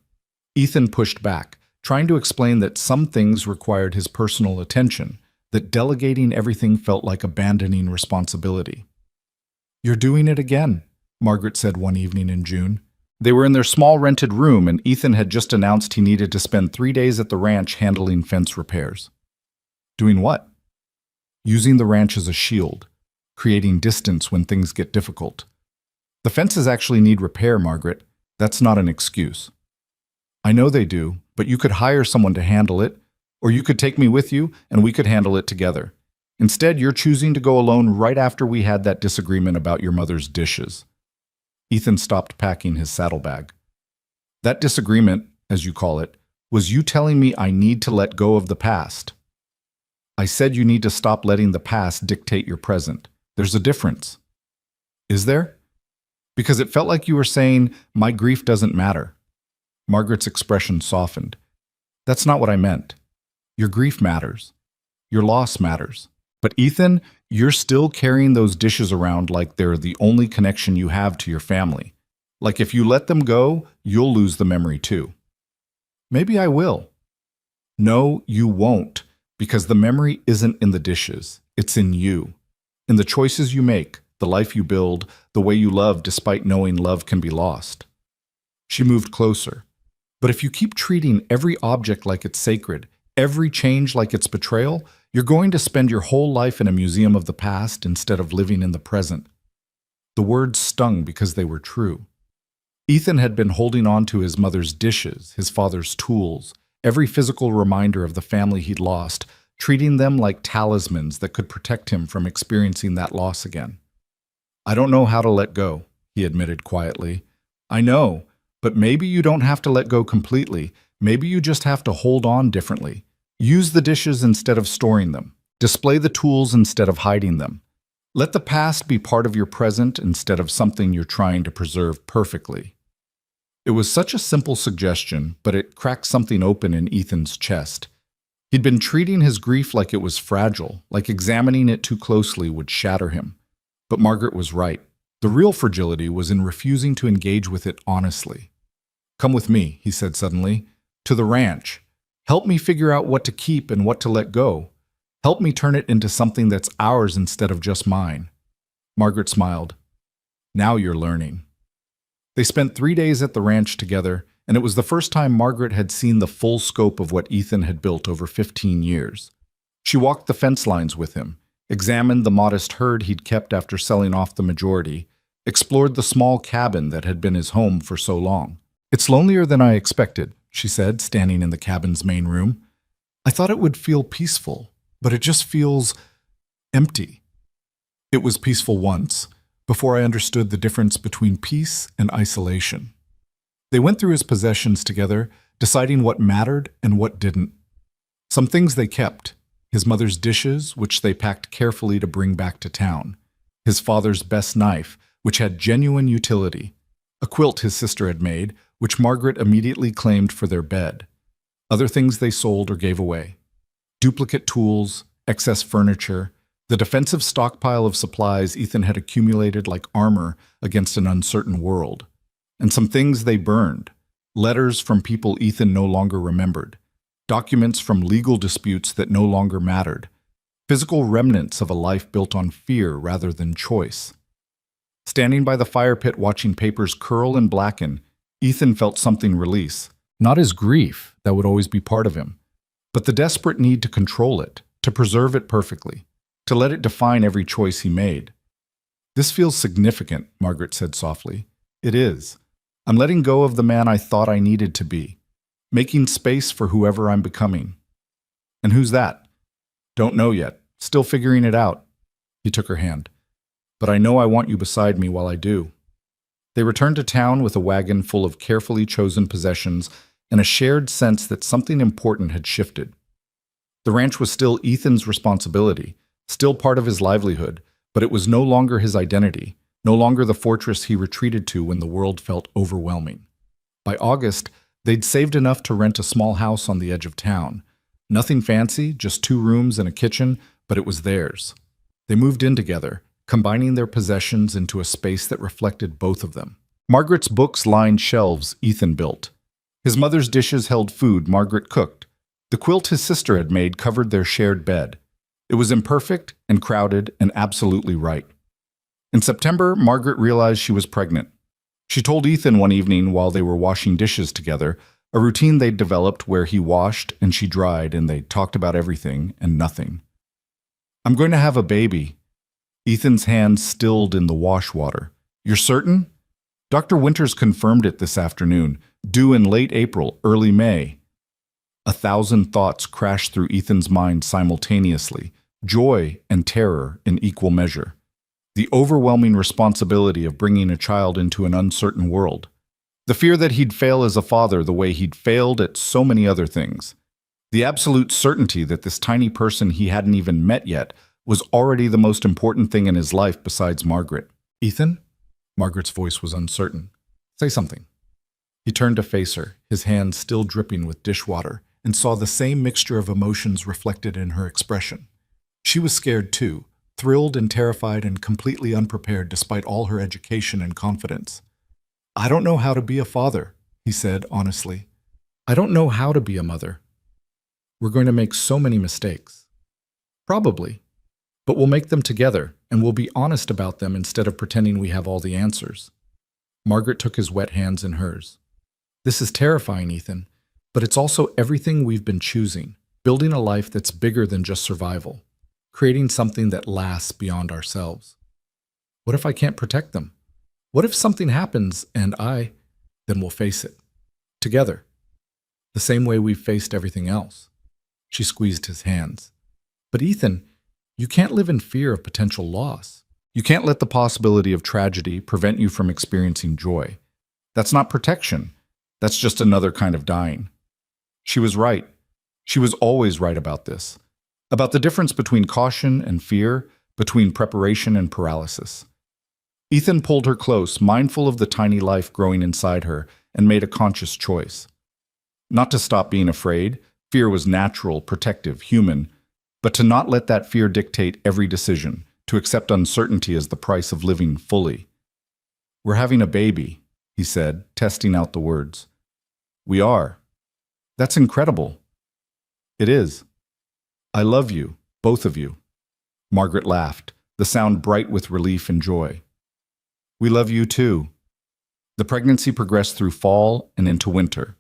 Ethan pushed back, trying to explain that some things required his personal attention, that delegating everything felt like abandoning responsibility. "You're doing it again," Margaret said one evening in June. They were in their small rented room, and Ethan had just announced he needed to spend 3 days at the ranch handling fence repairs. Doing what? Using the ranch as a shield, creating distance when things get difficult. The fences actually need repair, Margaret. That's not an excuse. I know they do, but you could hire someone to handle it, or you could take me with you and we could handle it together. Instead, you're choosing to go alone right after we had that disagreement about your mother's dishes. Ethan stopped packing his saddlebag. That disagreement, as you call it, was you telling me I need to let go of the past. I said you need to stop letting the past dictate your present. There's a difference. Is there? Because it felt like you were saying, my grief doesn't matter. Margaret's expression softened. That's not what I meant. Your grief matters. Your loss matters. But Ethan, you're still carrying those dishes around like they're the only connection you have to your family. Like if you let them go, you'll lose the memory too. Maybe I will. No, you won't, because the memory isn't in the dishes. It's in you. In the choices you make, the life you build, the way you love despite knowing love can be lost. She moved closer. But if you keep treating every object like it's sacred, every change like it's betrayal, you're going to spend your whole life in a museum of the past instead of living in the present. The words stung because they were true. Ethan had been holding on to his mother's dishes, his father's tools, every physical reminder of the family he'd lost, treating them like talismans that could protect him from experiencing that loss again. I don't know how to let go, he admitted quietly. I know, but maybe you don't have to let go completely. Maybe you just have to hold on differently. Use the dishes instead of storing them. Display the tools instead of hiding them. Let the past be part of your present instead of something you're trying to preserve perfectly. It was such a simple suggestion, but it cracked something open in Ethan's chest. He'd been treating his grief like it was fragile, like examining it too closely would shatter him. But Margaret was right. The real fragility was in refusing to engage with it honestly. Come with me, he said suddenly, to the ranch. Help me figure out what to keep and what to let go. Help me turn it into something that's ours instead of just mine. Margaret smiled. Now you're learning. They spent 3 days at the ranch together, and it was the first time Margaret had seen the full scope of what Ethan had built over 15 years. She walked the fence lines with him, examined the modest herd he'd kept after selling off the majority, explored the small cabin that had been his home for so long. It's lonelier than I expected, she said, standing in the cabin's main room. I thought it would feel peaceful, but it just feels empty. It was peaceful once, before I understood the difference between peace and isolation. They went through his possessions together, deciding what mattered and what didn't. Some things they kept, his mother's dishes, which they packed carefully to bring back to town, his father's best knife, which had genuine utility, a quilt his sister had made, which Margaret immediately claimed for their bed. Other things they sold or gave away. Duplicate tools, excess furniture, the defensive stockpile of supplies Ethan had accumulated like armor against an uncertain world. And some things they burned, letters from people Ethan no longer remembered, documents from legal disputes that no longer mattered, physical remnants of a life built on fear rather than choice. Standing by the fire pit watching papers curl and blacken, Ethan felt something release. Not his grief, that would always be part of him, but the desperate need to control it, to preserve it perfectly, to let it define every choice he made. This feels significant, Margaret said softly. It is. I'm letting go of the man I thought I needed to be, making space for whoever I'm becoming. And who's that? Don't know yet. Still figuring it out. He took her hand. But I know I want you beside me while I do. They returned to town with a wagon full of carefully chosen possessions and a shared sense that something important had shifted. The ranch was still Ethan's responsibility, still part of his livelihood, but it was no longer his identity, no longer the fortress he retreated to when the world felt overwhelming. By August, they'd saved enough to rent a small house on the edge of town. Nothing fancy, just 2 rooms and a kitchen, but it was theirs. They moved in together, combining their possessions into a space that reflected both of them. Margaret's books lined shelves Ethan built. His mother's dishes held food Margaret cooked. The quilt his sister had made covered their shared bed. It was imperfect and crowded and absolutely right. In September, Margaret realized she was pregnant. She told Ethan one evening while they were washing dishes together, a routine they'd developed where he washed and she dried and they talked about everything and nothing. "I'm going to have a baby." Ethan's hands stilled in the wash water. "You're certain?" "Dr. Winters confirmed it this afternoon, due in late April, early May." 1,000 thoughts crashed through Ethan's mind simultaneously, joy and terror in equal measure. The overwhelming responsibility of bringing a child into an uncertain world. The fear that he'd fail as a father the way he'd failed at so many other things. The absolute certainty that this tiny person he hadn't even met yet was already the most important thing in his life besides Margaret. "Ethan?" Margaret's voice was uncertain. "Say something." He turned to face her, his hands still dripping with dishwater, and saw the same mixture of emotions reflected in her expression. She was scared too, thrilled and terrified and completely unprepared despite all her education and confidence. "I don't know how to be a father," he said honestly. "I don't know how to be a mother. We're going to make so many mistakes." "Probably. But we'll make them together, and we'll be honest about them instead of pretending we have all the answers." Margaret took his wet hands in hers. "This is terrifying, Ethan, but it's also everything we've been choosing, building a life that's bigger than just survival, creating something that lasts beyond ourselves. What if I can't protect them? What if something happens and then we'll face it. Together. The same way we've faced everything else." She squeezed his hands. "But Ethan, you can't live in fear of potential loss. You can't let the possibility of tragedy prevent you from experiencing joy. That's not protection. That's just another kind of dying." She was right. She was always right about this. About the difference between caution and fear, between preparation and paralysis. Ethan pulled her close, mindful of the tiny life growing inside her, and made a conscious choice. Not to stop being afraid. Fear was natural, protective, human. But to not let that fear dictate every decision, to accept uncertainty as the price of living fully. "We're having a baby," he said, testing out the words. "We are. That's incredible." "It is. I love you, both of you." Margaret laughed, the sound bright with relief and joy. "We love you too." The pregnancy progressed through fall and into winter.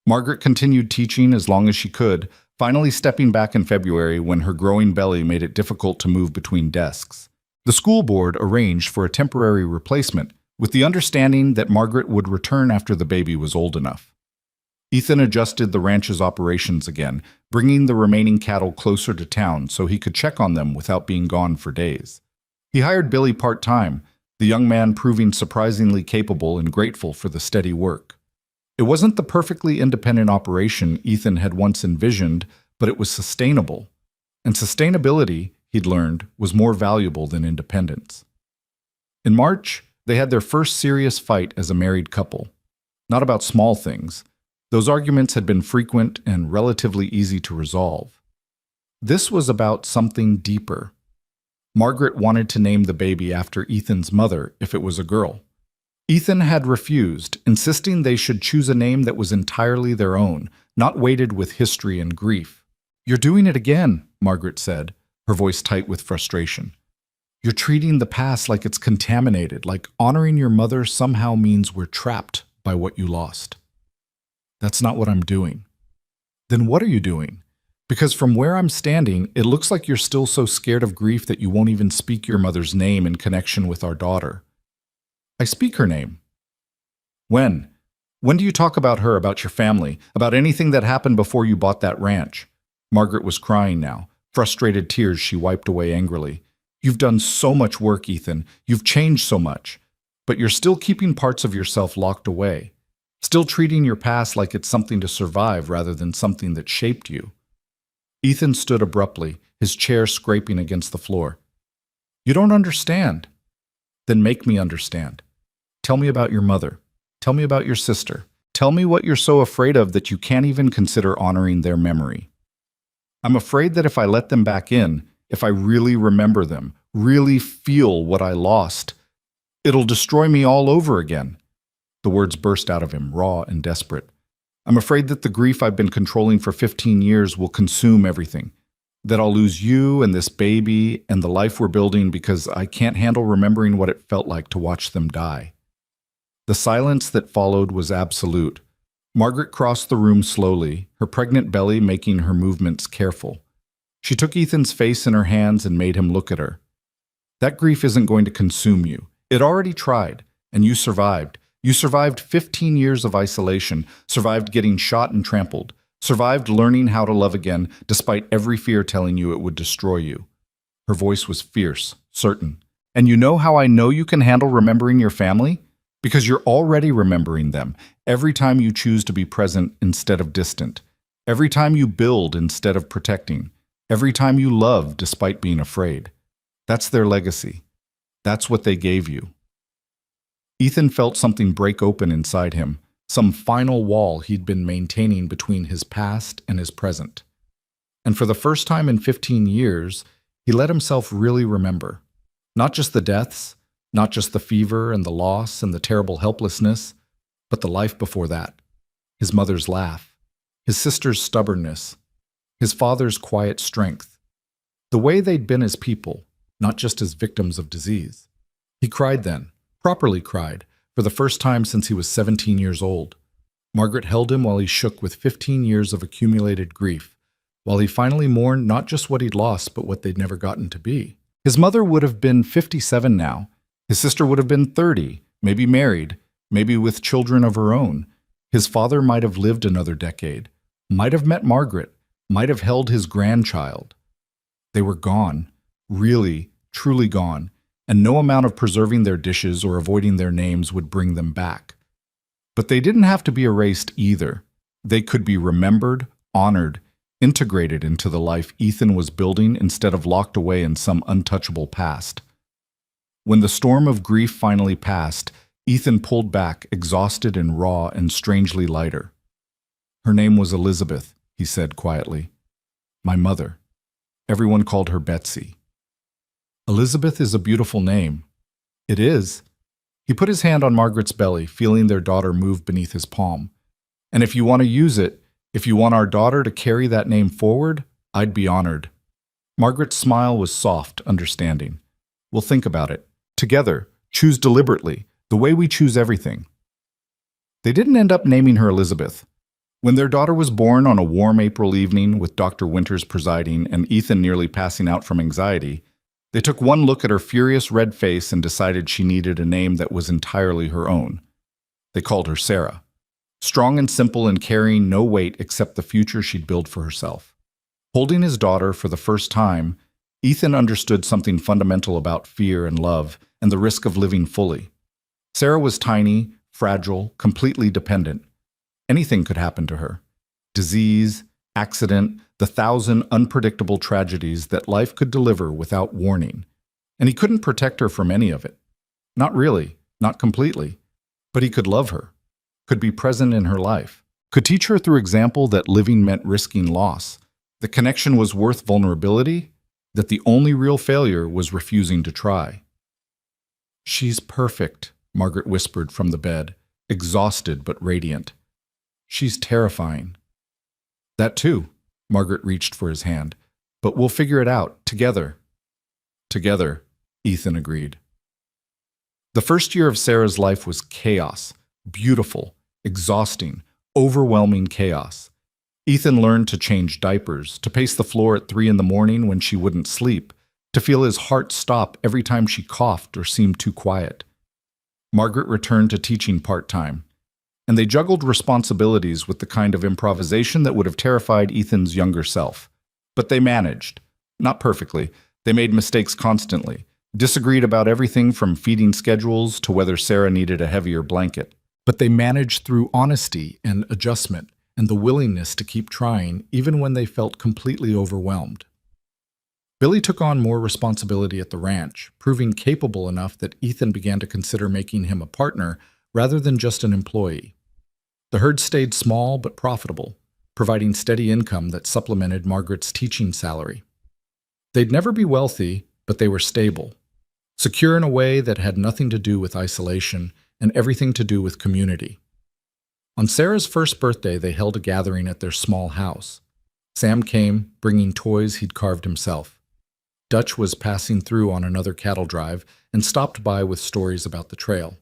Margaret continued teaching as long as she could, finally stepping back in February when her growing belly made it difficult to move between desks. The school board arranged for a temporary replacement, with the understanding that Margaret would return after the baby was old enough. Ethan adjusted the ranch's operations again, bringing the remaining cattle closer to town so he could check on them without being gone for days. He hired Billy part-time, the young man proving surprisingly capable and grateful for the steady work. It wasn't the perfectly independent operation Ethan had once envisioned, but it was sustainable. And sustainability, he'd learned, was more valuable than independence. In March, they had their first serious fight as a married couple. Not about small things. Those arguments had been frequent and relatively easy to resolve. This was about something deeper. Margaret wanted to name the baby after Ethan's mother if it was a girl. Ethan had refused, insisting they should choose a name that was entirely their own, not weighted with history and grief. "You're doing it again," Margaret said, her voice tight with frustration. "You're treating the past like it's contaminated, like honoring your mother somehow means we're trapped by what you lost." "That's not what I'm doing." "Then what are you doing? Because from where I'm standing, it looks like you're still so scared of grief that you won't even speak your mother's name in connection with our daughter." "I speak her name." "When? When do you talk about her, about your family, about anything that happened before you bought that ranch?" Margaret was crying now, frustrated tears she wiped away angrily. "You've done so much work, Ethan. You've changed so much. But you're still keeping parts of yourself locked away. Still treating your past like it's something to survive rather than something that shaped you." Ethan stood abruptly, his chair scraping against the floor. "You don't understand." "Then make me understand. Tell me about your mother. Tell me about your sister. Tell me what you're so afraid of that you can't even consider honoring their memory." "I'm afraid that if I let them back in, if I really remember them, really feel what I lost, it'll destroy me all over again." The words burst out of him, raw and desperate. I'm afraid that the grief I've been controlling for 15 years will consume everything. That I'll lose you and this baby and the life we're building because I can't handle remembering what it felt like to watch them die." The silence that followed was absolute. Margaret crossed the room slowly, her pregnant belly making her movements careful. She took Ethan's face in her hands and made him look at her. "That grief isn't going to consume you. It already tried, and you survived. You survived 15 years of isolation, survived getting shot and trampled, survived learning how to love again despite every fear telling you it would destroy you." Her voice was fierce, certain. "And you know how I know you can handle remembering your family? Because you're already remembering them, every time you choose to be present instead of distant, every time you build instead of protecting, every time you love despite being afraid. That's their legacy. That's what they gave you." Ethan felt something break open inside him, some final wall he'd been maintaining between his past and his present. And for the first time in 15 years, he let himself really remember. Not just the deaths, not just the fever and the loss and the terrible helplessness, but the life before that. His mother's laugh, his sister's stubbornness, his father's quiet strength. The way they'd been as people, not just as victims of disease. He cried then, properly cried, for the first time since he was 17 years old. Margaret held him while he shook with 15 years of accumulated grief, while he finally mourned not just what he'd lost, but what they'd never gotten to be. His mother would have been 57 now. His sister would have been 30, maybe married, maybe with children of her own. His father might have lived another decade, might have met Margaret, might have held his grandchild. They were gone, really, truly gone, and no amount of preserving their dishes or avoiding their names would bring them back. But they didn't have to be erased either. They could be remembered, honored, integrated into the life Ethan was building instead of locked away in some untouchable past. When the storm of grief finally passed, Ethan pulled back, exhausted and raw and strangely lighter. "Her name was Elizabeth," he said quietly. "My mother. Everyone called her Betsy." "Elizabeth is a beautiful name." "It is." He put his hand on Margaret's belly, feeling their daughter move beneath his palm. "And if you want to use it, if you want our daughter to carry that name forward, I'd be honored." Margaret's smile was soft, understanding. "We'll think about it. Together, choose deliberately, the way we choose everything." They didn't end up naming her Elizabeth. When their daughter was born on a warm April evening with Dr. Winters presiding and Ethan nearly passing out from anxiety, they took one look at her furious red face and decided she needed a name that was entirely her own. They called her Sarah. Strong and simple and carrying no weight except the future she'd built for herself. Holding his daughter for the first time, Ethan understood something fundamental about fear and love and the risk of living fully. Sarah was tiny, fragile, completely dependent. Anything could happen to her. Disease, accident, the 1,000 unpredictable tragedies that life could deliver without warning. And he couldn't protect her from any of it. Not really, not completely. But he could love her, could be present in her life, could teach her through example that living meant risking loss, that connection was worth vulnerability, that the only real failure was refusing to try. "She's perfect," Margaret whispered from the bed, exhausted but radiant. "She's terrifying." "That too." Margaret reached for his hand. "But we'll figure it out, together." "Together," Ethan agreed. The first year of Sarah's life was chaos, beautiful, exhausting, overwhelming chaos. Ethan learned to change diapers, to pace the floor at 3 a.m. when she wouldn't sleep, to feel his heart stop every time she coughed or seemed too quiet. Margaret returned to teaching part-time, and they juggled responsibilities with the kind of improvisation that would have terrified Ethan's younger self. But they managed. Not perfectly. They made mistakes constantly, disagreed about everything from feeding schedules to whether Sarah needed a heavier blanket. But they managed through honesty and adjustment, and the willingness to keep trying even when they felt completely overwhelmed. Billy took on more responsibility at the ranch, proving capable enough that Ethan began to consider making him a partner rather than just an employee. The herd stayed small but profitable, providing steady income that supplemented Margaret's teaching salary. They'd never be wealthy, but they were stable, secure in a way that had nothing to do with isolation and everything to do with community. On Sarah's first birthday, they held a gathering at their small house. Sam came, bringing toys he'd carved himself. Dutch was passing through on another cattle drive and stopped by with stories about the trail.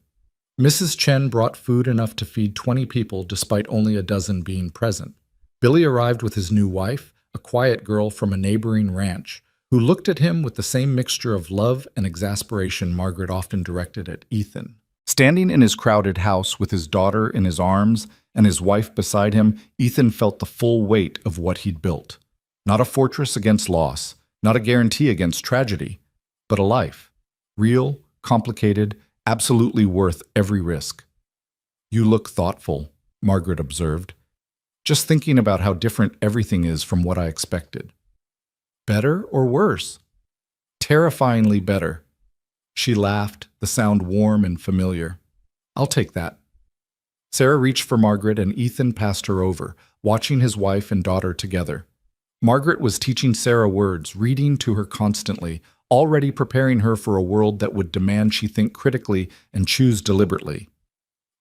Mrs. Chen brought food enough to feed 20 people despite only a dozen being present. Billy arrived with his new wife, a quiet girl from a neighboring ranch, who looked at him with the same mixture of love and exasperation Margaret often directed at Ethan. Standing in his crowded house with his daughter in his arms and his wife beside him, Ethan felt the full weight of what he'd built. Not a fortress against loss, not a guarantee against tragedy, but a life. Real, complicated, absolutely worth every risk. "You look thoughtful," Margaret observed. "Just thinking about how different everything is from what I expected." "Better or worse?" "Terrifyingly better." She laughed, the sound warm and familiar. "I'll take that." Sarah reached for Margaret and Ethan passed her over, watching his wife and daughter together. Margaret was teaching Sarah words, reading to her constantly, already preparing her for a world that would demand she think critically and choose deliberately.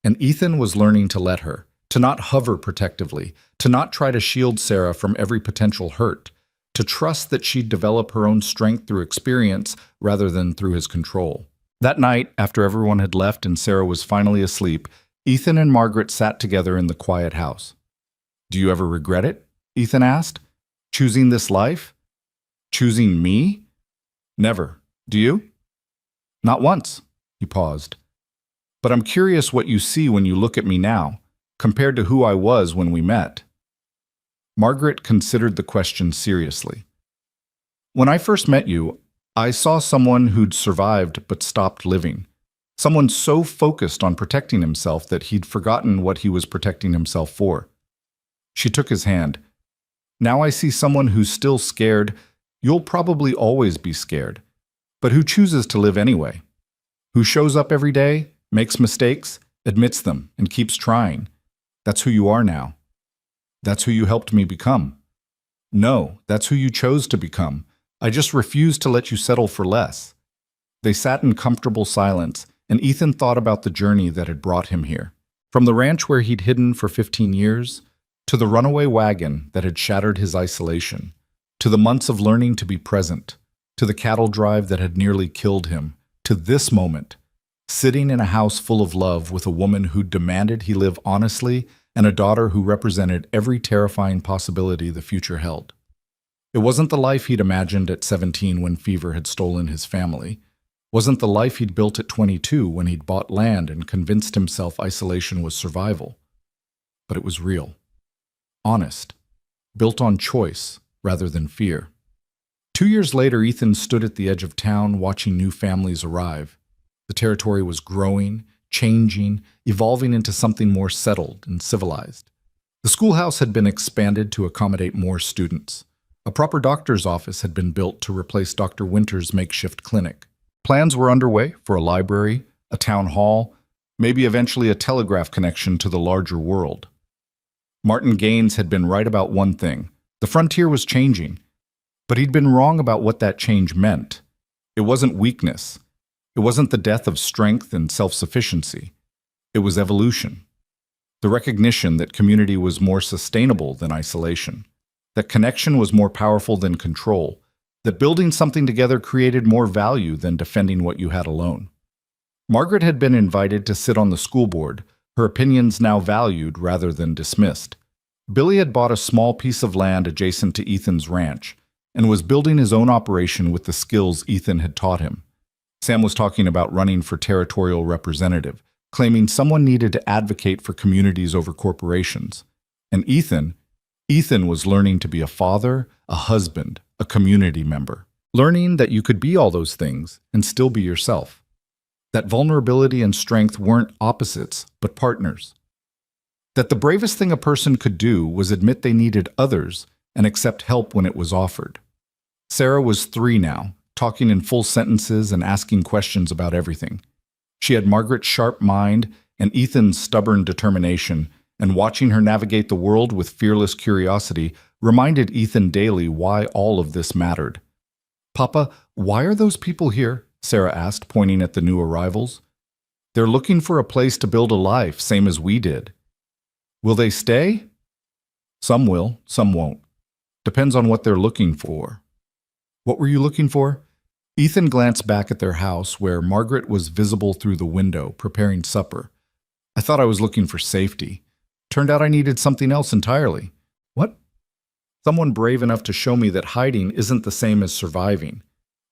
And Ethan was learning to let her, to not hover protectively, to not try to shield Sarah from every potential hurt, to trust that she'd develop her own strength through experience rather than through his control. That night, after everyone had left and Sarah was finally asleep, Ethan and Margaret sat together in the quiet house. "Do you ever regret it?" Ethan asked. "Choosing this life? Choosing me?" "Never. Do you?" "Not once." He paused. "But I'm curious what you see when you look at me now, compared to who I was when we met." Margaret considered the question seriously. "When I first met you, I saw someone who'd survived but stopped living. Someone so focused on protecting himself that he'd forgotten what he was protecting himself for." She took his hand. "Now I see someone who's still scared. You'll probably always be scared, but who chooses to live anyway. Who shows up every day, makes mistakes, admits them, and keeps trying. That's who you are now. That's who you helped me become. No, that's who you chose to become. I just refuse to let you settle for less." They sat in comfortable silence, and Ethan thought about the journey that had brought him here. From the ranch where he'd hidden for 15 years, to the runaway wagon that had shattered his isolation, to the months of learning to be present, to the cattle drive that had nearly killed him, to this moment, sitting in a house full of love with a woman who demanded he live honestly and a daughter who represented every terrifying possibility the future held. It wasn't the life he'd imagined at 17 when fever had stolen his family. Wasn't the life he'd built at 22 when he'd bought land and convinced himself isolation was survival. But it was real. Honest. Built on choice rather than fear. 2 years later, Ethan stood at the edge of town watching new families arrive. The territory was growing, changing, evolving into something more settled and civilized. The schoolhouse had been expanded to accommodate more students. A proper doctor's office had been built to replace Dr. Winter's makeshift clinic. Plans were underway for a library, a town hall, maybe eventually a telegraph connection to the larger world. Martin Gaines had been right about one thing. The frontier was changing, but he'd been wrong about what that change meant. It wasn't weakness. It wasn't the death of strength and self-sufficiency. It was evolution. The recognition that community was more sustainable than isolation, that connection was more powerful than control, that building something together created more value than defending what you had alone. Margaret had been invited to sit on the school board, her opinions now valued rather than dismissed. Billy had bought a small piece of land adjacent to Ethan's ranch and was building his own operation with the skills Ethan had taught him. Sam was talking about running for territorial representative, claiming someone needed to advocate for communities over corporations. And Ethan was learning to be a father, a husband, a community member. Learning that you could be all those things and still be yourself. That vulnerability and strength weren't opposites, but partners. That the bravest thing a person could do was admit they needed others and accept help when it was offered. Sarah was 3 now, talking in full sentences and asking questions about everything. She had Margaret's sharp mind and Ethan's stubborn determination, and watching her navigate the world with fearless curiosity reminded Ethan daily why all of this mattered. "Papa, why are those people here?" Sarah asked, pointing at the new arrivals. "They're looking for a place to build a life, same as we did." Will they stay? Some will, some won't. Depends on what they're looking for. What were you looking for? Ethan glanced back at their house where Margaret was visible through the window, preparing supper. I thought I was looking for safety. Turned out I needed something else entirely. What? Someone brave enough to show me that hiding isn't the same as surviving.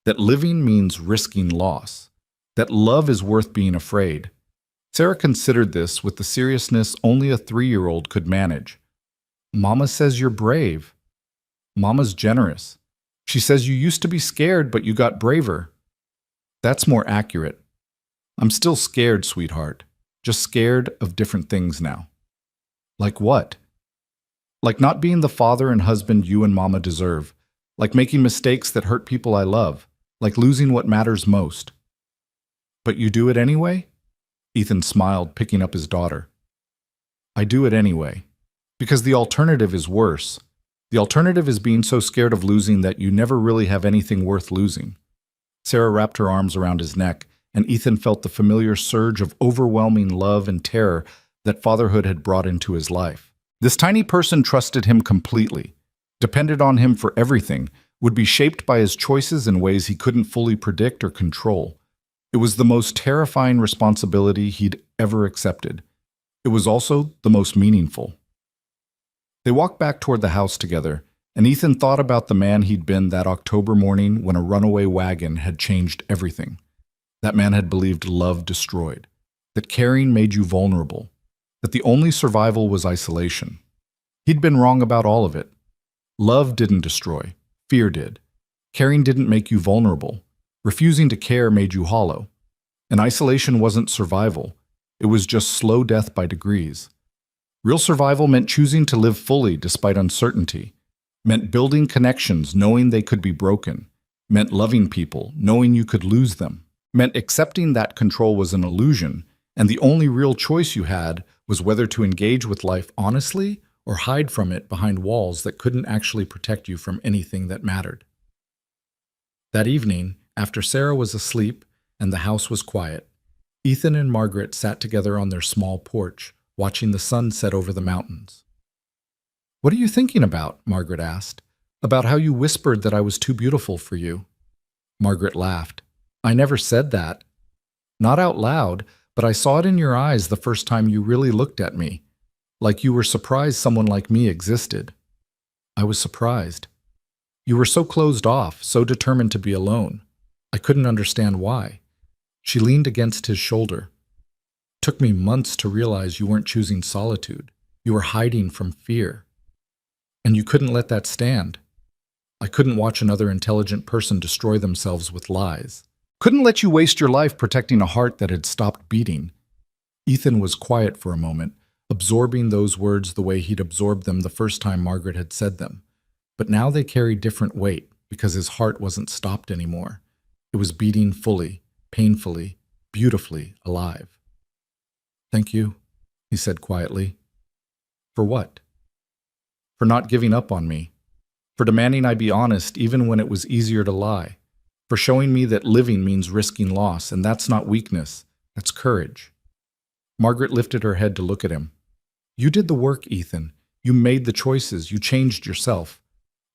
That living means risking loss. That love is worth being afraid. Sarah considered this with the seriousness only a 3-year-old could manage. Mama says you're brave. Mama's generous. She says you used to be scared, but you got braver. That's more accurate. I'm still scared, sweetheart. Just scared of different things now. Like what? Like not being the father and husband you and Mama deserve. Like making mistakes that hurt people I love. Like losing what matters most. But you do it anyway? Ethan smiled, picking up his daughter. I do it anyway. Because the alternative is worse. The alternative is being so scared of losing that you never really have anything worth losing. Sarah wrapped her arms around his neck, and Ethan felt the familiar surge of overwhelming love and terror that fatherhood had brought into his life. This tiny person trusted him completely, depended on him for everything, would be shaped by his choices in ways he couldn't fully predict or control. It was the most terrifying responsibility he'd ever accepted. It was also the most meaningful. They walked back toward the house together, and Ethan thought about the man he'd been that October morning when a runaway wagon had changed everything. That man had believed love destroyed, that caring made you vulnerable, that the only survival was isolation. He'd been wrong about all of it. Love didn't destroy, fear did. Caring didn't make you vulnerable. Refusing to care made you hollow. And isolation wasn't survival. It was just slow death by degrees. Real survival meant choosing to live fully despite uncertainty, meant building connections knowing they could be broken, meant loving people knowing you could lose them, meant accepting that control was an illusion and the only real choice you had was whether to engage with life honestly or hide from it behind walls that couldn't actually protect you from anything that mattered. That evening, after Sarah was asleep and the house was quiet, Ethan and Margaret sat together on their small porch, watching the sun set over the mountains. "What are you thinking about?" Margaret asked. "About how you whispered that I was too beautiful for you." Margaret laughed. "I never said that. Not out loud, but I saw it in your eyes the first time you really looked at me, like you were surprised someone like me existed." I was surprised. You were so closed off, so determined to be alone. I couldn't understand why. She leaned against his shoulder. Took me months to realize you weren't choosing solitude. You were hiding from fear. And you couldn't let that stand. I couldn't watch another intelligent person destroy themselves with lies. Couldn't let you waste your life protecting a heart that had stopped beating. Ethan was quiet for a moment, absorbing those words the way he'd absorbed them the first time Margaret had said them. But now they carried different weight because his heart wasn't stopped anymore. It was beating fully, painfully, beautifully alive. "Thank you," he said quietly. "For what?" "For not giving up on me. For demanding I be honest even when it was easier to lie. For showing me that living means risking loss, and that's not weakness, that's courage." Margaret lifted her head to look at him. "You did the work, Ethan. You made the choices. You changed yourself.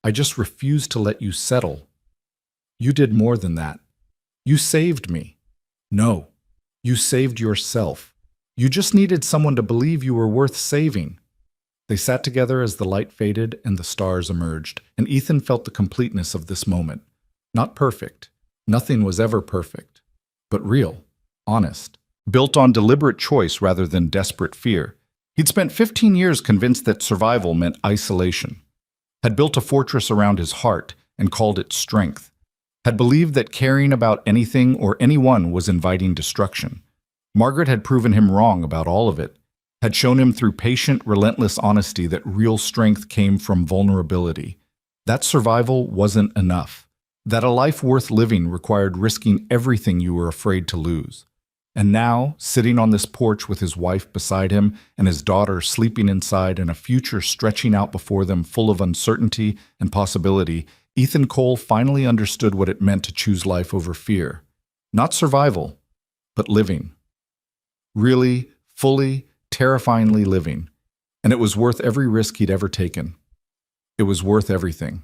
I just refused to let you settle. You did more than that. You saved me. No, you saved yourself. You just needed someone to believe you were worth saving." They sat together as the light faded and the stars emerged, and Ethan felt the completeness of this moment. Not perfect. Nothing was ever perfect. But real, honest, built on deliberate choice rather than desperate fear. He'd spent 15 years convinced that survival meant isolation. Had built a fortress around his heart and called it strength. Had believed that caring about anything or anyone was inviting destruction. Margaret had proven him wrong about all of it. Had shown him through patient, relentless honesty that real strength came from vulnerability. That survival wasn't enough. That a life worth living required risking everything you were afraid to lose. And now, sitting on this porch with his wife beside him and his daughter sleeping inside and a future stretching out before them full of uncertainty and possibility, Ethan Cole finally understood what it meant to choose life over fear. Not survival, but living. Really, fully, terrifyingly living. And it was worth every risk he'd ever taken. It was worth everything.